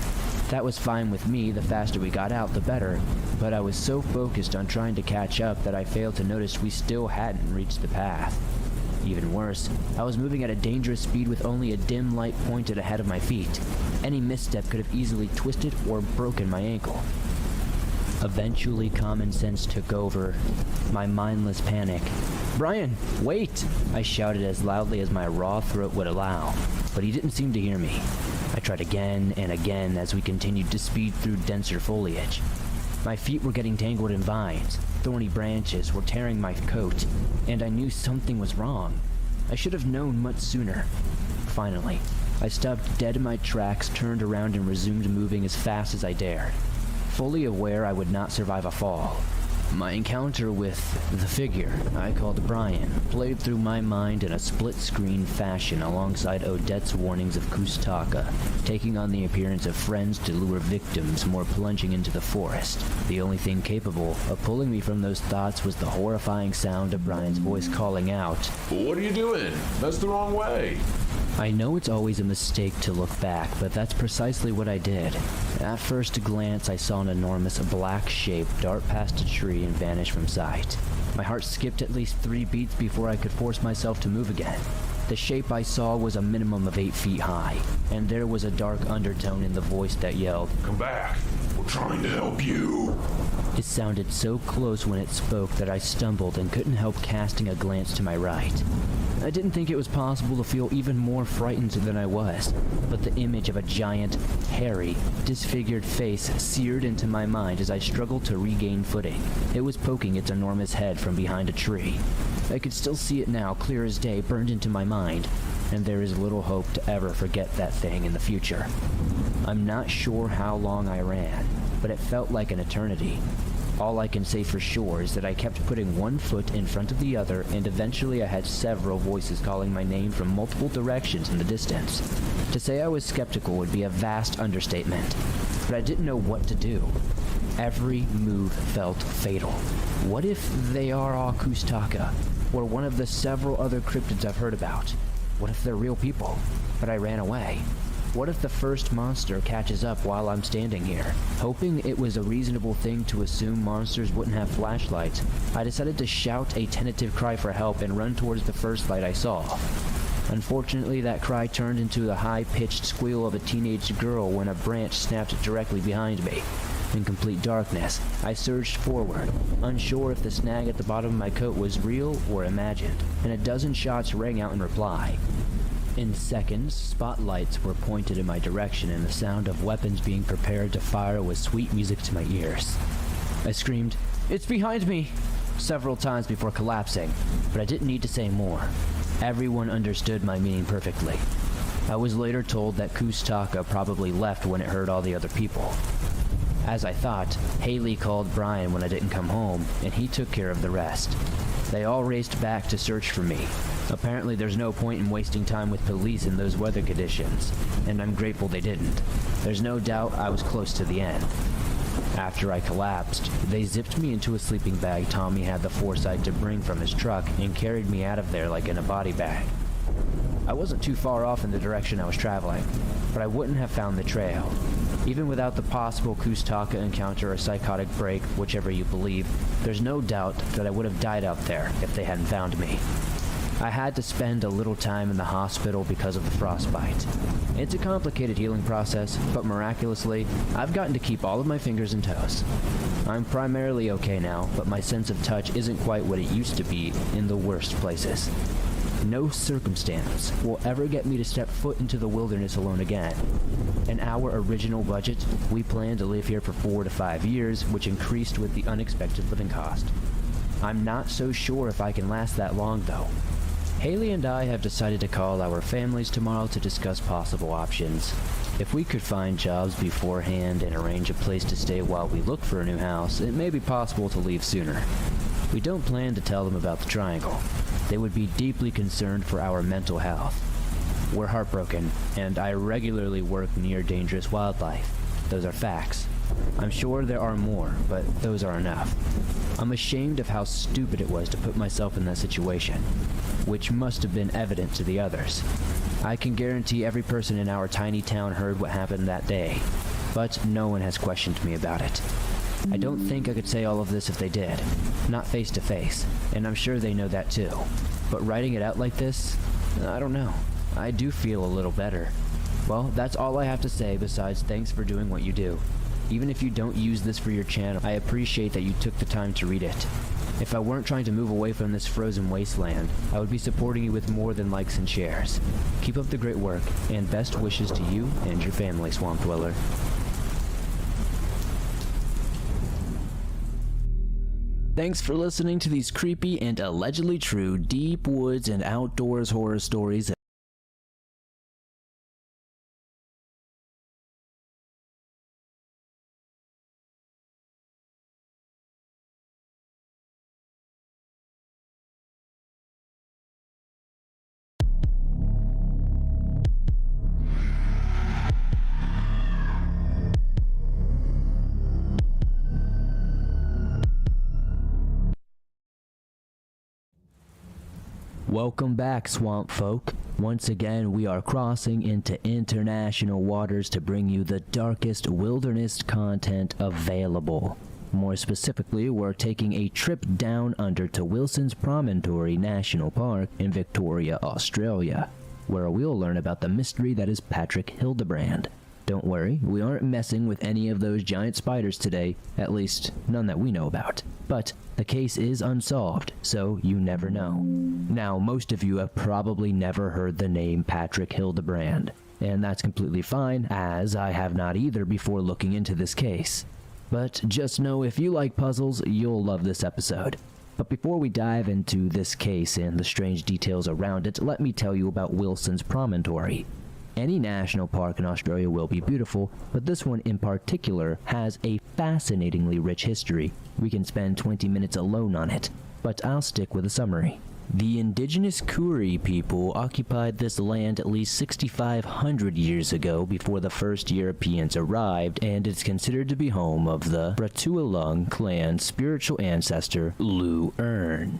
That was fine with me. The faster we got out, the better, but I was so focused on trying to catch up that I failed to notice we still hadn't reached the path. Even worse, I was moving at a dangerous speed with only a dim light pointed ahead of my feet. Any misstep could have easily twisted or broken my ankle. Eventually, common sense took over. My mindless panic. "Brian, wait!" I shouted as loudly as my raw throat would allow, but he didn't seem to hear me. I tried again and again as we continued to speed through denser foliage. My feet were getting tangled in vines. Thorny branches were tearing my coat, and I knew something was wrong. I should have known much sooner. Finally, I stopped dead in my tracks, turned around, and resumed moving as fast as I dared, fully aware I would not survive a fall. My encounter with the figure I called Brian played through my mind in a split-screen fashion alongside Odette's warnings of Kustaka, taking on the appearance of friends to lure victims more plunging into the forest. The only thing capable of pulling me from those thoughts was the horrifying sound of Brian's voice calling out, "What are you doing? That's the wrong way." I know it's always a mistake to look back, but that's precisely what I did. At first glance, I saw an enormous black shape dart past a tree and vanish from sight. My heart skipped at least 3 beats before I could force myself to move again. The shape I saw was a minimum of 8 feet high, and there was a dark undertone in the voice that yelled, "Come back. We're trying to help you." It sounded so close when it spoke that I stumbled and couldn't help casting a glance to my right. I didn't think it was possible to feel even more frightened than I was, but the image of a giant, hairy, disfigured face seared into my mind as I struggled to regain footing. It was poking its enormous head from behind a tree. I could still see it now, clear as day, burned into my mind, and there is little hope to ever forget that thing in the future. I'm not sure how long I ran, but it felt like an eternity. All I can say for sure is that I kept putting one foot in front of the other, and eventually I had several voices calling my name from multiple directions in the distance. To say I was skeptical would be a vast understatement, but I didn't know what to do. Every move felt fatal. What if they are all Kustaka, or one of the several other cryptids I've heard about? What if they're real people, but I ran away? What if the first monster catches up while I'm standing here? Hoping it was a reasonable thing to assume monsters wouldn't have flashlights, I decided to shout a tentative cry for help and run towards the first light I saw. Unfortunately, that cry turned into the high-pitched squeal of a teenage girl when a branch snapped directly behind me. In complete darkness, I surged forward, unsure if the snag at the bottom of my coat was real or imagined, and a dozen shots rang out in reply. In seconds, spotlights were pointed in my direction, and the sound of weapons being prepared to fire was sweet music to my ears. I screamed, "It's behind me!" several times before collapsing, but I didn't need to say more. Everyone understood my meaning perfectly. I was later told that Kustaka probably left when it heard all the other people. As I thought, Haley called Brian when I didn't come home, and he took care of the rest. They all raced back to search for me. Apparently there's no point in wasting time with police in those weather conditions, and I'm grateful they didn't. There's no doubt I was close to the end. After I collapsed, they zipped me into a sleeping bag Tommy had the foresight to bring from his truck and carried me out of there like in a body bag. I wasn't too far off in the direction I was traveling, but I wouldn't have found the trail. Even without the possible Kustaka encounter or psychotic break, whichever you believe, there's no doubt that I would have died out there if they hadn't found me. I had to spend a little time in the hospital because of the frostbite. It's a complicated healing process, but miraculously, I've gotten to keep all of my fingers and toes. I'm primarily okay now, but my sense of touch isn't quite what it used to be in the worst places. No circumstance will ever get me to step foot into the wilderness alone again. In our original budget, we planned to live here for 4 to 5 years, which increased with the unexpected living cost. I'm not so sure if I can last that long though. Haley and I have decided to call our families tomorrow to discuss possible options. If we could find jobs beforehand and arrange a place to stay while we look for a new house, it may be possible to leave sooner. We don't plan to tell them about the triangle. They would be deeply concerned for our mental health. We're heartbroken, and I regularly work near dangerous wildlife. Those are facts. I'm sure there are more, but those are enough. I'm ashamed of how stupid it was to put myself in that situation, which must have been evident to the others. I can guarantee every person in our tiny town heard what happened that day, but no one has questioned me about it. I don't think I could say all of this if they did, not face to face, and I'm sure they know that too. But writing it out like this, I don't know. I do feel a little better. Well, that's all I have to say besides thanks for doing what you do. Even if you don't use this for your channel, I appreciate that you took the time to read it. If I weren't trying to move away from this frozen wasteland, I would be supporting you with more than likes and shares. Keep up the great work, and best wishes to you and your family, Swamp Dweller. Thanks for listening to these creepy and allegedly true deep woods and outdoors horror stories. Welcome back, swamp folk. Once again, we are crossing into international waters to bring you the darkest wilderness content available. More specifically, we're taking a trip down under to Wilson's Promontory National Park in Victoria, Australia, where we'll learn about the mystery that is Patrick Hildebrand. Don't worry, we aren't messing with any of those giant spiders today, at least none that we know about. But the case is unsolved, so you never know. Now, most of you have probably never heard the name Patrick Hildebrand, and that's completely fine, as I have not either before looking into this case. But just know if you like puzzles, you'll love this episode. But before we dive into this case and the strange details around it, let me tell you about Wilson's Promontory. Any national park in Australia will be beautiful, but this one in particular has a fascinatingly rich history. We can spend 20 minutes alone on it, but I'll stick with a summary. The indigenous Koori people occupied this land at least 6,500 years ago before the first Europeans arrived, and it's considered to be home of the Bratualung clan's spiritual ancestor, Lu Ern.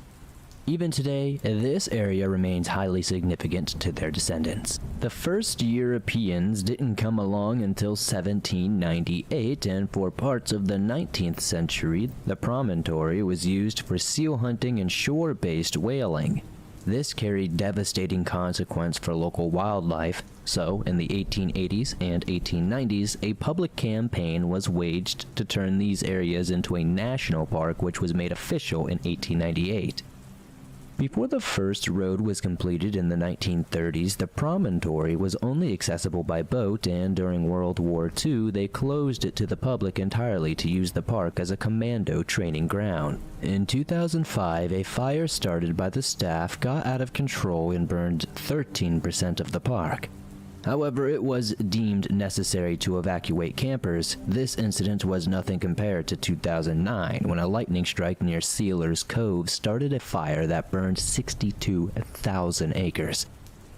Even today, this area remains highly significant to their descendants. The first Europeans didn't come along until 1798, and for parts of the 19th century, the promontory was used for seal hunting and shore-based whaling. This carried devastating consequence for local wildlife, so in the 1880s and 1890s, a public campaign was waged to turn these areas into a national park, which was made official in 1898. Before the first road was completed in the 1930s, the promontory was only accessible by boat, and during World War II, they closed it to the public entirely to use the park as a commando training ground. In 2005, a fire started by the staff got out of control and burned 13% of the park. However, it was deemed necessary to evacuate campers. This incident was nothing compared to 2009, when a lightning strike near Sealer's Cove started a fire that burned 62,000 acres.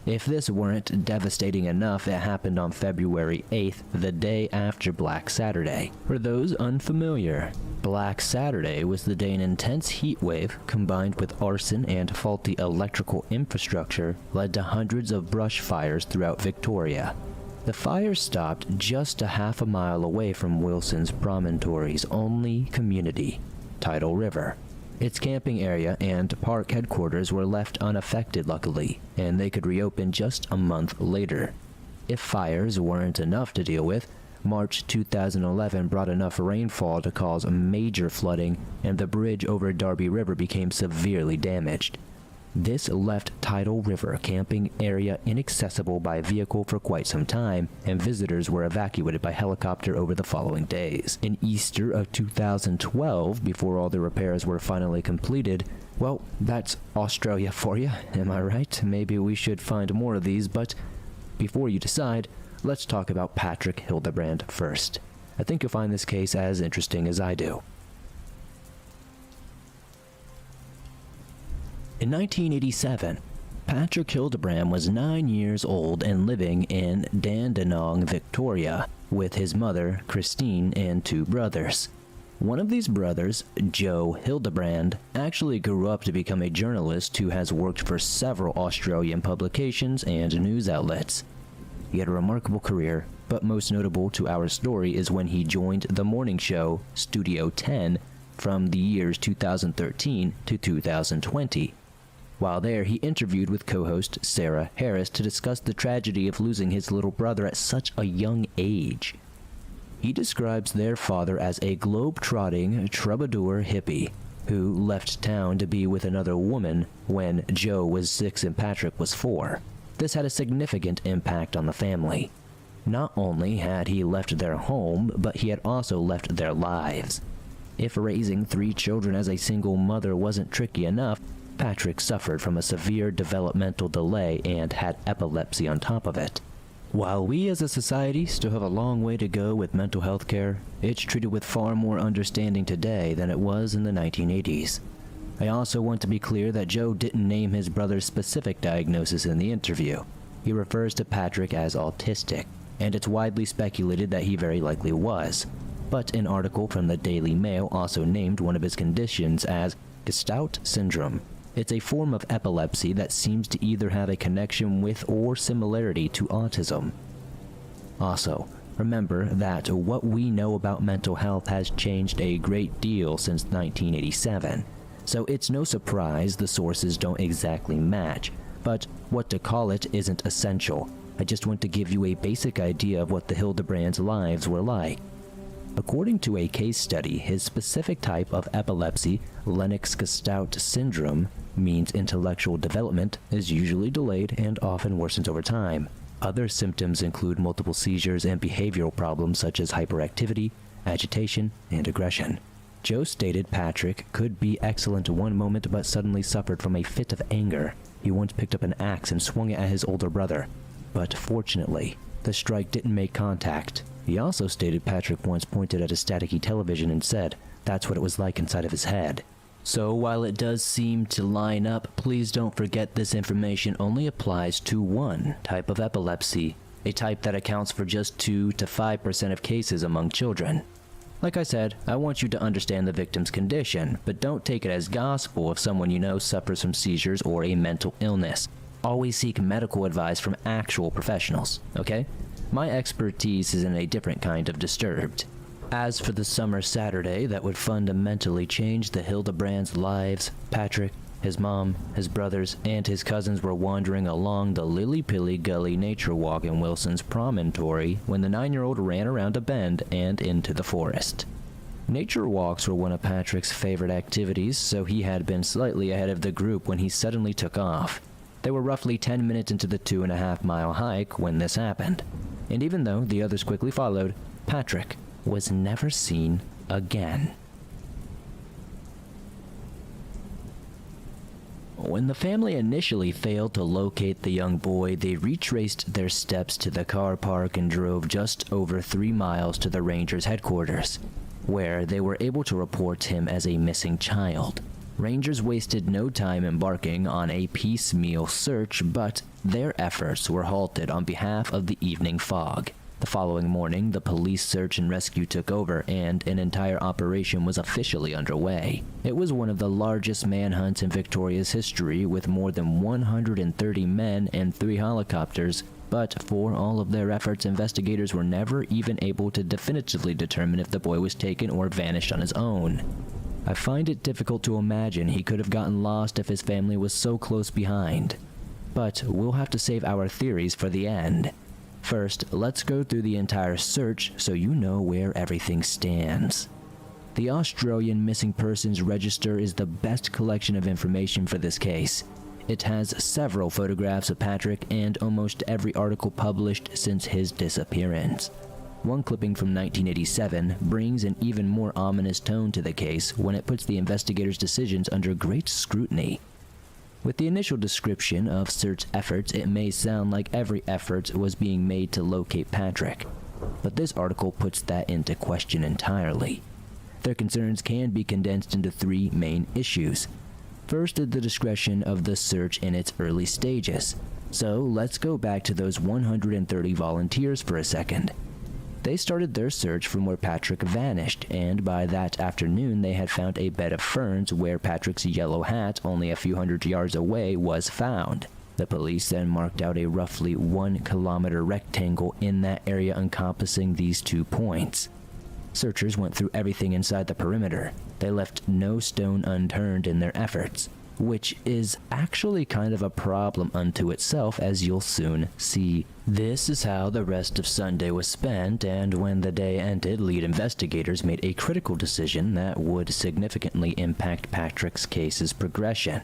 If this weren't devastating enough, it happened on February 8th, the day after Black Saturday. For those unfamiliar, Black Saturday was the day an intense heat wave, combined with arson and faulty electrical infrastructure, led to hundreds of brush fires throughout Victoria. The fire stopped just a half a mile away from Wilson's Promontory's only community, Tidal River. Its camping area and park headquarters were left unaffected, luckily, and they could reopen just a month later. If fires weren't enough to deal with, March 2011 brought enough rainfall to cause major flooding, and the bridge over Darby River became severely damaged. This left Tidal River camping area inaccessible by vehicle for quite some time, and visitors were evacuated by helicopter over the following days. In Easter of 2012, before all the repairs were finally completed, well, that's Australia for you, am I right? Maybe we should find more of these, but before you decide, let's talk about Patrick Hildebrand first. I think you'll find this case as interesting as I do. In 1987, Patrick Hildebrand was 9 years old and living in Dandenong, Victoria, with his mother, Christine, and 2 brothers. One of these brothers, Joe Hildebrand, actually grew up to become a journalist who has worked for several Australian publications and news outlets. He had a remarkable career, but most notable to our story is when he joined the morning show Studio 10 from the years 2013 to 2020. While there, he interviewed with co-host Sarah Harris to discuss the tragedy of losing his little brother at such a young age. He describes their father as a globe-trotting troubadour hippie who left town to be with another woman when Joe was 6 and Patrick was 4. This had a significant impact on the family. Not only had he left their home, but he had also left their lives. If raising 3 children as a single mother wasn't tricky enough, Patrick suffered from a severe developmental delay and had epilepsy on top of it. While we as a society still have a long way to go with mental health care, it's treated with far more understanding today than it was in the 1980s. I also want to be clear that Joe didn't name his brother's specific diagnosis in the interview. He refers to Patrick as autistic, and it's widely speculated that he very likely was. But an article from the Daily Mail also named one of his conditions as Gestalt syndrome. It's a form of epilepsy that seems to either have a connection with or similarity to autism. Also, remember that what we know about mental health has changed a great deal since 1987, so it's no surprise the sources don't exactly match, but what to call it isn't essential. I just want to give you a basic idea of what the Hildebrands' lives were like. According to a case study, his specific type of epilepsy, Lennox-Gastaut syndrome, means intellectual development is usually delayed and often worsens over time. Other symptoms include multiple seizures and behavioral problems such as hyperactivity, agitation, and aggression. Joe stated Patrick could be excellent one moment but suddenly suffered from a fit of anger. He once picked up an axe and swung it at his older brother, but fortunately, the strike didn't make contact. He also stated Patrick once pointed at a staticky television and said that's what it was like inside of his head. So while it does seem to line up, please don't forget this information only applies to one type of epilepsy, a type that accounts for just 2 to 5% of cases among children. Like I said, I want you to understand the victim's condition, but don't take it as gospel if someone you know suffers from seizures or a mental illness. Always seek medical advice from actual professionals, okay? My expertise is in a different kind of disturbed. As for the summer Saturday that would fundamentally change the Hildebrands' lives, Patrick, his mom, his brothers, and his cousins were wandering along the Lily-Pilly Gully Nature Walk in Wilson's Promontory when the 9-year-old ran around a bend and into the forest. Nature walks were one of Patrick's favorite activities, so he had been slightly ahead of the group when he suddenly took off. They were roughly 10 minutes into the 2.5-mile hike when this happened, and even though the others quickly followed, Patrick was never seen again. When the family initially failed to locate the young boy, they retraced their steps to the car park and drove just over 3 miles to the Rangers' headquarters, where they were able to report him as a missing child. Rangers wasted no time embarking on a piecemeal search, but their efforts were halted on behalf of the evening fog. The following morning, the police search and rescue took over, and an entire operation was officially underway. It was one of the largest manhunts in Victoria's history, with more than 130 men and 3 helicopters, but for all of their efforts, investigators were never even able to definitively determine if the boy was taken or vanished on his own. I find it difficult to imagine he could have gotten lost if his family was so close behind. But we'll have to save our theories for the end. First, let's go through the entire search so you know where everything stands. The Australian Missing Persons Register is the best collection of information for this case. It has several photographs of Patrick and almost every article published since his disappearance. One clipping from 1987 brings an even more ominous tone to the case when it puts the investigators' decisions under great scrutiny. With the initial description of search efforts, it may sound like every effort was being made to locate Patrick, but this article puts that into question entirely. Their concerns can be condensed into three main issues. First is the discretion of the search in its early stages. So let's go back to those 130 volunteers for a second. They started their search from where Patrick vanished, and by that afternoon they had found a bed of ferns where Patrick's yellow hat, only a few hundred yards away, was found. The police then marked out a roughly 1 kilometer rectangle in that area encompassing these 2 points. Searchers went through everything inside the perimeter. They left no stone unturned in their efforts, which is actually kind of a problem unto itself, as you'll soon see. This is how the rest of Sunday was spent, and when the day ended, lead investigators made a critical decision that would significantly impact Patrick's case's progression.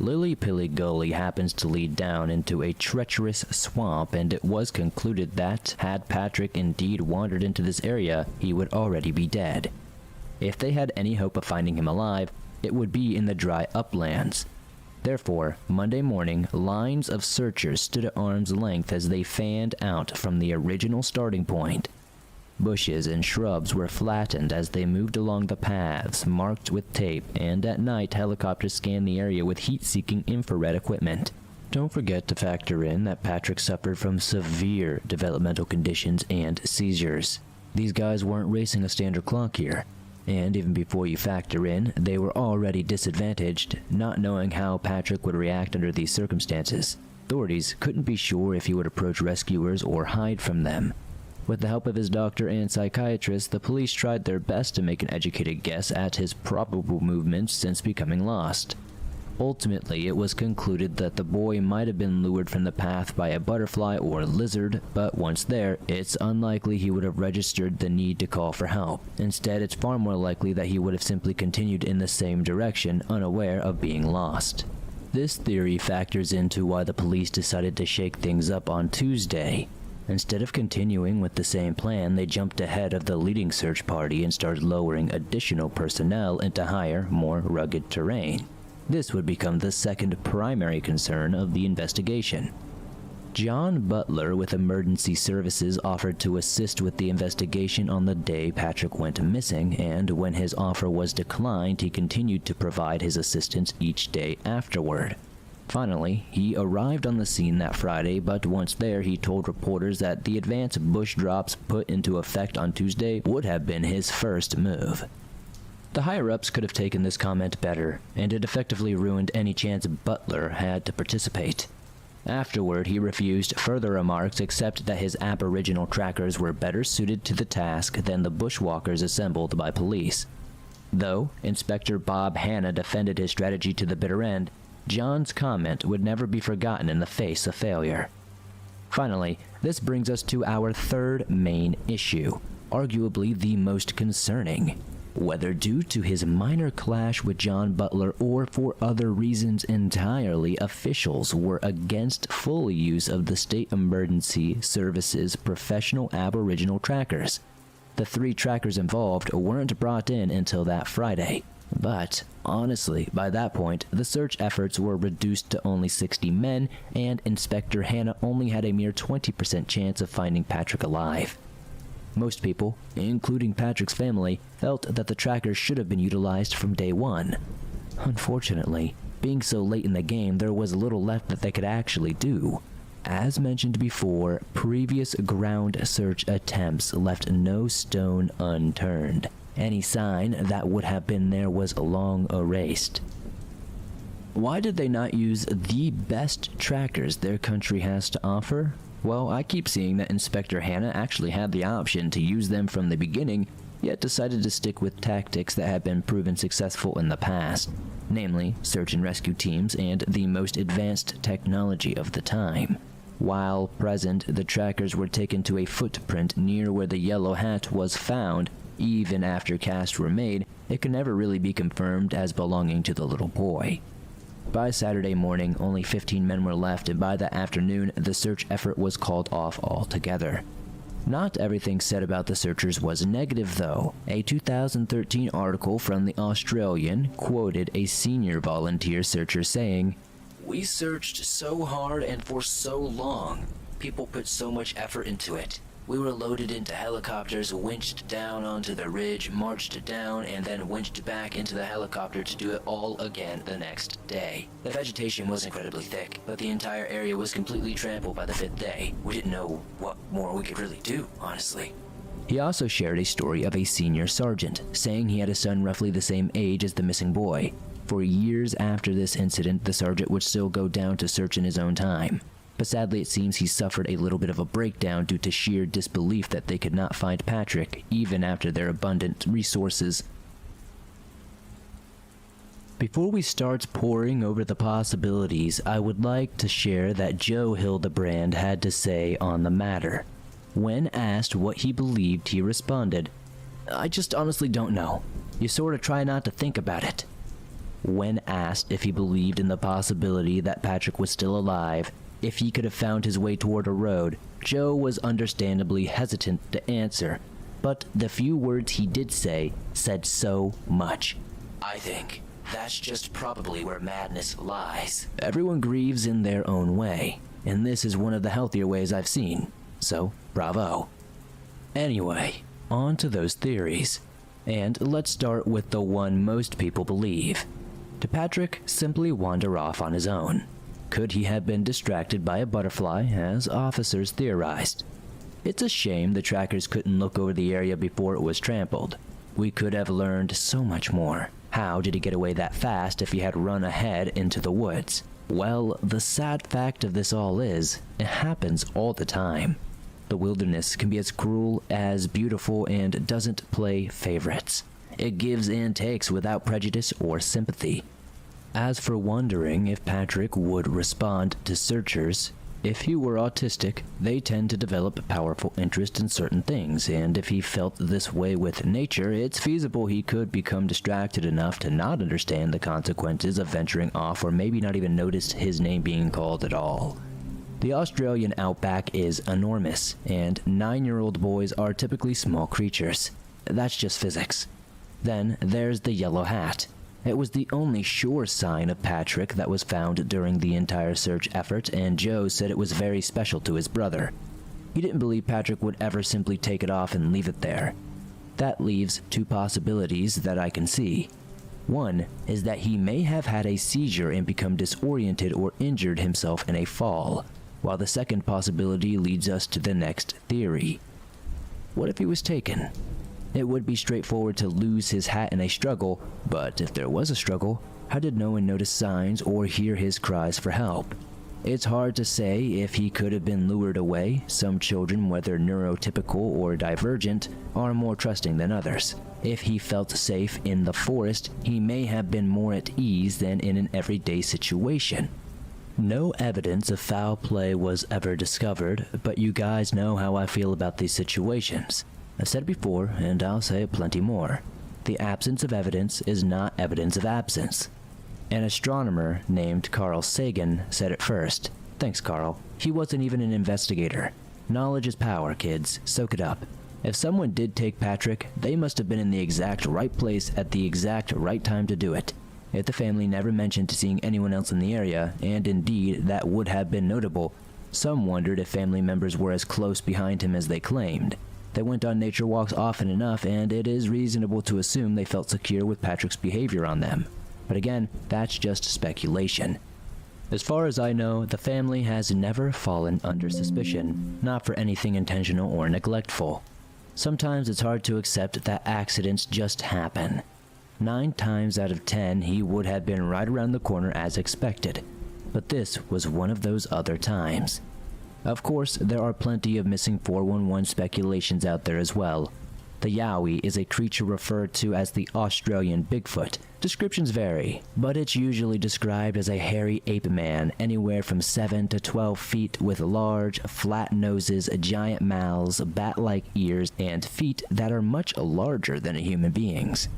Lily Pilly Gully happens to lead down into a treacherous swamp, and it was concluded that, had Patrick indeed wandered into this area, he would already be dead. If they had any hope of finding him alive, it would be in the dry uplands. Therefore, Monday morning, lines of searchers stood at arm's length as they fanned out from the original starting point. Bushes and shrubs were flattened as they moved along the paths, marked with tape, and at night helicopters scanned the area with heat-seeking infrared equipment. Don't forget to factor in that Patrick suffered from severe developmental conditions and seizures. These guys weren't racing a standard clock here. And even before you factor in, they were already disadvantaged, not knowing how Patrick would react under these circumstances. Authorities couldn't be sure if he would approach rescuers or hide from them. With the help of his doctor and psychiatrist, the police tried their best to make an educated guess at his probable movements since becoming lost. Ultimately, it was concluded that the boy might have been lured from the path by a butterfly or lizard, but once there, it's unlikely he would have registered the need to call for help. Instead, it's far more likely that he would have simply continued in the same direction, unaware of being lost. This theory factors into why the police decided to shake things up on Tuesday. Instead of continuing with the same plan, they jumped ahead of the leading search party and started lowering additional personnel into higher, more rugged terrain. This would become the second primary concern of the investigation. John Butler with Emergency Services offered to assist with the investigation on the day Patrick went missing, and when his offer was declined, he continued to provide his assistance each day afterward. Finally, he arrived on the scene that Friday, but once there, he told reporters that the advance bush drops put into effect on Tuesday would have been his first move. The higher-ups could have taken this comment better, and it effectively ruined any chance Butler had to participate. Afterward, he refused further remarks except that his aboriginal trackers were better suited to the task than the bushwalkers assembled by police. Though Inspector Bob Hanna defended his strategy to the bitter end, John's comment would never be forgotten in the face of failure. Finally, this brings us to our third main issue, arguably the most concerning. Whether due to his minor clash with John Butler or for other reasons entirely, officials were against full use of the State Emergency Services professional Aboriginal trackers. The 3 trackers involved weren't brought in until that Friday. But, honestly, by that point, the search efforts were reduced to only 60 men, and Inspector Hanna only had a mere 20% chance of finding Patrick alive. Most people, including Patrick's family, felt that the trackers should have been utilized from day one. Unfortunately, being so late in the game, there was little left that they could actually do. As mentioned before, previous ground search attempts left no stone unturned. Any sign that would have been there was long erased. Why did they not use the best trackers their country has to offer? Well, I keep seeing that Inspector Hanna actually had the option to use them from the beginning, yet decided to stick with tactics that had been proven successful in the past, namely search and rescue teams and the most advanced technology of the time. While present, the trackers were taken to a footprint near where the yellow hat was found. Even after casts were made, it could never really be confirmed as belonging to the little boy. By Saturday morning, only 15 men were left, and by that afternoon, the search effort was called off altogether. Not everything said about the searchers was negative, though. A 2013 article from The Australian quoted a senior volunteer searcher saying, "We searched so hard and for so long. People put so much effort into it. We were loaded into helicopters, winched down onto the ridge, marched down, and then winched back into the helicopter to do it all again the next day. The vegetation was incredibly thick, but the entire area was completely trampled by the 5th day. We didn't know what more we could really do, honestly." He also shared a story of a senior sergeant, saying he had a son roughly the same age as the missing boy. For years after this incident, the sergeant would still go down to search in his own time. But sadly, it seems he suffered a little bit of a breakdown due to sheer disbelief that they could not find Patrick, even after their abundant resources. Before we start poring over the possibilities, I would like to share that Joe Hildebrand had to say on the matter. When asked what he believed, he responded, "I just honestly don't know. You sort of try not to think about it." When asked if he believed in the possibility that Patrick was still alive, if he could have found his way toward a road, Joe was understandably hesitant to answer, but the few words he did say said so much. "I think that's just probably where madness lies. Everyone grieves in their own way, and this is one of the healthier ways I've seen, so bravo." Anyway, on to those theories. And let's start with the one most people believe. Did Patrick simply wander off on his own? Could he have been distracted by a butterfly, as officers theorized? It's a shame the trackers couldn't look over the area before it was trampled. We could have learned so much more. How did he get away that fast if he had run ahead into the woods? Well, the sad fact of this all is, it happens all the time. The wilderness can be as cruel as beautiful and doesn't play favorites. It gives and takes without prejudice or sympathy. As for wondering if Patrick would respond to searchers, if he were autistic, they tend to develop a powerful interest in certain things, and if he felt this way with nature, it's feasible he could become distracted enough to not understand the consequences of venturing off, or maybe not even notice his name being called at all. The Australian outback is enormous, and 9-year-old boys are typically small creatures. That's just physics. Then there's the yellow hat. It was the only sure sign of Patrick that was found during the entire search effort, and Joe said it was very special to his brother. He didn't believe Patrick would ever simply take it off and leave it there. That leaves two possibilities that I can see. One is that he may have had a seizure and become disoriented or injured himself in a fall, while the second possibility leads us to the next theory. What if he was taken? It would be straightforward to lose his hat in a struggle, but if there was a struggle, how did no one notice signs or hear his cries for help? It's hard to say if he could have been lured away. Some children, whether neurotypical or divergent, are more trusting than others. If he felt safe in the forest, he may have been more at ease than in an everyday situation. No evidence of foul play was ever discovered, but you guys know how I feel about these situations. I've said it before, and I'll say it plenty more. The absence of evidence is not evidence of absence. An astronomer named Carl Sagan said it first. Thanks, Carl. He wasn't even an investigator. Knowledge is power, kids. Soak it up. If someone did take Patrick, they must have been in the exact right place at the exact right time to do it. If the family never mentioned seeing anyone else in the area, and indeed that would have been notable, some wondered if family members were as close behind him as they claimed. They went on nature walks often enough, and it is reasonable to assume they felt secure with Patrick's behavior on them. But again, that's just speculation. As far as I know, the family has never fallen under suspicion, not for anything intentional or neglectful. Sometimes it's hard to accept that accidents just happen. 9 times out of 10, he would have been right around the corner as expected. But this was one of those other times. Of course, there are plenty of missing 411 speculations out there as well. The Yowie is a creature referred to as the Australian Bigfoot. Descriptions vary, but it's usually described as a hairy ape man anywhere from 7 to 12 feet with large, flat noses, giant mouths, bat-like ears, and feet that are much larger than a human being's.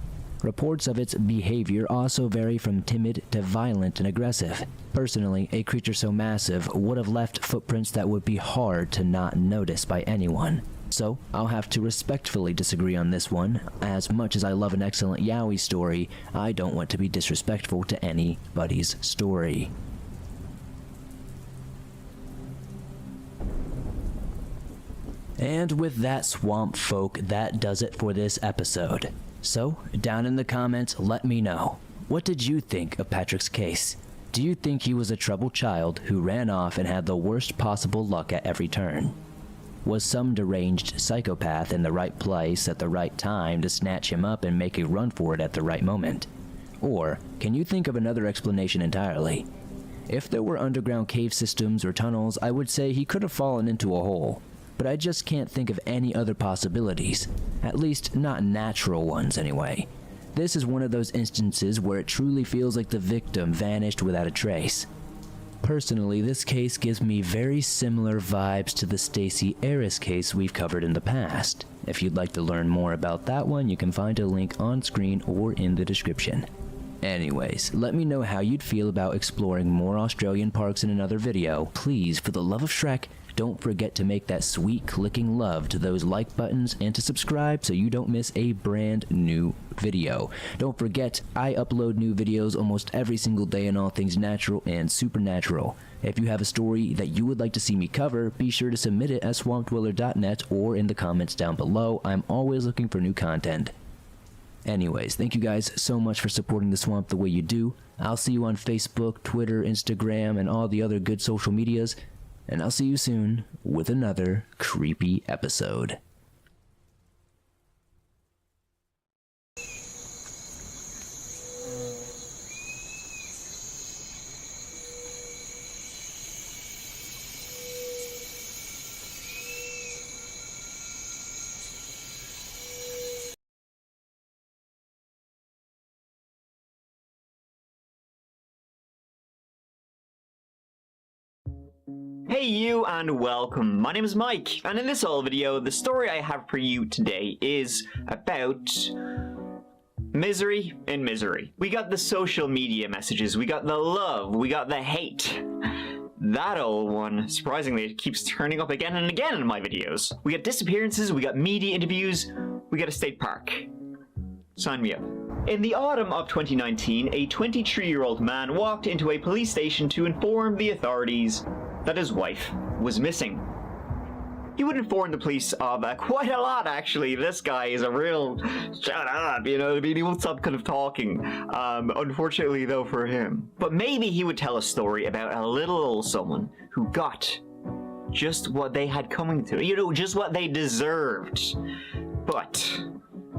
Reports of its behavior also vary from timid to violent and aggressive. Personally, a creature so massive would have left footprints that would be hard to not notice by anyone. So, I'll have to respectfully disagree on this one. As much as I love an excellent Yowie story, I don't want to be disrespectful to anybody's story. And with that, swamp folk, that does it for this episode. So, down in the comments, let me know. What did you think of Patrick's case? Do you think he was a troubled child who ran off and had the worst possible luck at every turn? Was some deranged psychopath in the right place at the right time to snatch him up and make a run for it at the right moment? Or can you think of another explanation entirely? If there were underground cave systems or tunnels, I would say he could have fallen into a hole. But I just can't think of any other possibilities. At least not natural ones anyway. This is one of those instances where it truly feels like the victim vanished without a trace. Personally, this case gives me very similar vibes to the Stacey Aris case we've covered in the past. If you'd like to learn more about that one, you can find a link on screen or in the description. Anyways, let me know how you'd feel about exploring more Australian parks in another video. Please, for the love of Shrek, don't forget to make that sweet clicking love to those like buttons and to subscribe so you don't miss a brand new video. Don't forget, I upload new videos almost every single day on all things natural and supernatural. If you have a story that you would like to see me cover, be sure to submit it at swampdweller.net or in the comments down below. I'm always looking for new content. Anyways, thank you guys so much for supporting the swamp the way you do. I'll see you on Facebook, Twitter, Instagram, and all the other good social medias. And I'll see you soon with another creepy episode. Hey you and welcome, my name is Mike, and in this whole video, the story I have for you today is about misery in misery. We got the social media messages, we got the love, we got the hate. That old one, surprisingly, it keeps turning up again and again in my videos. We got disappearances, we got media interviews, we got a state park. Sign me up. In the autumn of 2019, a 23-year-old man walked into a police station to inform the authorities that his wife was missing. He would inform the police of quite a lot, actually. This guy is a real shut up, you know what I mean? He won't stop kind of talking. Unfortunately, though, for him. But maybe he would tell a story about a little old someone who got just what they had coming to, you know, just what they deserved. But,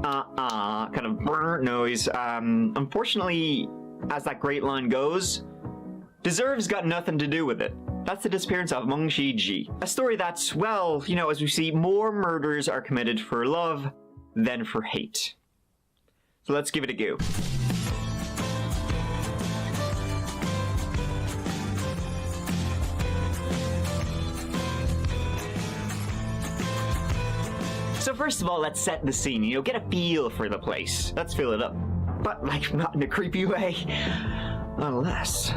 kind of brr noise. Unfortunately, as that great line goes, deserves got nothing to do with it. That's the disappearance of Meng Shi. A story that's, well, you know, as we see, more murders are committed for love than for hate. So let's give it a go. So first of all, let's set the scene, you know, get a feel for the place. Let's fill it up. But, like, not in a creepy way. Unless...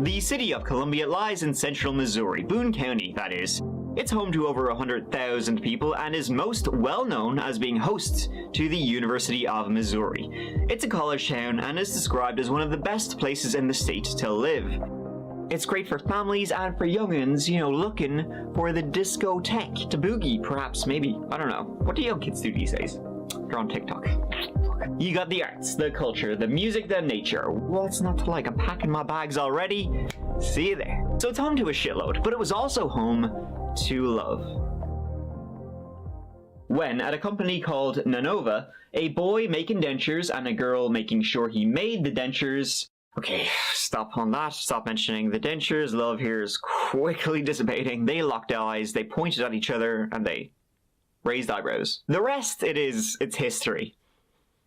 The city of Columbia lies in central Missouri, Boone County, that is. It's home to over 100,000 people and is most well known as being host to the University of Missouri. It's a college town and is described as one of the best places in the state to live. It's great for families and for young'uns, you know, looking for the discotheque to boogie, perhaps, maybe. I don't know. What do young kids do these days? They're on TikTok. You got the arts, the culture, the music, the nature. What's not to like? I'm packing my bags already. See you there. So it's home to a shitload, but it was also home to love. When, at a company called Nanova, a boy making dentures and a girl making sure he made the dentures... Okay, stop on that. Stop mentioning the dentures. Love here is quickly dissipating. They locked eyes, they pointed at each other, and they raised eyebrows. The rest, it's history.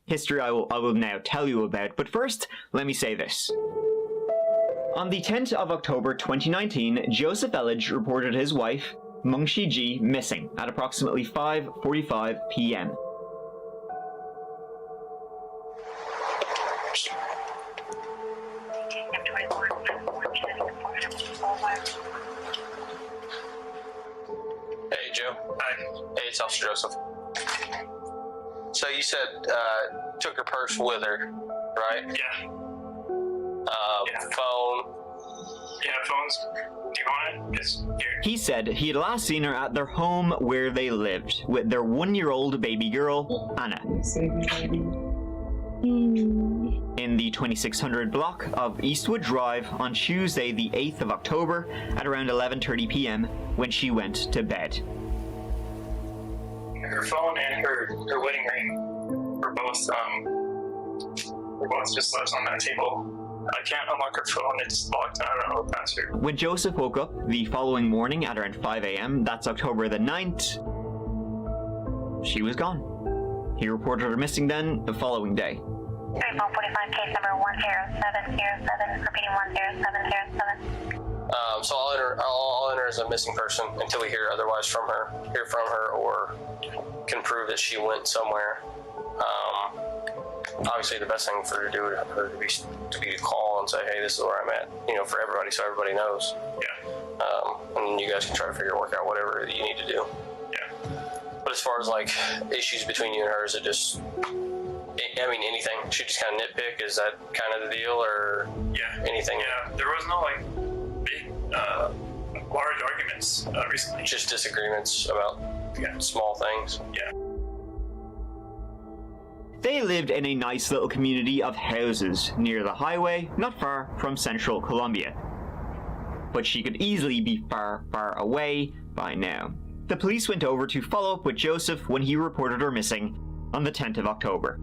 History I will now tell you about, but first, let me say this. On the 10th of October 2019, Joseph Elledge reported his wife, Meng Shi missing at approximately 5:45 p.m. Hey, Joe. Hi. Hey, it's Officer Joseph. So you said took her purse with her, right? Yeah. Phone. Yeah, phones. Do you want it? Just here. He said he had last seen her at their home where they lived with their 1-year-old baby girl, Anna, in the 2600 block of Eastwood Drive on Tuesday, the 8th of October at around 11:30 p.m. when she went to bed. Her phone and her wedding ring were both just left on that table. I can't unlock her phone, it's locked and I don't know the password. When Joseph woke up the following morning at around 5 a.m., that's October the 9th, she was gone. He reported her missing then the following day. 345 case number 10707, repeating 10707. So I'll enter as a missing person until we hear otherwise from her, or can prove that she went somewhere. Obviously, the best thing for her to do would be to call and say, "Hey, this is where I'm at," for everybody, so everybody knows. Yeah. And then you guys can try to work out whatever you need to do. Yeah. But as far as like issues between you and her, is it just? I mean, anything? She just kind of nitpick? Is that kind of the deal, or Yeah. anything? Yeah. There was no big, large arguments recently. Just disagreements about small things. Yeah. They lived in a nice little community of houses near the highway, not far from central Colombia. But she could easily be far, far away by now. The police went over to follow up with Joseph when he reported her missing on the 10th of October.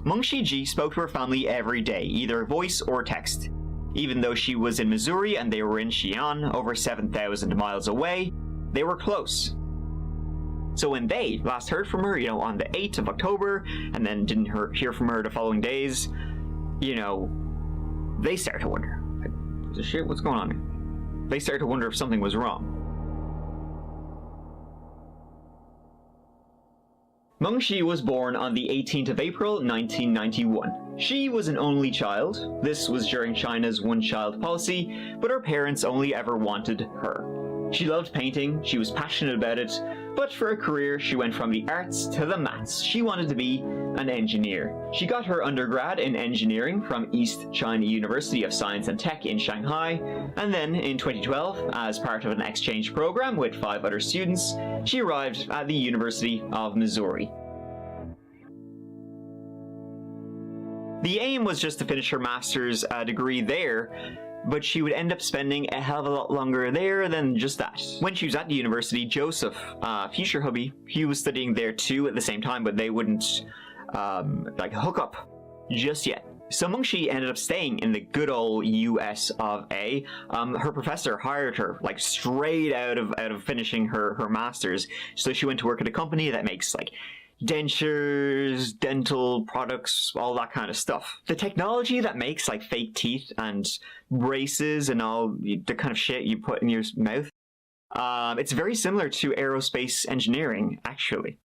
Meng Shiji spoke to her family every day, either voice or text. Even though she was in Missouri and they were in Xi'an, over 7,000 miles away, they were close. So when they last heard from her, on the 8th of October, and then didn't hear from her the following days, they started to wonder, shit, what's going on here? They started to wonder if something was wrong. Meng Shi was born on the 18th of April, 1991. She was an only child. This was during China's one-child policy, but her parents only ever wanted her. She loved painting, she was passionate about it, but for a career she went from the arts to the maths. She wanted to be an engineer. She got her undergrad in engineering from East China University of Science and Tech in Shanghai, and then in 2012, as part of an exchange program with 5 other students, she arrived at the University of Missouri. The aim was just to finish her master's degree there, but she would end up spending a hell of a lot longer there than just that. When she was at the university, Joseph, future hubby, he was studying there too at the same time, but they wouldn't hook up just yet. So Meng Shi ended up staying in the good old US of A. Her professor hired her straight out of finishing her master's, so she went to work at a company that makes dentures, dental products, all that kind of stuff. The technology that makes fake teeth and braces and all the kind of shit you put in your mouth, it's very similar to aerospace engineering, actually.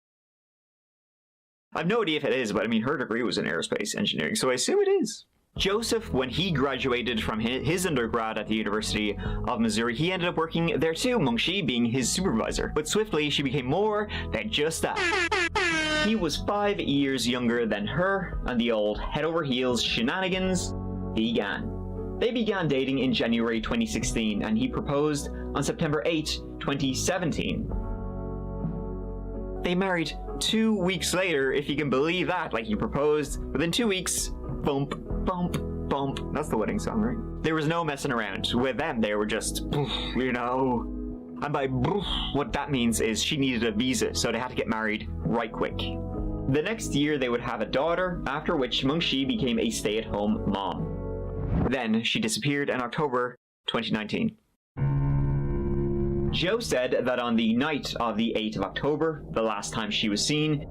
I've no idea if it is, but her degree was in aerospace engineering, so I assume it is. Joseph, when he graduated from his undergrad at the University of Missouri, he ended up working there too, Meng Shi being his supervisor. But swiftly, she became more than just that. He was 5 years younger than her, and the old head-over-heels shenanigans began. They began dating in January 2016, and he proposed on September 8, 2017. They married 2 weeks later, if you can believe that. He proposed within 2 weeks, bump, bump, bump. That's the wedding song, right? There was no messing around with them. They were just, And by what that means is she needed a visa, so they had to get married right quick. The next year they would have a daughter, after which Meng Shi became a stay-at-home mom. Then she disappeared in October 2019. Joe said that on the night of the 8th of October, the last time she was seen,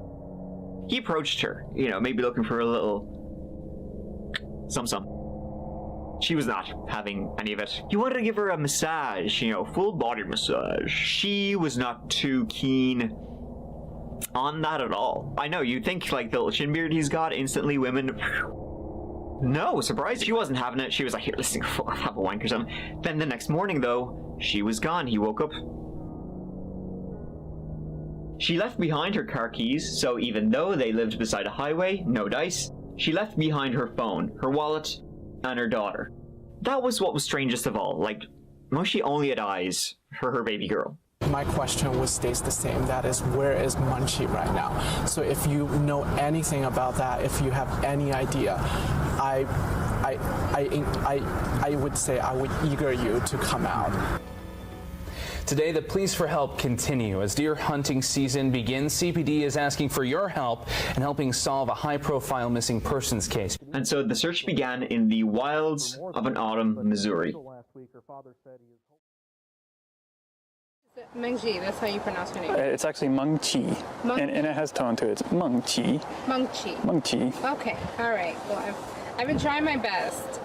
he approached her, maybe looking for a little some. She was not having any of it. He wanted to give her a massage, full body massage. She was not too keen on that at all. I know, you'd think like the little chin beard he's got, instantly women... No, surprise, she wasn't having it. She was like, here, listen, I'll have a wank or something. Then the next morning, though, she was gone. He woke up. She left behind her car keys, so even though they lived beside a highway, no dice, she left behind her phone, her wallet, and her daughter. That was what was strangest of all. Like, Moshi only had eyes for her baby girl. My question stays the same. That is, where is Munchie right now? So if you know anything about that, if you have any idea, I would say I would eager you to come out. Today, the pleas for help continue. As deer hunting season begins, CPD is asking for your help in helping solve a high-profile missing persons case. And so the search began in the wilds of an autumn Missouri. Mengji, that's how you pronounce her name. It's actually Mengqi, and it has tone to it. It's Mengqi. Mengqi. Mengqi. Okay, all right. Well, I've been trying my best.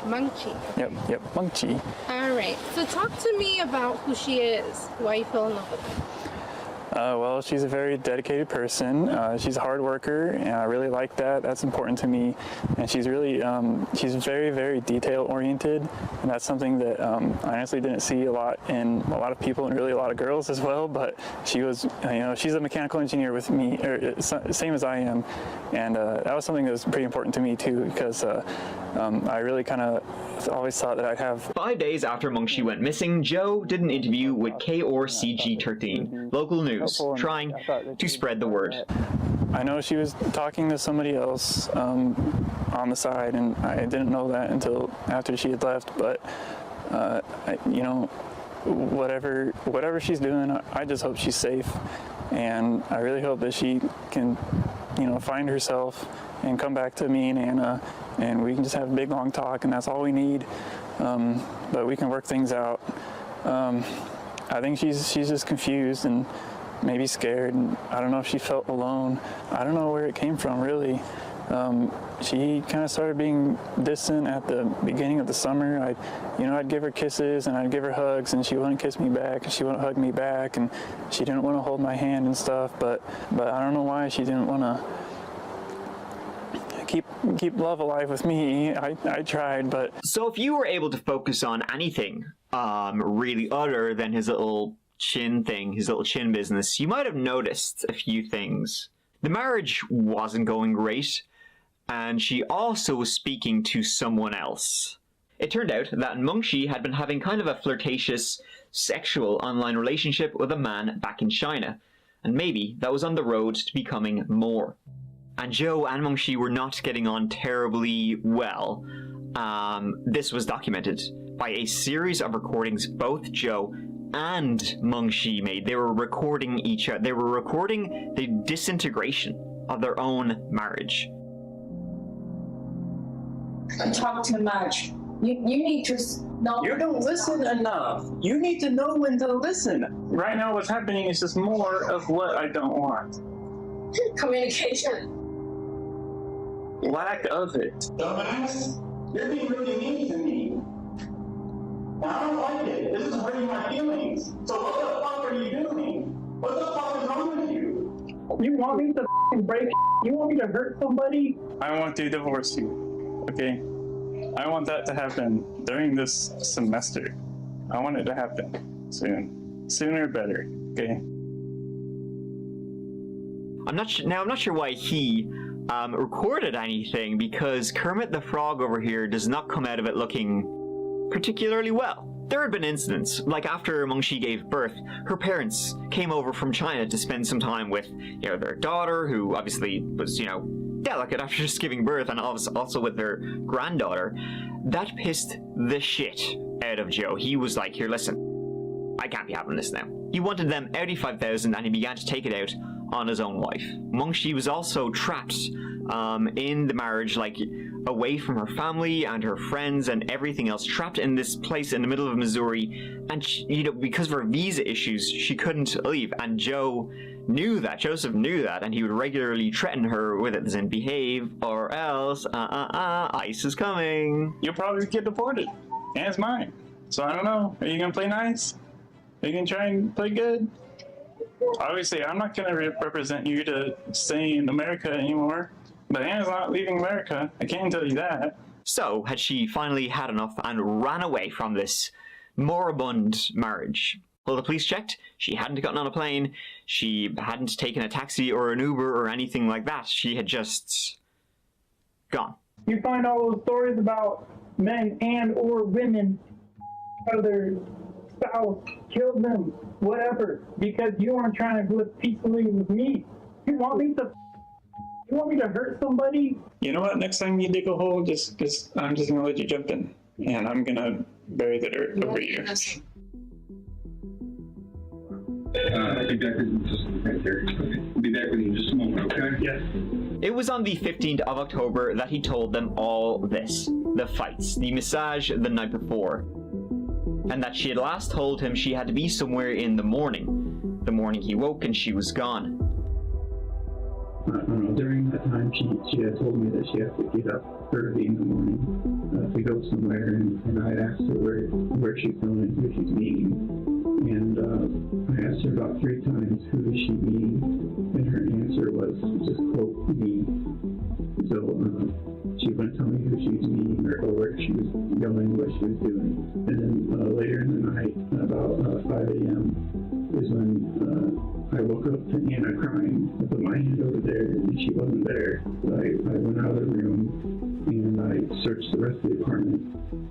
Mengqi. Yep, Mengqi. All right. So talk to me about who she is. Why you fell in love with her? Well, she's a very dedicated person. She's a hard worker, and I really like that. That's important to me. And she's really, she's very, very detail-oriented, and that's something that I honestly didn't see a lot in a lot of people and really a lot of girls as well. But she was, she's a mechanical engineer with me, or same as I am, and that was something that was pretty important to me too, because I really kind of always thought that I'd have. 5 days after Mengshi went missing, Joe did an interview with KORCG13, local news, trying to spread the word. I know she was talking to somebody else on the side, and I didn't know that until after she had left, but whatever she's doing, I just hope she's safe, and I really hope that she can, find herself and come back to me and Anna, and we can just have a big long talk, and that's all we need. But we can work things out. I think she's just confused and maybe scared, and I don't know if she felt alone. I don't know where it came from, really. She kind of started being distant at the beginning of the summer. I'd give her kisses and I'd give her hugs, and she wouldn't kiss me back, and she wouldn't hug me back, and she didn't want to hold my hand and stuff. But I don't know why she didn't want to keep love alive with me. I tried, but... So if you were able to focus on anything really other than his little chin thing, his little chin business, you might have noticed a few things. The marriage wasn't going great, and she also was speaking to someone else. It turned out that Mengshi had been having kind of a flirtatious, sexual online relationship with a man back in China, and maybe that was on the road to becoming more. And Joe and Mengshi were not getting on terribly well. This was documented by a series of recordings both Joe and Mengshi made. They were recording each other. They were recording the disintegration of their own marriage. I talk too much. You need to know. You don't listen enough. You need to know when to listen. Right now what's happening is just more of what I don't want. Communication. Lack of it. Dumbass, you're being really mean to me. I don't like it. This is hurting my feelings. So what the fuck are you doing? What the fuck is wrong with you? You want me to break? You want me to hurt somebody? I want to divorce you. Okay? I want that to happen during this semester. I want it to happen soon. Sooner better. Okay? I'm not sure why he recorded anything, because Kermit the Frog over here does not come out of it looking particularly well. There had been incidents, like after Mengshi gave birth, her parents came over from China to spend some time with, their daughter, who obviously was, delicate after just giving birth, and also with their granddaughter. That pissed the shit out of Joe. He was like, here, listen, I can't be having this now. He wanted them out of 5,000, and he began to take it out on his own wife. Mengshi was also trapped in the marriage, like away from her family and her friends and everything else, trapped in this place in the middle of Missouri, and she, because of her visa issues, she couldn't leave. And Joseph knew that, and he would regularly threaten her with it, as in, behave or else ICE is coming. You'll probably get deported, and it's mine. So I don't know, are you gonna play nice? Are you gonna try and play good? Obviously, I'm not going to represent you to stay in America anymore. But Anna's not leaving America. I can't tell you that. So, had she finally had enough and ran away from this moribund marriage? Well, the police checked. She hadn't gotten on a plane. She hadn't taken a taxi or an Uber or anything like that. She had just gone. You find all those stories about men and or women, how their spouse killed them, whatever, because you aren't trying to live peacefully with me. You want me to hurt somebody? You know what? Next time you dig a hole, I'm just gonna let you jump in, and I'm gonna bury the dirt over you. I'll be back in just right there. I'll be back with you in just a moment, okay? Yes. It was on the 15th of October that he told them all this. The fights, the massage the night before. And that she had last told him she had to be somewhere in the morning. The morning he woke and she was gone. During that time, she had told me that she had to get up early in the morning to go somewhere, and I asked her where she's going, who she's meeting, and I asked her about 3 times who is she meeting, and her answer was just quote me. So she wouldn't tell me who she was meeting or where she was going, what she was doing, and then later in the night, about 5 a.m. is when I woke up to Anna crying. I put my hand over there and she wasn't there. So I went out of the room and I searched the rest of the apartment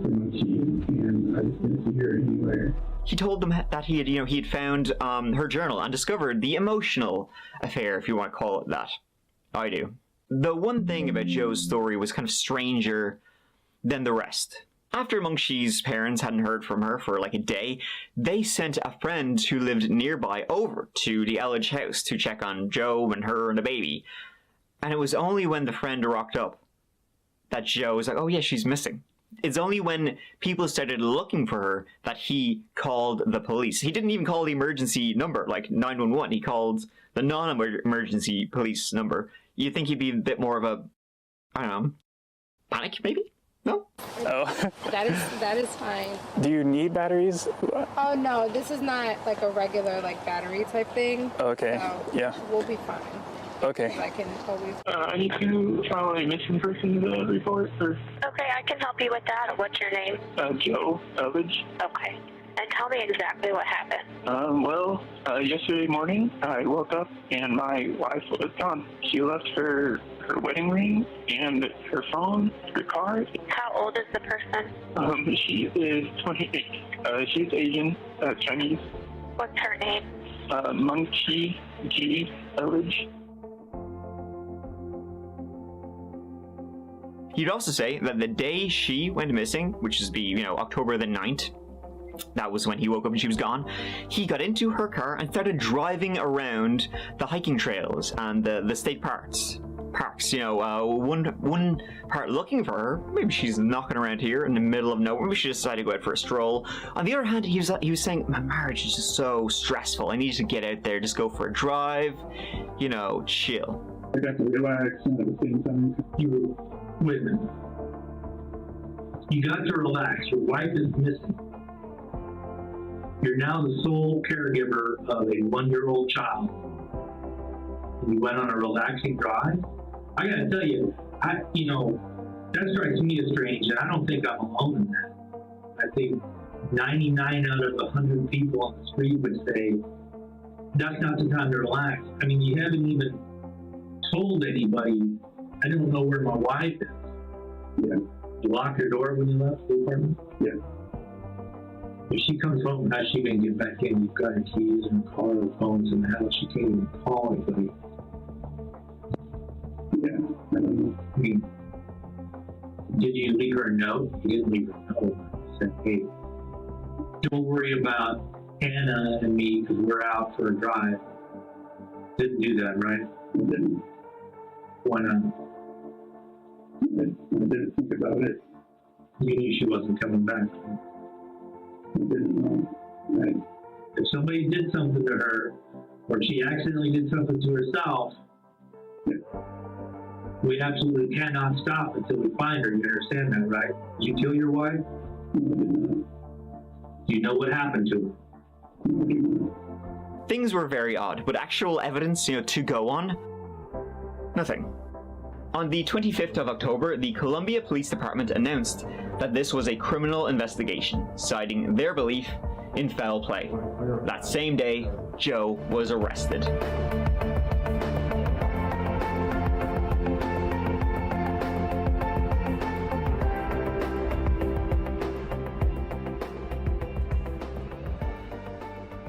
for Munchie, and I just didn't see her anywhere. He told them that he had found her journal and discovered the emotional affair, if you want to call it that. I do. The one thing about Joe's story was kind of stranger than the rest. After Munchie's parents hadn't heard from her for like a day, they sent a friend who lived nearby over to the Elledge house to check on Joe and her and the baby. And it was only when the friend rocked up that Joe was like, oh yeah, she's missing. It's only when people started looking for her that he called the police. He didn't even call the emergency number, like 911. He called the non-emergency police number. You'd think he'd be a bit more of a, I don't know, panic maybe? No? Oh. That is fine. Do you need batteries? Oh no, this is not like a regular like battery type thing. Okay. So yeah. We'll be fine. Okay. I can always. I need to file a missing persons report. Or... Okay, I can help you with that. What's your name? Joe Elledge. Okay. And tell me exactly what happened. Well, yesterday morning I woke up and my wife was gone. She left her wedding ring and her phone, her card. How old is the person? She is 28. She's Asian, Chinese. What's her name? Munchie G. Elledge. He'd also say that the day she went missing, which is October the 9th, that was when he woke up and she was gone, he got into her car and started driving around the hiking trails and the state parks. One part looking for her. Maybe she's knocking around here in the middle of nowhere. Maybe she decided to go out for a stroll. On the other hand, he was saying, my marriage is just so stressful. I need to get out there, just go for a drive, chill. I got to relax, and at the same time, you were with me. You got to relax. Your wife is missing. You're now the sole caregiver of a 1-year-old child. You went on a relaxing drive. I gotta tell you, that strikes me as strange, and I don't think I'm alone in that. I think 99 out of 100 people on the street would say, that's not the time to relax. I mean, you haven't even told anybody, I don't know where my wife is. Yeah. You locked your door when you left the apartment? Yeah. If she comes home, how's she gonna get back in? You've got her keys and her car, her phones in the house. She can't even call anybody. Yeah, I don't know. I mean, did you leave her a note? You didn't leave her a note. You said, hey, don't worry about Anna and me because we're out for a drive. Didn't do that, right? I didn't. Why not? I didn't think about it. You knew she wasn't coming back. I didn't know. Right. If somebody did something to her, or she accidentally did something to herself, we absolutely cannot stop until we find her. You understand that, right? Did you kill your wife? No, I did not. Do you know what happened to her? Things were very odd, but actual evidence, to go on? Nothing. On the 25th of October, the Columbia Police Department announced that this was a criminal investigation, citing their belief in foul play. That same day, Joe was arrested.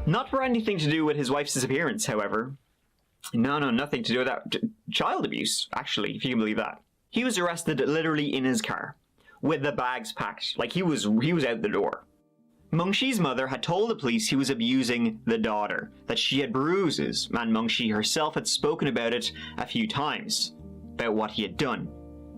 Not for anything to do with his wife's disappearance, however. No, nothing to do with that. Child abuse, actually, if you can believe that. He was arrested literally in his car, with the bags packed, like he was out the door. Mengxi's mother had told the police he was abusing the daughter, that she had bruises, and Mengxi herself had spoken about it a few times, about what he had done.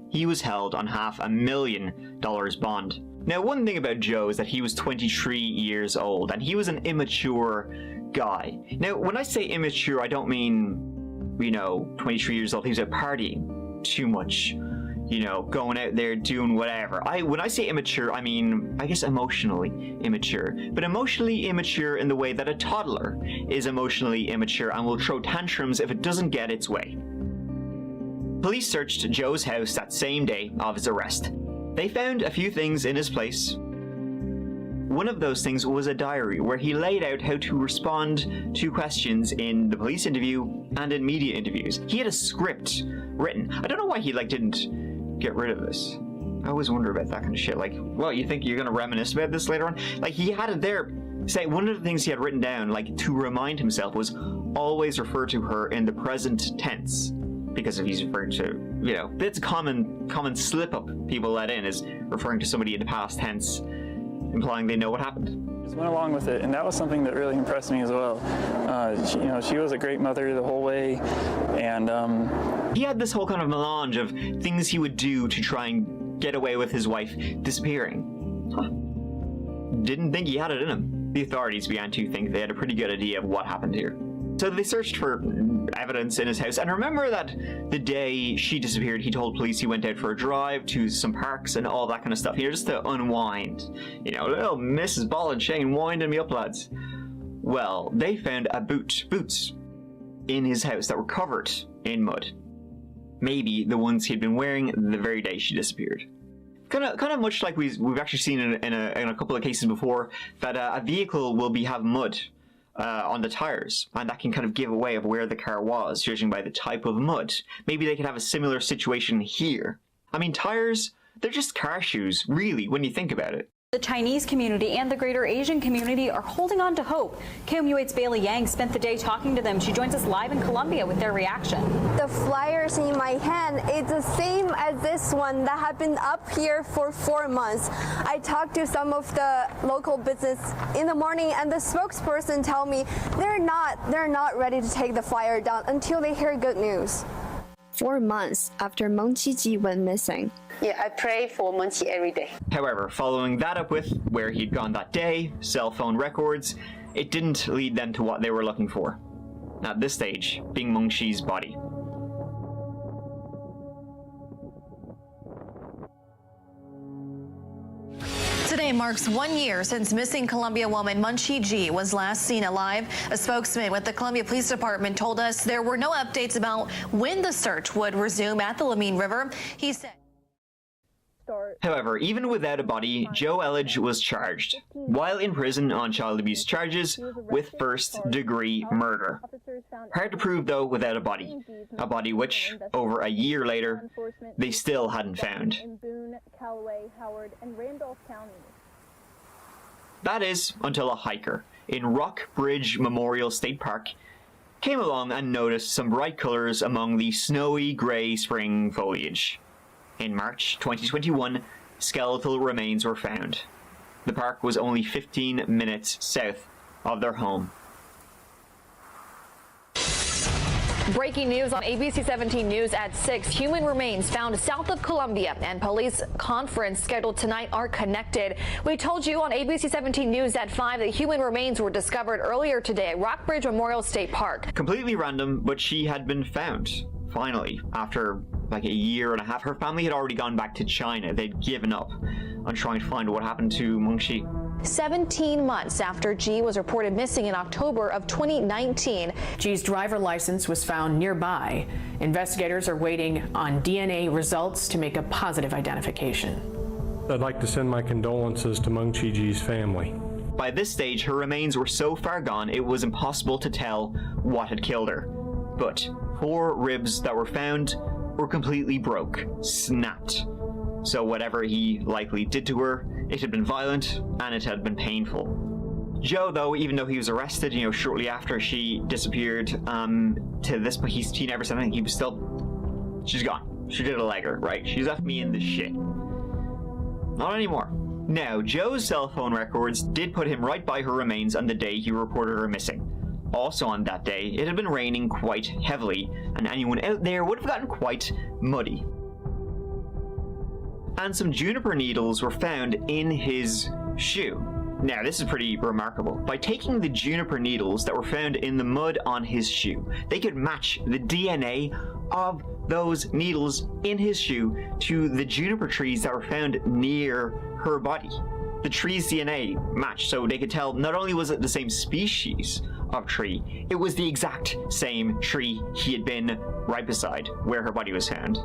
He was held on $500,000 bond. Now, one thing about Joe is that he was 23 years old, and he was an immature guy. Now, when I say immature, I don't mean, 23 years old, he was out partying too much, going out there doing whatever. When I say immature, I mean, I guess emotionally immature. But emotionally immature in the way that a toddler is emotionally immature and will throw tantrums if it doesn't get its way. Police searched Joe's house that same day of his arrest. They found a few things in his place. One of those things was a diary where he laid out how to respond to questions in the police interview and in media interviews. He had a script written. I don't know why he didn't get rid of this. I always wonder about that kind of shit. Well, you think you're gonna reminisce about this later on? He had it there. Say, one of the things he had written down, to remind himself, was always refer to her in the present tense. Because if he's referring to, it's a common slip-up people let in, is referring to somebody in the past tense, implying they know what happened. Just went along with it, and that was something that really impressed me as well. She was a great mother the whole way, and he had this whole kind of melange of things he would do to try and get away with his wife disappearing. Didn't think he had it in him. The authorities began to think they had a pretty good idea of what happened here. So they searched for evidence in his house, and remember that the day she disappeared, he told police he went out for a drive to some parks and all that kind of stuff, just to unwind. Little Mrs. Ball and Chain winding me up, lads. Well, they found boots in his house that were covered in mud. Maybe the ones he'd been wearing the very day she disappeared. Kind of much like we've actually seen in a couple of cases before, that a vehicle will have mud on the tires, and that can kind of give away of where the car was, judging by the type of mud. Maybe they could have a similar situation here. I mean, tires, they're just car shoes, really, when you think about it. The Chinese community and the greater Asian community are holding on to hope. KMUH's Bailey Yang spent the day talking to them. She joins us live in Colombia with their reaction. The flyers in my hand is the same as this one that have been up here for 4 months. I talked to some of the local business in the morning, and the spokesperson tell me they're not ready to take the flyer down until they hear good news. 4 months after Mengqi Ji went missing. Yeah, I pray for Mengqi every day. However, following that up with where he'd gone that day, cell phone records, it didn't lead them to what they were looking for. At this stage, being Mengxi's body. Today marks 1 year since missing Colombia woman Mengqi Ji was last seen alive. A spokesman with the Columbia Police Department told us there were no updates about when the search would resume at the Lamine River. He said. However, even without a body, Joe Elledge was charged, while in prison on child abuse charges, with first-degree murder. Hard to prove, though, without a body which, over a year later, they still hadn't found. That is, until a hiker in Rock Bridge Memorial State Park came along and noticed some bright colors among the snowy grey spring foliage. In March 2021, skeletal remains were found. The park was only 15 minutes south of their home. Breaking news on ABC 17 News at 6. Human remains found south of Columbia and police conference scheduled tonight are connected. We told you on ABC 17 News at 5 that human remains were discovered earlier today at Rockbridge Memorial State Park. Completely random, but she had been found. Finally, after like a year and a half, her family had already gone back to China. They'd given up on trying to find what happened to Mengqi. 17 months after G was reported missing in October of 2019. G's driver license was found nearby. Investigators are waiting on DNA results to make a positive identification. I'd like to send my condolences to Meng Chi Ji's family. By this stage, her remains were so far gone it was impossible to tell what had killed her. But 4 ribs that were found were completely broke, snapped. So whatever he likely did to her, it had been violent and it had been painful. Joe, though, even though he was arrested, shortly after she disappeared, to this point, he never said anything. He was still, she's gone. She did a legger, right? She's left me in the shit. Not anymore. Now, Joe's cell phone records did put him right by her remains on the day he reported her missing. Also on that day, it had been raining quite heavily, and anyone out there would have gotten quite muddy. And some juniper needles were found in his shoe. Now, this is pretty remarkable. By taking the juniper needles that were found in the mud on his shoe, they could match the DNA of those needles in his shoe to the juniper trees that were found near her body. The tree's DNA matched, so they could tell not only was it the same species of tree, it was the exact same tree he had been right beside where her body was found.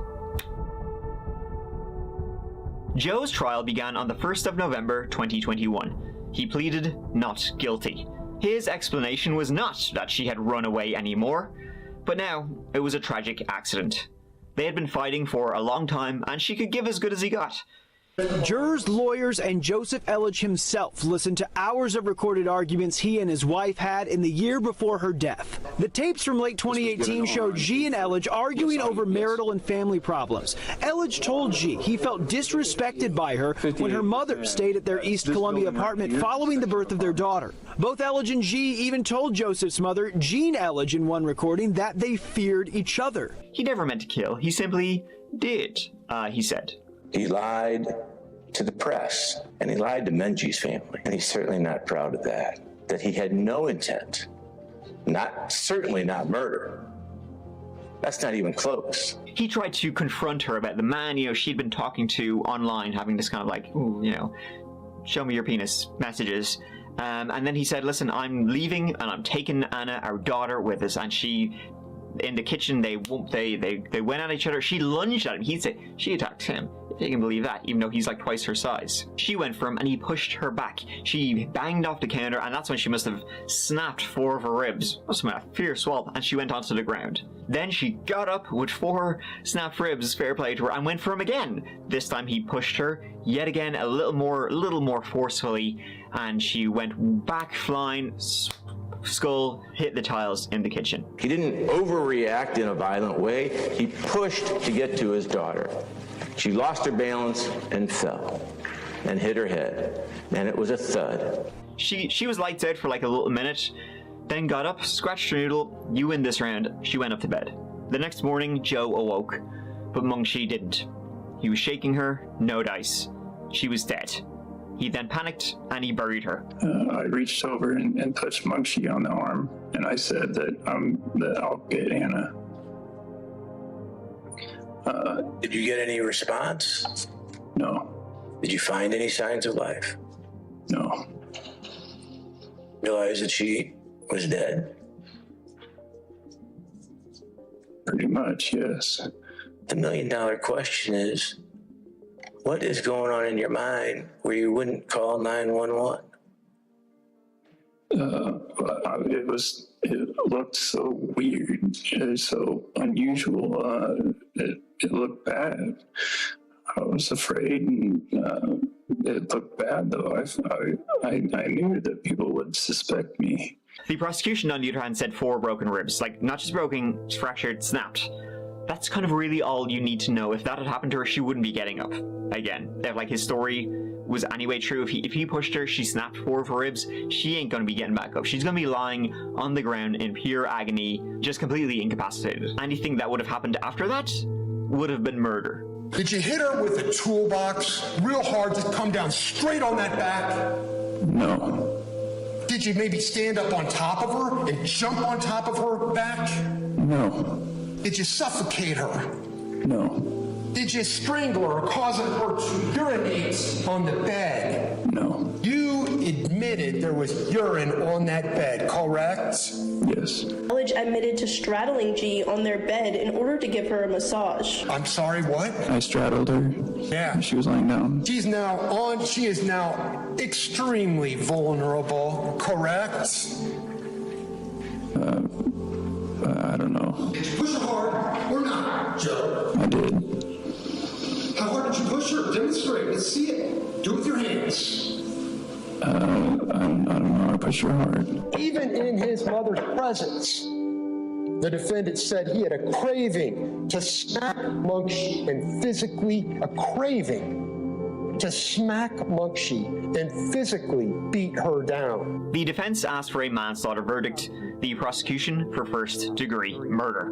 Joe's trial began on the 1st of November 2021. He pleaded not guilty. His explanation was not that she had run away anymore, but now it was a tragic accident. They had been fighting for a long time, and she could give as good as he got. Jurors, lawyers, and Joseph Elledge himself listened to hours of recorded arguments he and his wife had in the year before her death. The tapes from late 2018 showed G and Elledge arguing over marital and family problems. Elledge told G he felt disrespected by her when her mother stayed at their East Columbia apartment following the birth of their daughter. Both Elledge and G even told Joseph's mother, Jean Elledge, in one recording that they feared each other. He never meant to kill. He simply did, he said. He lied to the press, and he lied to Menji's family, and he's certainly not proud of that. That he had no intent, certainly not murder. That's not even close. He tried to confront her about the man, she'd been talking to online, having this kind of like, show me your penis messages. And then he said, listen, I'm leaving and I'm taking Anna, our daughter, with us. And she, in the kitchen, they went at each other. She lunged at him. She attacked him. If you can believe that, even though he's like twice her size. She went for him and he pushed her back. She banged off the counter, and that's when she must have snapped 4 of her ribs. Must have been a fierce swallow, and she went onto the ground. Then she got up with 4 snapped ribs, fair play to her, and went for him again. This time he pushed her yet again a little more forcefully, and she went back flying. Skull hit the tiles in the kitchen. He didn't overreact in a violent way. He pushed to get to his daughter. She lost her balance and fell and hit her head, and it was a thud. She was lights out for like a little minute, then got up, scratched her noodle. You win this round. She went up to bed. The next morning, Joe awoke, but Meng Chi didn't. He was shaking her, no dice. She was dead. He then panicked and he buried her. I reached over and touched Meng Chi on the arm, and I said that I'll get Anna. Did you get any response? No. Did you find any signs of life? No. Realize that she was dead? Pretty much, yes. The $1 million question is, what is going on in your mind where you wouldn't call 911? It looked so weird, so unusual. It looked bad. I was afraid, and it looked bad, though. I knew that people would suspect me. The prosecution, on the other hand, said 4 broken ribs. Like, not just broken, fractured, snapped. That's kind of really all you need to know. If that had happened to her, she wouldn't be getting up again. If, like, his story was anyway true, if he pushed her, she snapped 4 of her ribs, she ain't gonna be getting back up. She's gonna be lying on the ground in pure agony, just completely incapacitated. Anything that would have happened after that would have been murder. Did you hit her with a toolbox real hard to come down straight on that back? No. Did you maybe stand up on top of her and jump on top of her back? No. Did you suffocate her? No. Did you strangle her or cause her to urinate on the bed? No. You admitted there was urine on that bed, correct? Yes. Elledge admitted to straddling G on their bed in order to give her a massage. I'm sorry, what? I straddled her. Yeah. She was lying down. She is now extremely vulnerable, correct? I don't know. Did you push her hard or not, Joe? I did. How hard did you push her? Demonstrate. Let's see it. Do it with your hands. I don't know. I pushed her hard. Even in his mother's presence, the defendant said he had a craving to smack Munchie and physically to smack Munchie and physically beat her down. The defense asked for a manslaughter verdict, the prosecution for first-degree murder.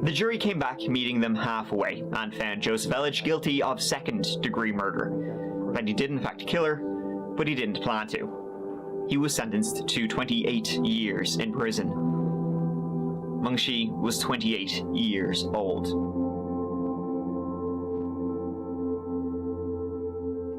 The jury came back, meeting them halfway, and found Joseph Elledge guilty of second-degree murder. That he did in fact kill her, but he didn't plan to. He was sentenced to 28 years in prison. Munchie was 28 years old.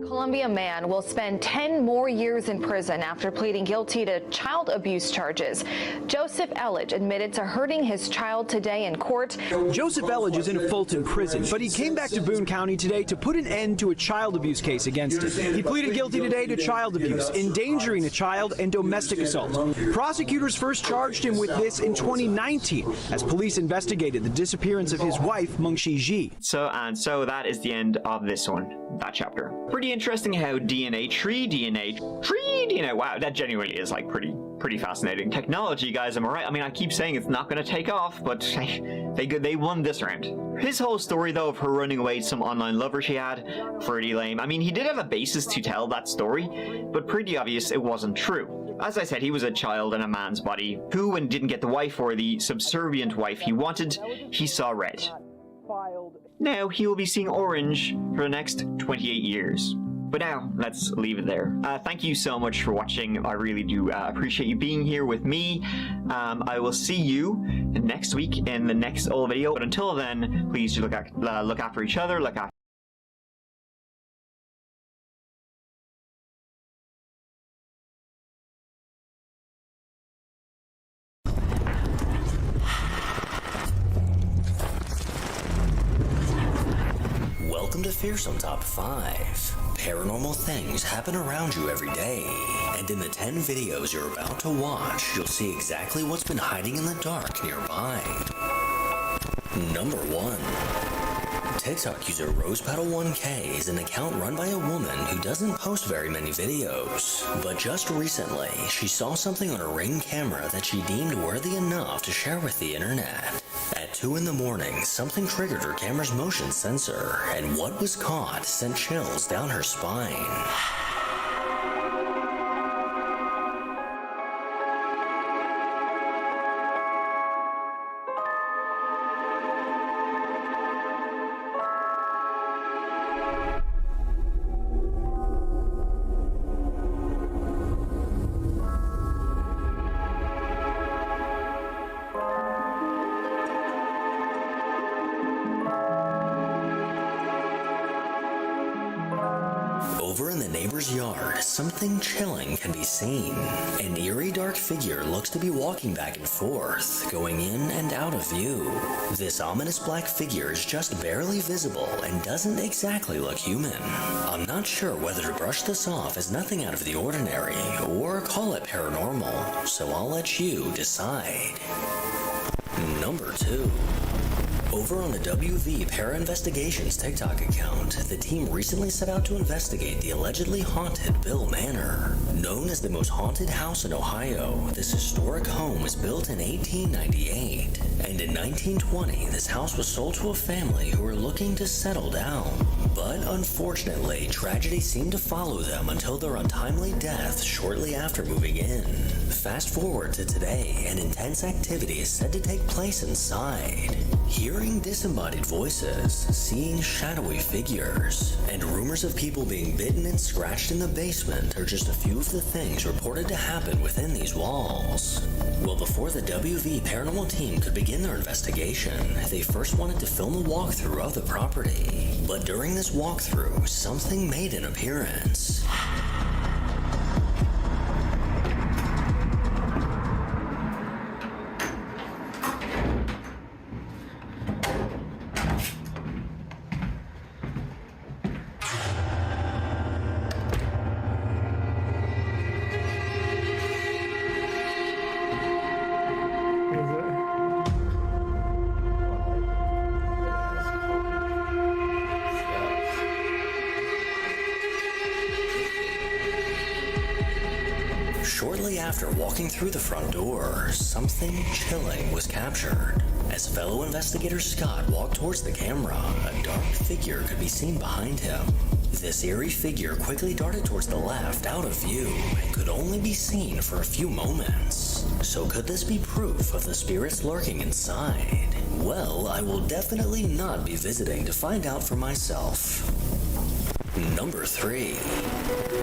Columbia man will spend 10 more years in prison after pleading guilty to child abuse charges. Joseph Elledge admitted to hurting his child today in court. Joseph Elledge is in a Fulton prison, but he came back to Boone County today to put an end to a child abuse case against him. He pleaded guilty today to child abuse, endangering a child, and domestic assault. Prosecutors first charged him with this in 2019 as police investigated the disappearance of his wife, Munchie Ji. So that is the end of this one, that chapter. Pretty interesting how tree DNA, wow, that genuinely is like pretty fascinating. Technology, guys, am I right? I mean, I keep saying it's not going to take off, but they won this round. His whole story, though, of her running away to some online lover she had, pretty lame. I mean, he did have a basis to tell that story, but pretty obvious it wasn't true. As I said, he was a child in a man's body who, when didn't get the wife or the subservient wife he wanted, he saw red. Now he will be seeing orange for the next 28 years. But now, let's leave it there. Thank you so much for watching. I really do appreciate you being here with me. I will see you next week in the next old video. But until then, please look after each other, look after Welcome to Fearsome Top 5. Paranormal things happen around you every day, and in the 10 videos you're about to watch, you'll see exactly what's been hiding in the dark nearby. Number 1. TikTok user RosePetal1K is an account run by a woman who doesn't post very many videos, but just recently she saw something on a Ring camera that she deemed worthy enough to share with the internet. At 2 in the morning, something triggered her camera's motion sensor, and what was caught sent chills down her spine. Over in the neighbor's yard, something chilling can be seen. An eerie dark figure looks to be walking back and forth, going in and out of view. This ominous black figure is just barely visible and doesn't exactly look human. I'm not sure whether to brush this off as nothing out of the ordinary or call it paranormal, so I'll let you decide. Number 2. Over on the WV Para Investigations TikTok account, the team recently set out to investigate the allegedly haunted Bill Manor. Known as the most haunted house in Ohio, this historic home was built in 1898, and in 1920 this house was sold to a family who were looking to settle down. But unfortunately, tragedy seemed to follow them until their untimely death shortly after moving in. Fast forward to today, and intense activity is said to take place inside. Hearing disembodied voices, seeing shadowy figures, and rumors of people being bitten and scratched in the basement are just a few of the things reported to happen within these walls. Well, before the WV paranormal team could begin their investigation, they first wanted to film a walkthrough of the property. But during this walkthrough, something made an appearance. Shortly after walking through the front door, something chilling was captured. As fellow investigator Scott walked towards the camera, a dark figure could be seen behind him. This eerie figure quickly darted towards the left, out of view, and could only be seen for a few moments. So could this be proof of the spirits lurking inside? Well, I will definitely not be visiting to find out for myself. Number 3.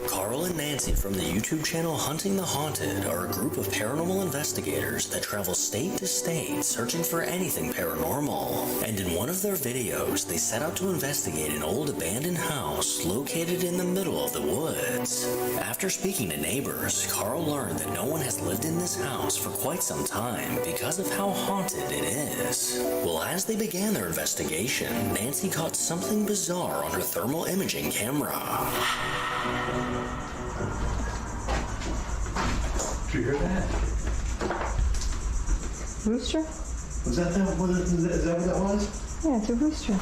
Carl and Nancy from the YouTube channel Hunting the Haunted are a group of paranormal investigators that travel state to state searching for anything paranormal. And in one of their videos, they set out to investigate an old abandoned house located in the middle of the woods. After speaking to neighbors, Carl learned that no one has lived in this house for quite some time because of how haunted it is. Well, as they began their investigation, Nancy caught something bizarre on her thermal imaging camera. Did you hear that? Rooster? Was that is that what that was? Yeah, it's a rooster.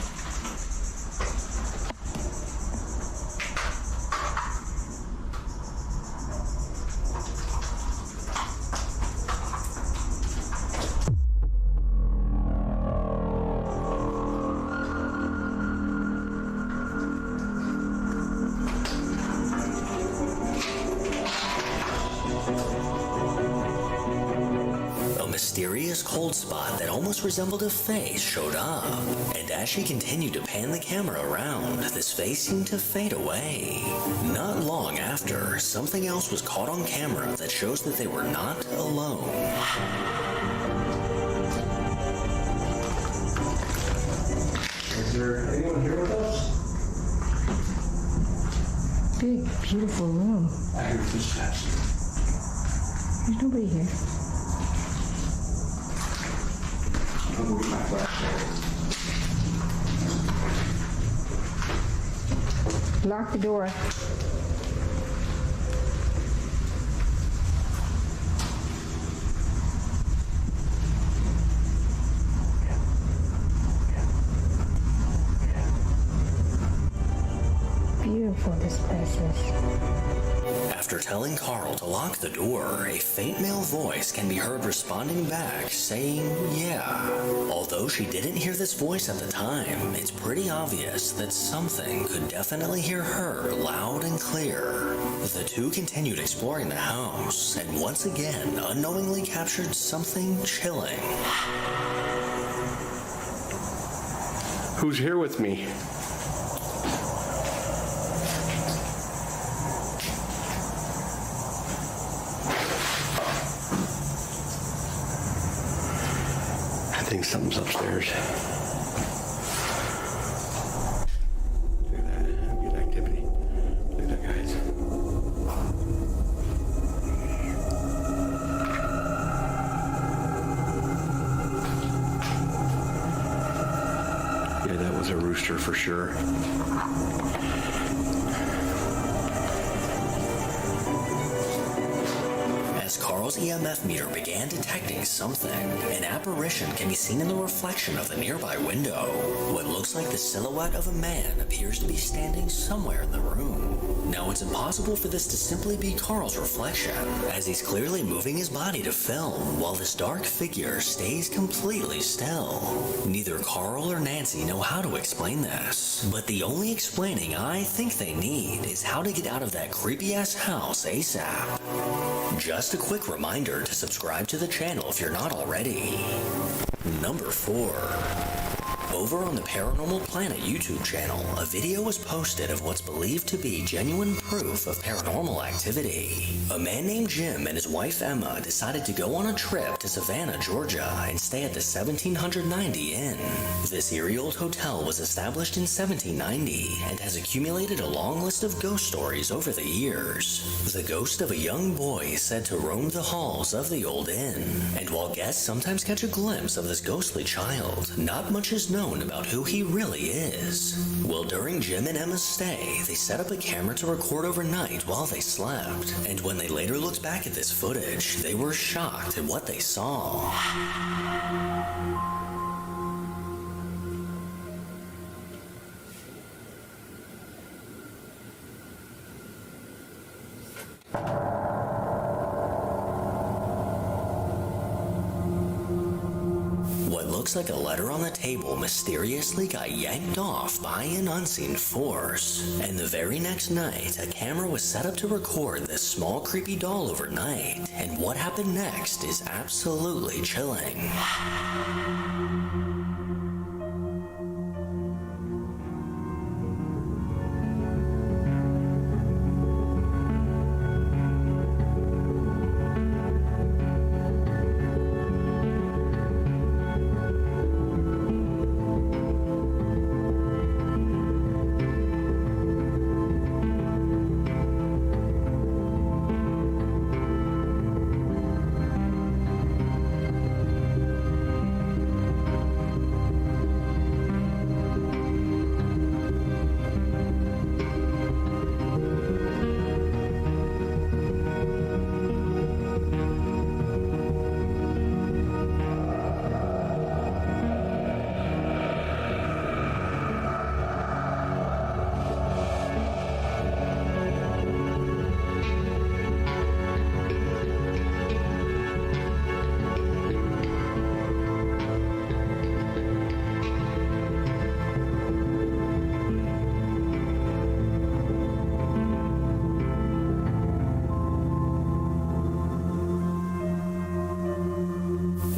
Mysterious cold spot that almost resembled a face showed up, and as she continued to pan the camera around, this face seemed to fade away. Not long after, something else was caught on camera that shows that they were not alone. Is there anyone here with us? Big, beautiful room. I hear footsteps. There's nobody here. I'm gonna get my flashlight. Lock the door. Beautiful this place is. After telling Carl to lock the door, a faint male voice can be heard responding back, saying, yeah. Although she didn't hear this voice at the time, it's pretty obvious that something could definitely hear her loud and clear. The two continued exploring the house, and once again, unknowingly captured something chilling. Who's here with me? I think something's upstairs. Look at that. Good activity. Look at that, guys. Yeah, that was a rooster for sure. Carl's EMF meter began detecting something. An apparition can be seen in the reflection of the nearby window. What looks like the silhouette of a man appears to be standing somewhere in the room. Now, it's impossible for this to simply be Carl's reflection, as he's clearly moving his body to film while this dark figure stays completely still. Neither Carl or Nancy know how to explain this, but the only explaining I think they need is how to get out of that creepy-ass house ASAP. Just a quick reminder to subscribe to the channel if you're not already. Number 4. Over on the Paranormal Planet YouTube channel, a video was posted of what's believed to be genuine proof of paranormal activity. A man named Jim and his wife Emma decided to go on a trip to Savannah, Georgia, and stay at the 1790 Inn. This eerie old hotel was established in 1790 and has accumulated a long list of ghost stories over the years. The ghost of a young boy is said to roam the halls of the old inn, and while guests sometimes catch a glimpse of this ghostly child, not much is known about who he really is. Well, during Jim and Emma's stay, they set up a camera to record overnight while they slept, and when they later looked back at this footage, they were shocked at what they saw. What looks like a letter on the table mysteriously got yanked off by an unseen force, and the very next night, a camera was set up to record this small creepy doll overnight, and what happened next is absolutely chilling.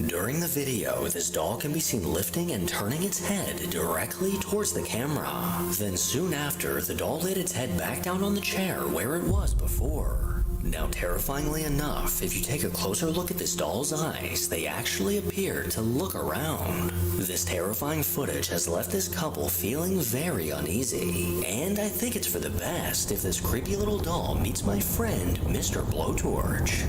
During the video, this doll can be seen lifting and turning its head directly towards the camera. Then soon after, the doll laid its head back down on the chair where it was before. Now, terrifyingly enough, if you take a closer look at this doll's eyes, they actually appear to look around. This terrifying footage has left this couple feeling very uneasy, and I think it's for the best if this creepy little doll meets my friend, Mr. Blowtorch.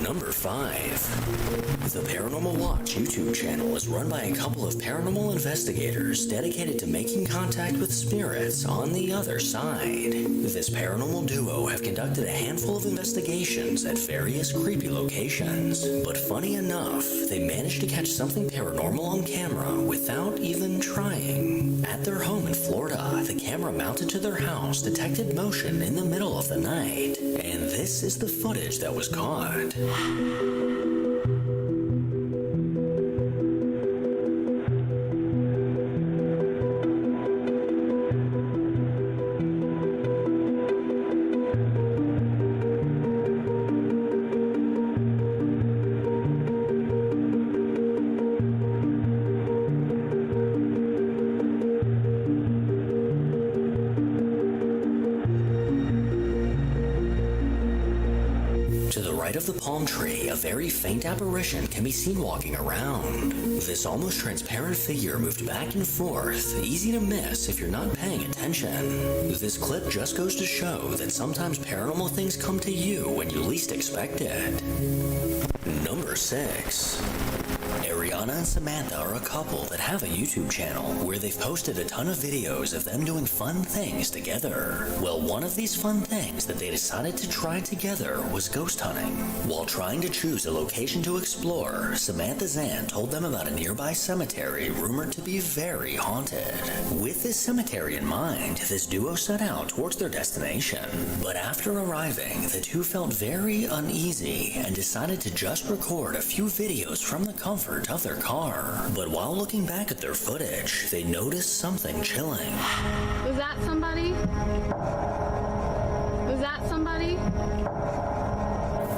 Number 5. The Paranormal Watch YouTube channel is run by a couple of paranormal investigators dedicated to making contact with spirits on the other side. This paranormal duo have conducted a handful of investigations at various creepy locations, but funny enough, they managed to catch something paranormal on camera without even trying. At their home in Florida, the camera mounted to their house detected motion in the middle of the night, and this is the footage that was caught. To the right of the palm tree, a very faint apparition can be seen walking around. This almost transparent figure moved back and forth, easy to miss if you're not paying attention. This clip just goes to show that sometimes paranormal things come to you when you least expect it. Number 6. Ariana and Samantha are a couple that have a YouTube channel where they've posted a ton of videos of them doing fun things together. Well, one of these fun things that they decided to try together was ghost hunting. While trying to choose a location to explore, Samantha Zan told them about a nearby cemetery rumored to be very haunted. With this cemetery in mind, this duo set out towards their destination. But after arriving, the two felt very uneasy and decided to just record a few videos from the comfort of their car. But while looking back at their footage, they noticed something chilling. Was that somebody? Was that somebody?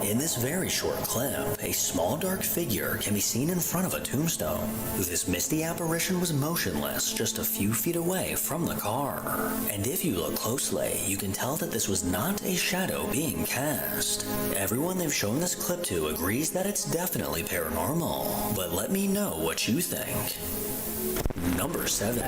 In this very short clip, a small dark figure can be seen in front of a tombstone. This misty apparition was motionless just a few feet away from the car. And if you look closely, you can tell that this was not a shadow being cast. Everyone they've shown this clip to agrees that it's definitely paranormal, but let me know what you think. Number 7.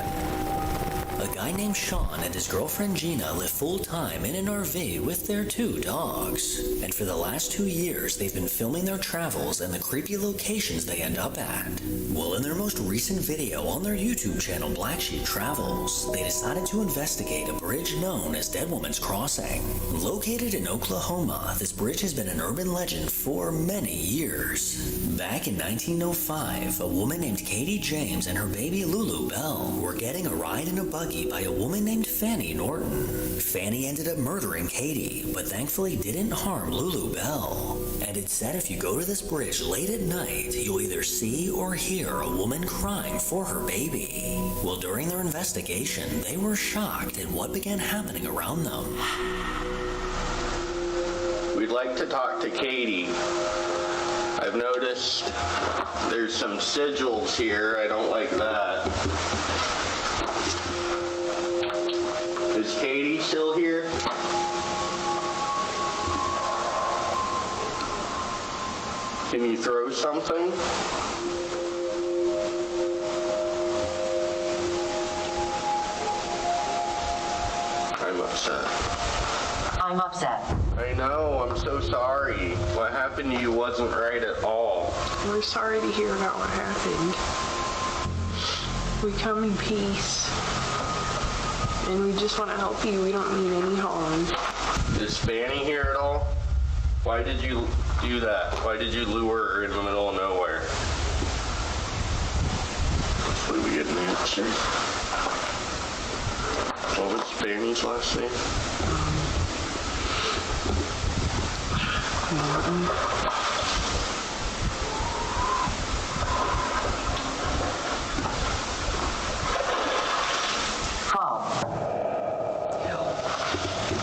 A guy named Sean and his girlfriend Gina live full-time in an RV with their 2 dogs. And for the last 2 years, they've been filming their travels and the creepy locations they end up at. Well, in their most recent video on their YouTube channel, Black Sheep Travels, they decided to investigate a bridge known as Dead Woman's Crossing. Located in Oklahoma, this bridge has been an urban legend for many years. Back in 1905, a woman named Katie James and her baby Lulu Bell were getting a ride in a buggy by a woman named Fanny Norton. Fanny ended up murdering Katie, but thankfully didn't harm Lulu Bell. And it's said if you go to this bridge late at night, you'll either see or hear a woman crying for her baby. Well, during their investigation, they were shocked at what began happening around them. We'd like to talk to Katie. I've noticed there's some sigils here. I don't like that. Is Katie still here? Can you throw something? I'm upset. I'm upset. I know, I'm so sorry. What happened to you wasn't right at all. We're sorry to hear about what happened. We come in peace. And we just want to help you. We don't mean any harm. Is Fanny here at all? Why did you do that? Why did you lure her in the middle of nowhere? Hopefully we get an answer. What was Fanny's last name?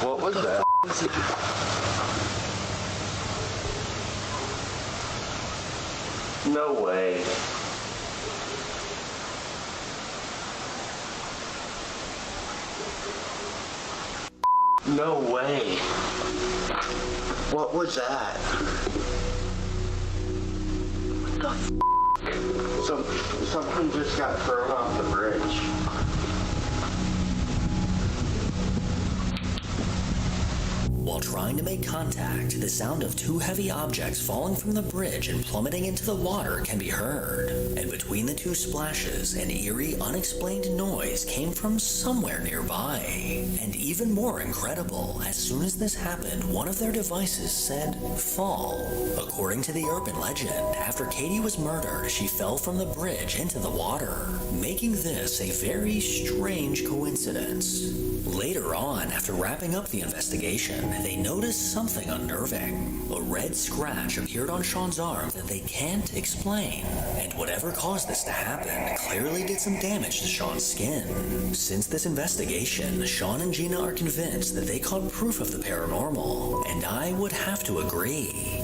What was that? No way. No way. What was that? What the f***? Something just got thrown off the bridge. While trying to make contact, the sound of 2 heavy objects falling from the bridge and plummeting into the water can be heard. And between the 2 splashes, an eerie, unexplained noise came from somewhere nearby. And even more incredible, as soon as this happened, one of their devices said, "fall." According to the urban legend, after Katie was murdered, she fell from the bridge into the water, making this a very strange coincidence. Later on, after wrapping up the investigation, they noticed something unnerving. A red scratch appeared on Sean's arm that they can't explain. And whatever caused this to happen clearly did some damage to Sean's skin. Since this investigation, Sean and Gina are convinced that they caught proof of the paranormal, and I would have to agree.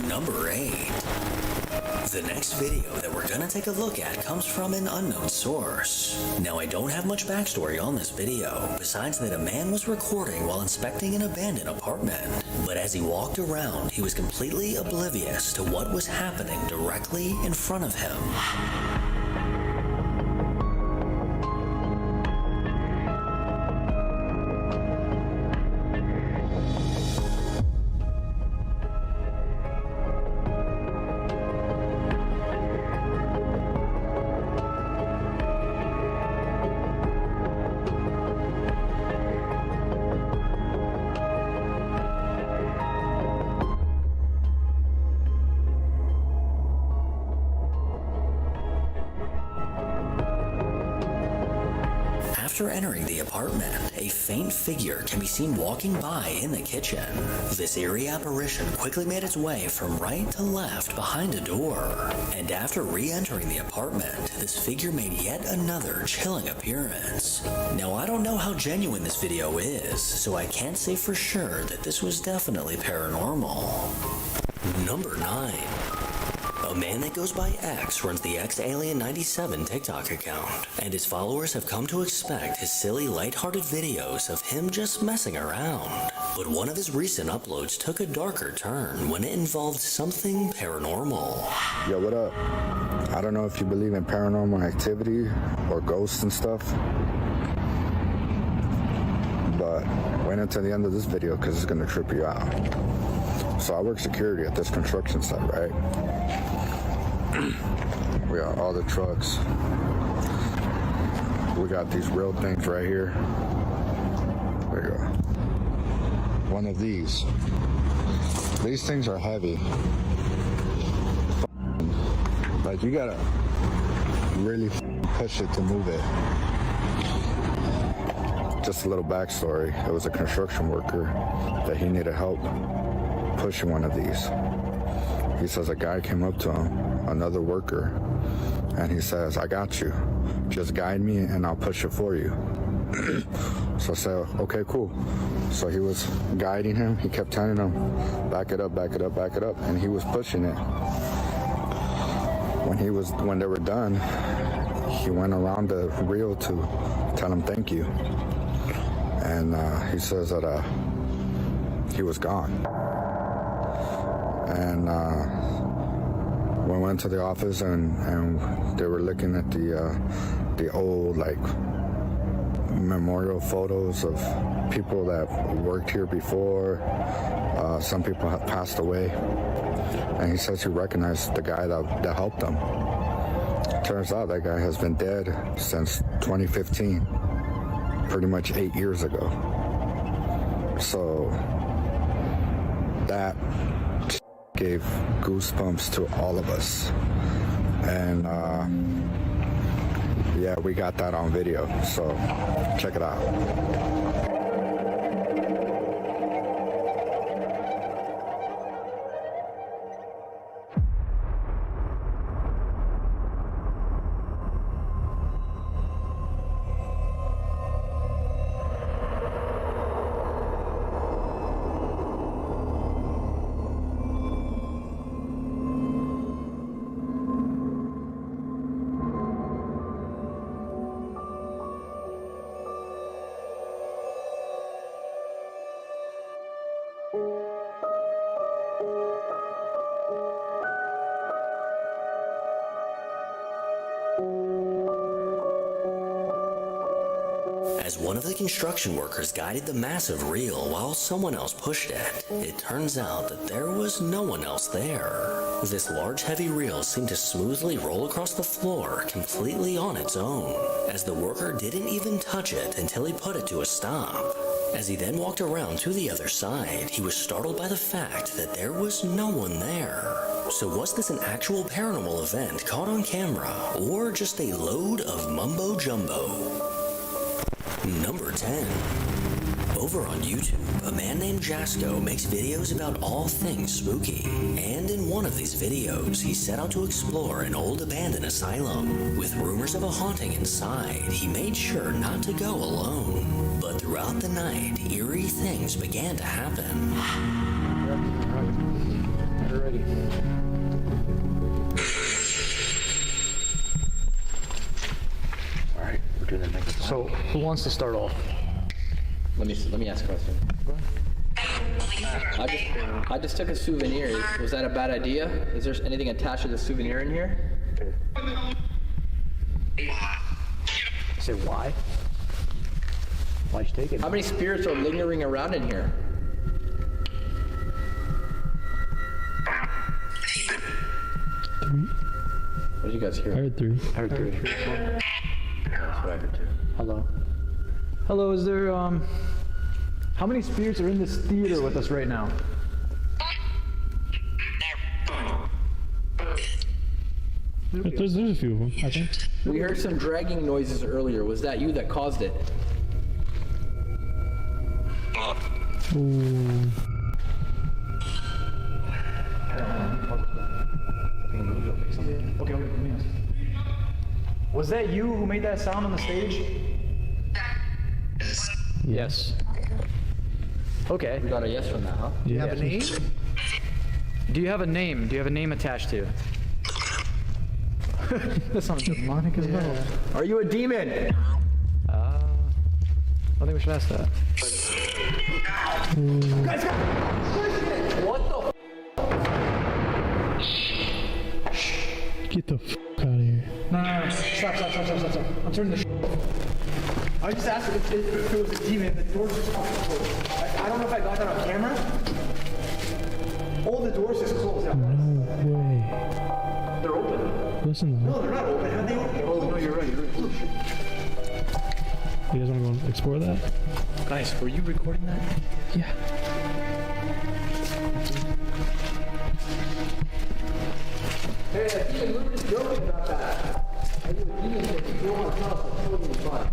Number 8. The next video that we're gonna take a look at comes from an unknown source. Now, I don't have much backstory on this video, besides that a man was recording while inspecting an abandoned apartment. But as he walked around, he was completely oblivious to what was happening directly in front of him. after entering the apartment, a faint figure can be seen walking by in the kitchen. This eerie apparition quickly made its way from right to left behind a door. And after re-entering the apartment, this figure made yet another chilling appearance. Now, I don't know how genuine this video is, so I can't say for sure that this was definitely paranormal. Number 9. A man that goes by X runs the XAlien97 TikTok account, and his followers have come to expect his silly, lighthearted videos of him just messing around. But one of his recent uploads took a darker turn when it involved something paranormal. Yo, what up? I don't know if you believe in paranormal activity or ghosts and stuff, but wait until the end of this video because it's going to trip you out. So I work security at this construction site, right? We got all the trucks. We got these real things right here. There you go. One of these. These things are heavy. Like, you gotta really push it to move it. Just a little backstory. It was a construction worker that he needed help pushing one of these. He says a guy came up to him, another worker, and he says, I got you. Just guide me and I'll push it for you. So I said, okay, cool. So he was guiding him. He kept telling him, back it up, back it up, back it up. And he was pushing it. When they were done, he went around the reel to tell him thank you. And he says that he was gone. And we went to the office and they were looking at the old, like, memorial photos of people that worked here before. Some people have passed away. And he says he recognized the guy that helped him. Turns out that guy has been dead since 2015, pretty much 8 years ago. So that gave goosebumps to all of us. And yeah, we got that on video, so check it out. As one of the construction workers guided the massive reel while someone else pushed it, it turns out that there was no one else there. This large heavy reel seemed to smoothly roll across the floor completely on its own, as the worker didn't even touch it until he put it to a stop. As he then walked around to the other side, he was startled by the fact that there was no one there. So was this an actual paranormal event caught on camera, or just a load of mumbo-jumbo? Number 10. Over on YouTube, a man named Jasko makes videos about all things spooky. And in one of these videos, he set out to explore an old abandoned asylum. With rumors of a haunting inside, he made sure not to go alone. But throughout the night, eerie things began to happen. We're ready. All right, we're doing the next one. So, who wants to start off? Let me ask a question. I just took a souvenir. Was that a bad idea? Is there anything attached to the souvenir in here? Say why? Why'd you take it? How many spirits are lingering around in here? What did you guys hear? I heard 3. I heard 3. That's what I heard too. Hello. Hello, is there, how many spirits are in this theater with us right now? There's a few of them, I think. We heard some dragging noises earlier. Was that you that caused it? Ooh. Okay, let me ask. Was that you who made that sound on the stage? Yes. Okay. We got a yes from that, huh? Do you have a name? Do you have a name? Do you have a name attached to it? That sounds demonic as well. Are you a demon? I think we should ask that. Guys, what the Get the f out of here. No. Stop. I'm turning the off. I just asked if it was a demon. The doors just closed. I don't know if I got that on camera. All the doors just closed out. No way. They're open. Listen. No, they're not open. How'd they open? Oh, no, you're right. You guys want to go and explore that? Guys, were you recording that? Yeah. Hey, we were just joking about that. I knew a demon that you want to tell us that's totally fun.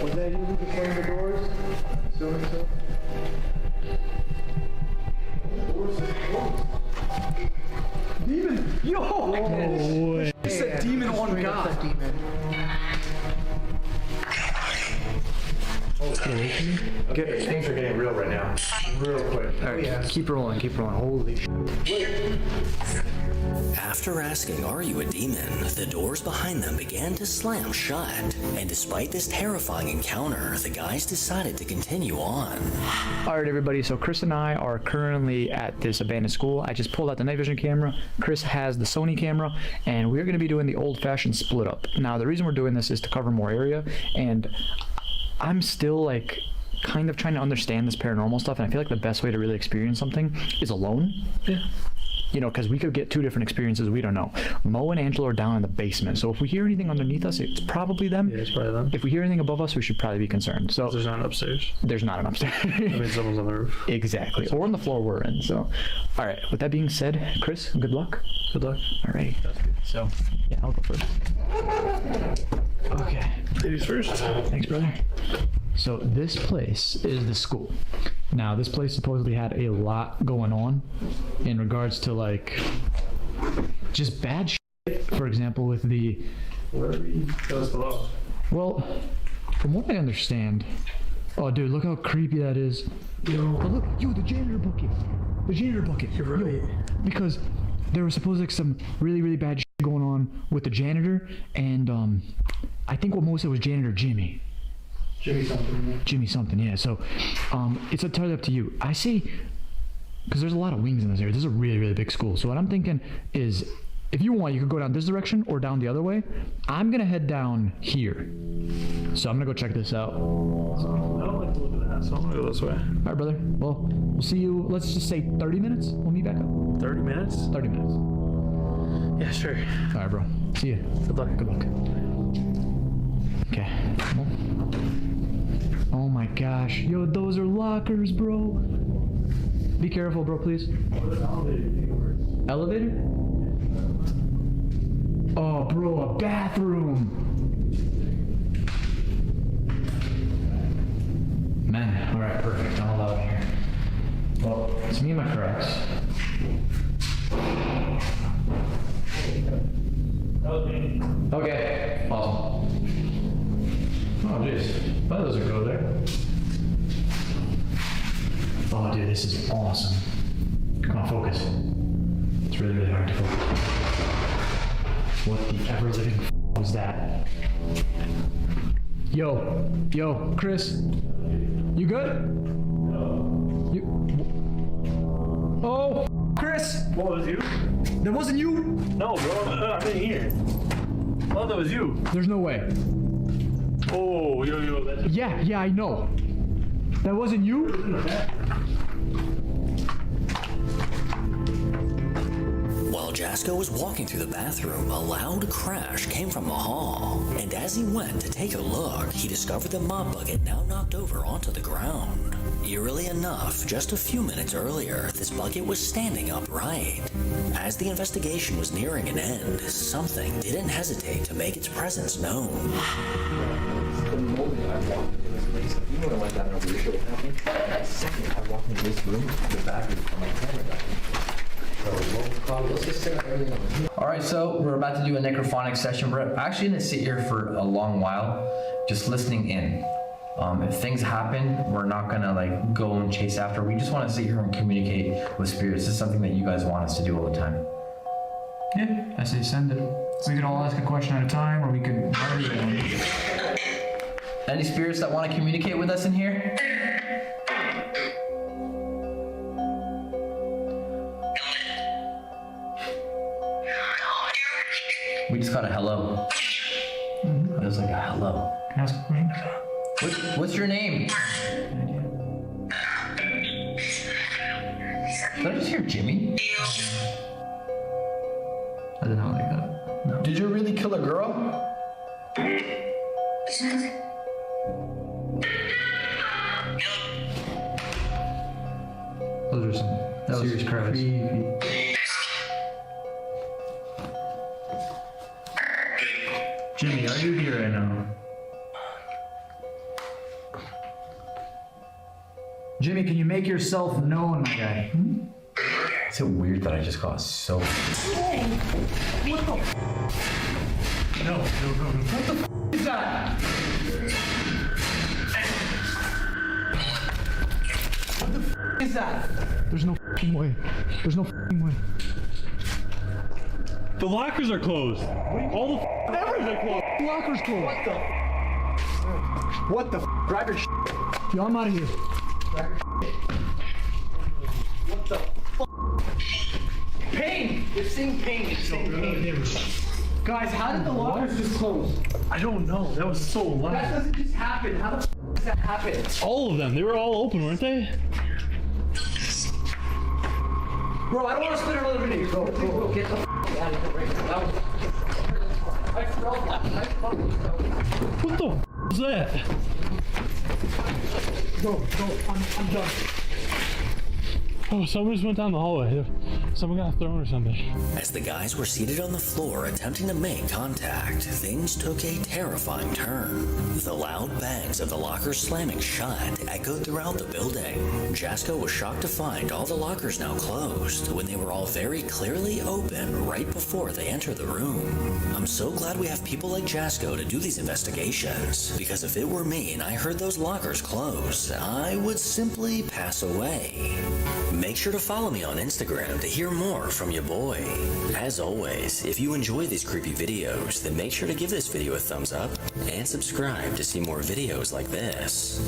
Was that you who closed the doors? So. Demon! Yo! Oh, way. It's a demon on God. Okay, things are getting real right now. Real quick. Alright, keep rolling. Holy shit. After asking, "Are you a demon?" the doors behind them began to slam shut. And despite this terrifying encounter, the guys decided to continue on. Alright everybody, so Chris and I are currently at this abandoned school. I just pulled out the night vision camera. Chris has the Sony camera, and we're going to be doing the old-fashioned split up. Now the reason we're doing this is to cover more area, and I'm still like kind of trying to understand this paranormal stuff, and I feel like the best way to really experience something is alone. Yeah. You know, because we could get two different experiences we don't know. Mo and Angelo are down in the basement, so if we hear anything underneath us, it's probably them. Yeah, it's probably them. If we hear anything above us, we should probably be concerned. So there's not an upstairs. There's not an upstairs. I mean, someone's on the roof. Exactly, or on the floor we're in. So, all right. With that being said, Chris, good luck. Good luck. All right. That's good. So, yeah, I'll go first. Okay. Ladies first. Thanks, brother. So this place is the school. Now this place supposedly had a lot going on in regards to like just bad shit. For example, with the well, from what I understand, oh dude, look how creepy that is. Yo, oh, look, yo, the janitor bucket. You're right. Yo, because there was supposedly like some really bad shit going on with the janitor, and I think what most said was janitor Jimmy. Jimmy something, yeah. So, it's entirely up to you. I see, because there's a lot of wings in this area. This is a really big school. So what I'm thinking is, if you want, you could go down this direction or down the other way. I'm gonna head down here. So I'm gonna go check this out. I don't like the look of that, so I'm gonna go this way. All right, brother. Well, we'll see you. Let's just say 30 minutes. We'll meet back up. 30 minutes? 30 minutes. Yeah, sure. All right, bro. See you. Good luck. Okay. Well, oh my gosh. Yo, those are lockers, bro. Be careful, bro, please. Elevator? Oh, bro, a bathroom. Man, all right, perfect. I'm allowed in here. Well, it's me and my Crocs. Okay, awesome. Oh, jeez. That doesn't go there. Oh, dude, this is awesome. Come on, focus. It's really hard to focus. What the ever-living was that? Yo, Chris. You good? No. Oh, Chris! What was you? That wasn't you? No, bro. I'm in here. I thought that was you. There's no way. Oh, yo, that's... Yeah, I know. That wasn't you? While While Jasko was walking through the bathroom, a loud crash came from the hall. And as he went to take a look, he discovered the mop bucket now knocked over onto the ground. Eerily enough, just a few minutes earlier, this bucket was standing upright. As the investigation was nearing an end, something didn't hesitate to make its presence known. The moment I walked into this place, you know what that over your shoulder happened? That second I walked into this room, the battery on my camera died. Let's just set up everything over here. Alright, so we're about to do a necrophonic session. We're actually gonna sit here for a long while, just listening in. If things happen, we're not gonna like go and chase after. We just wanna sit here and communicate with spirits. This is something that you guys want us to do all the time. Yeah, I say send it. So we could all ask a question at a time, or we could hurry them. Any spirits that want to communicate with us in here? We just got a hello. It was like a hello. Can I ask a question? What's your name? Did I just hear Jimmy? I did not like that. No. Did you really kill a girl? Those are some serious crowds. Jimmy, are you here right now? Jimmy, can you make yourself known, my guy? Is it weird that I just got so... What the f***? No. What the f*** is that? What the f*** is that? There's no f***ing way. There's no f***ing way. The lockers are closed. All the everything are closed. The locker's closed. What the f? Grab your shit. Yo, I'm out of here. Grab your shit. What the f? Pain! It's saying pain. It's saying pain. Guys, how did the lockers just close? I don't know. That was so loud. That doesn't just happen. How the f does that happen? All of them. They were all open, weren't they? Bro, I don't want to split another video. Bro, get the f out of here right now. That was... I felt that. I fucking felt that. What the f was that? Go, I'm done. Oh, someone just went down the hallway. Someone got thrown or something. As the guys were seated on the floor attempting to make contact, things took a terrifying turn. The loud bangs of the lockers slamming shut echoed throughout the building. Jasko was shocked to find all the lockers now closed when they were all very clearly open right before they entered the room. I'm so glad we have people like Jasko to do these investigations, because if it were me and I heard those lockers close, I would simply pass away. Make sure to follow me on Instagram to hear more from your boy. As always, if you enjoy these creepy videos, then make sure to give this video a thumbs up and subscribe to see more videos like this.